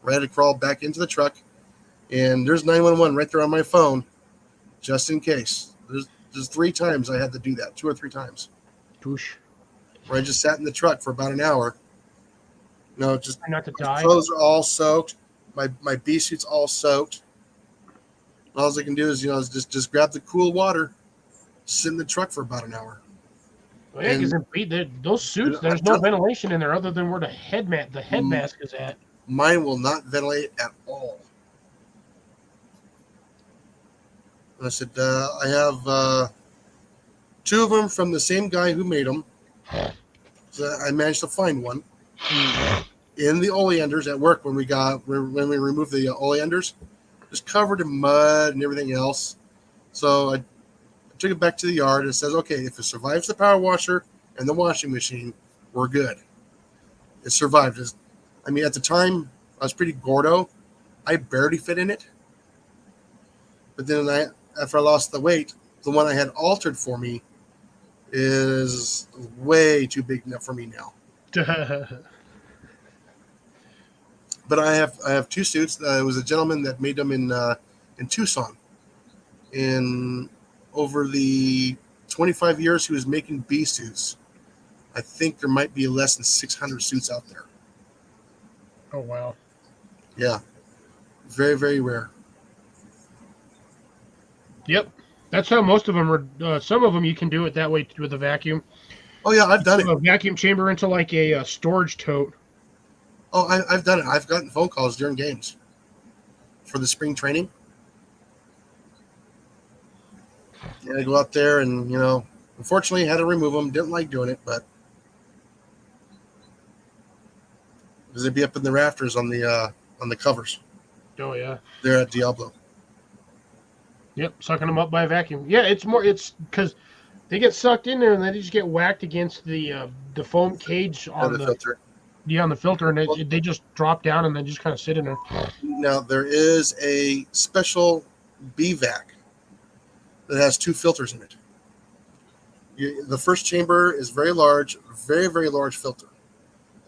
Speaker 1: I had to crawl back into the truck, and there's 911 right there on my phone, just in case. There's 3 times I had to do that, 2 or 3 times,
Speaker 5: Whoosh.
Speaker 1: where I just sat in the truck for about an hour. Just
Speaker 5: Try not to
Speaker 1: my
Speaker 5: die.
Speaker 1: clothes are all soaked, my bee suit's all soaked. All I can do is just grab the cool water, sit in the truck for about an hour.
Speaker 5: Well, yeah, because those suits, there's no ventilation in there other than where the head mask is at.
Speaker 1: Mine will not ventilate at all. And I said, I have 2 of them from the same guy who made them. So I managed to find one in the oleanders at work when we removed the oleanders, just covered in mud and everything else. So I took it back to the yard and it says, okay, if it survives the power washer and the washing machine, we're good. It survived. At the time, I was pretty gordo. I barely fit in it. But then after I lost the weight, the one I had altered for me is way too big for me now. But I have 2 suits. It was a gentleman that made them in Tucson. And over the 25 years he was making bee suits, I think there might be less than 600 suits out there.
Speaker 5: Oh wow.
Speaker 1: Yeah, very, very rare.
Speaker 5: Yep. That's how most of them are. Some of them you can do it that way with a vacuum.
Speaker 1: Oh yeah, I've done it.
Speaker 5: A vacuum chamber into like a storage tote.
Speaker 1: Oh, I've done it. I've gotten phone calls during games for the spring training. And I go out there and, unfortunately had to remove them. Didn't like doing it, but because they'd be up in the rafters on the covers
Speaker 5: Oh yeah.
Speaker 1: there at Diablo.
Speaker 5: Yep. Sucking them up by a vacuum. Yeah, it's because they get sucked in there and then they just get whacked against the foam cage on
Speaker 1: the
Speaker 5: the
Speaker 1: filter.
Speaker 5: on the filter, and they just drop down and then just kind of sit in there.
Speaker 1: Now there is a special BVAC that has 2 filters in it. The first chamber is very large, very, very large filter.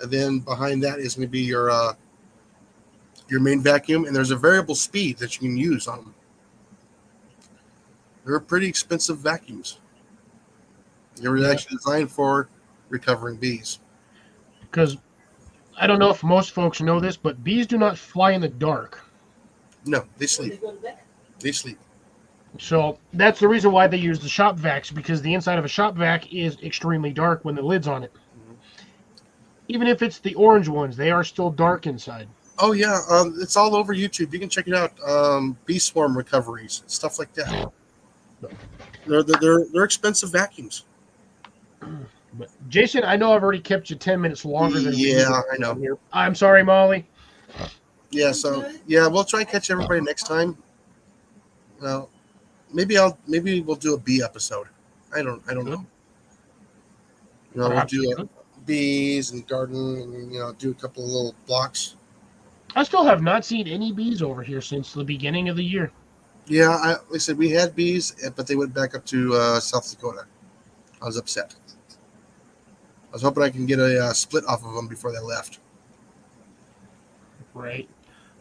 Speaker 1: And then behind that is going to be your main vacuum, and there's a variable speed that you can use on them. They're pretty expensive vacuums. They were actually designed for recovering bees.
Speaker 5: Because I don't know if most folks know this, but bees do not fly in the dark.
Speaker 1: No, they
Speaker 3: When they
Speaker 1: sleep.
Speaker 3: go to bed.
Speaker 1: They sleep.
Speaker 5: So that's the reason why they use the shop vacs, because the inside of a shop vac is extremely dark when the lid's on it. Even if it's the orange ones, they are still dark inside.
Speaker 1: Oh yeah, it's all over YouTube. You can check it out. Bee swarm recoveries, stuff like that. They're expensive vacuums.
Speaker 5: But Jason, I know I've already kept you 10 minutes longer than we
Speaker 1: Yeah,
Speaker 5: needed
Speaker 1: I know.
Speaker 5: here. I'm sorry, Molly.
Speaker 1: Yeah, so yeah, we'll try and catch everybody next time. Well, maybe we'll do a bee episode. I don't know. We'll
Speaker 5: Perhaps
Speaker 1: do
Speaker 5: we could.
Speaker 1: bees and garden, and do a couple of little blocks.
Speaker 5: I still have not seen any bees over here since the beginning of the year.
Speaker 1: Yeah, like I said, we had bees, but they went back up to South Dakota. I was upset. I was hoping I can get a split off of them before they left.
Speaker 5: Right.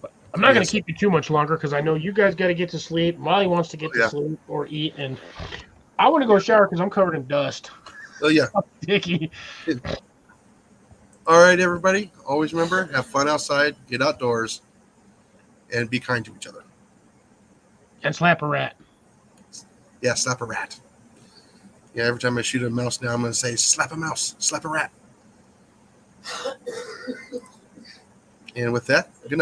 Speaker 5: But I'm not going
Speaker 1: Yes.
Speaker 5: to keep you too much longer because I know you guys got to get to sleep. Molly wants to get
Speaker 1: Yeah.
Speaker 5: to sleep or eat, and I want to go shower because I'm covered in dust.
Speaker 1: Oh yeah.
Speaker 5: Dicky.
Speaker 1: All right, everybody. Always remember, have fun outside, get outdoors, and be kind to each other.
Speaker 5: And slap a rat.
Speaker 1: Yeah, slap a rat. Yeah, every time I shoot a mouse now, I'm going to say, slap a mouse, slap a rat. And with that, good night.